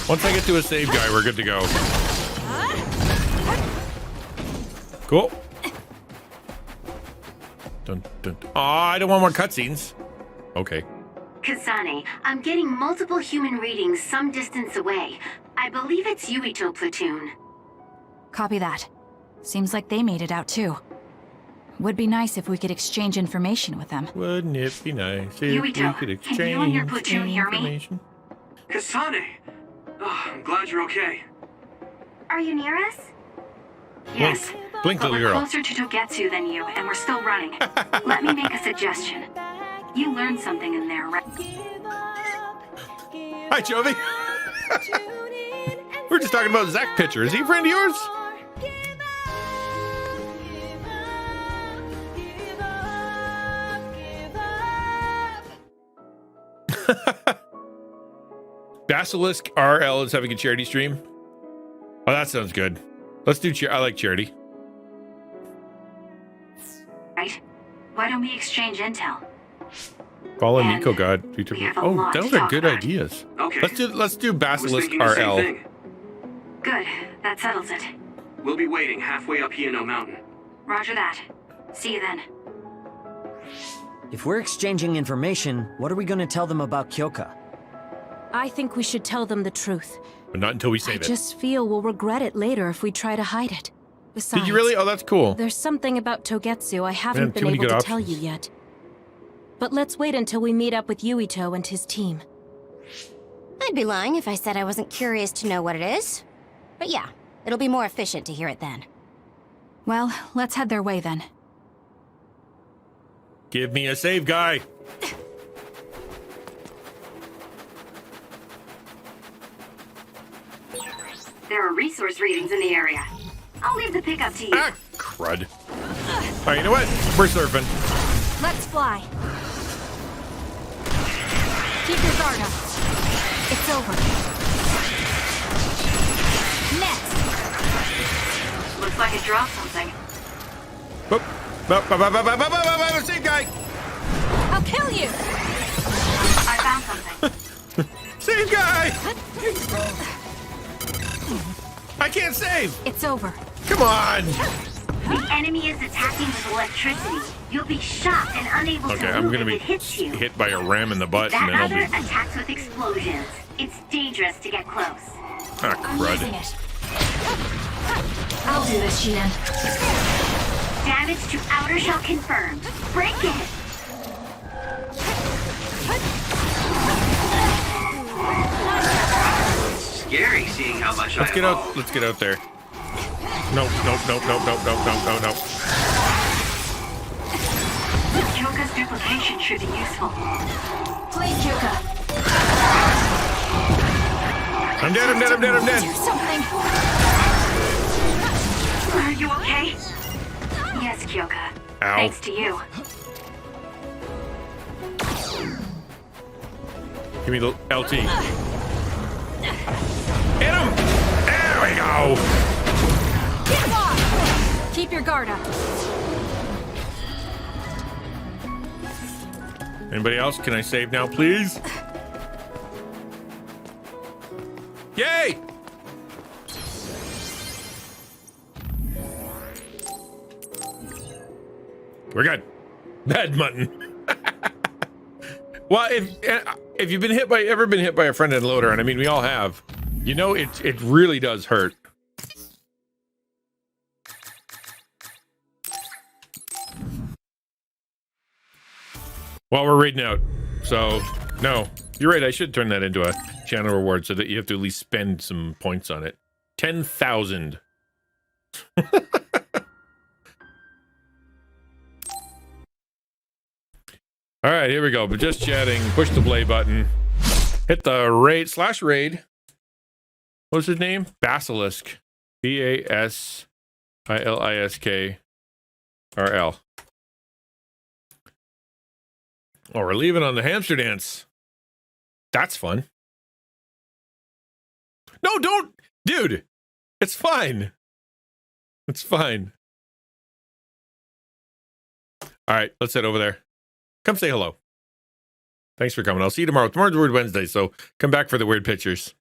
Once I get to a save guy, we're good to go. Cool. Dun, dun. Oh, I don't want more cutscenes. Okay. Kasane, I'm getting multiple human readings some distance away. I believe it's Yuito platoon. Copy that. Seems like they made it out too. Would be nice if we could exchange information with them. Wouldn't it be nice if we Yuito, could can you and your exchange platoon hear me? information? Kasane! Oh, I'm glad you're okay. Are you near us? Yes. Blink, But little we're girl. closer to Togetsu than you, and we're still running. Let me make a suggestion. You learned something in there, right? Hi, Jovi. We're just talking about Zach Pitcher. Is he a friend of yours? Basilisk RL is having a charity stream. Oh, that sounds good. Let's do I like charity. Right? Why don't we exchange intel? Follow And Nico God. Future. we have a Oh, lot to those are talk good about. ideas. Okay. Let's do I was Basilisk thinking the same RL. thing. Good. That settles it. We'll be waiting halfway up Hiano Mountain. Roger that. See you then. If we're exchanging information, what are we gonna tell them about Kyoka? I think we should tell them the truth. But not until we save I it. just feel we'll regret it later if we try to hide it. Besides, Did you really? Oh, that's cool. there's something about Togetsu I Man, haven't too been many able good to tell you yet. But let's wait until we meet up with Yuito and his team. I'd be lying if I said I wasn't curious to know what it is. But yeah, it'll be more efficient to hear it then. Well, let's head their way then. Give me a save guy. There are resource readings in the area. I'll leave the pickup to you. Ah, crud. All right, you know what? We're surfing. Let's fly. Keep your guard up. It's over. Next. Looks like it dropped something. Boop. Save guy. I'll kill you. I found something. Save guy. I can't save. It's over. Come on. The enemy is attacking with electricity. You'll be shocked and unable Okay, to I'm move gonna if be it hits you. hit by a ram in the butt, That and then I'll other be. attacks with explosions. It's dangerous to get close. Ah, crud. I'll do this, Xian. Damage to outer shell confirmed. Break it. Scary seeing how much Let's I get evolved. out. Let's get out there. Nope. Kyoka's duplication should be useful. Please, Kyoka. I'm dead. Do something. Are you okay? Yes, Kyoka. Ow. Thanks to you. Give me the LT. Hit him! There we go. Get off. Keep your guard up. Anybody else? Can I save now, please? Yay! We're good. Bad mutton. Well, if you've ever been hit by a front-end loader, and I mean we all have, you know it really does hurt. Well, we're raiding out, so no, you're right. I should turn that into a channel reward so that you have to at least spend some points on it. 10,000. All right, here we go. But just chatting. Push the play button. Hit the raid /raid. What's his name? Basilisk. BASILISKRL. Oh, we're leaving on the hamster dance. That's fun. No, don't, dude. It's fine. It's fine. All right, let's head over there. Come say hello. Thanks for coming. I'll see you tomorrow. Tomorrow's Weird Wednesday, so come back for the weird pictures.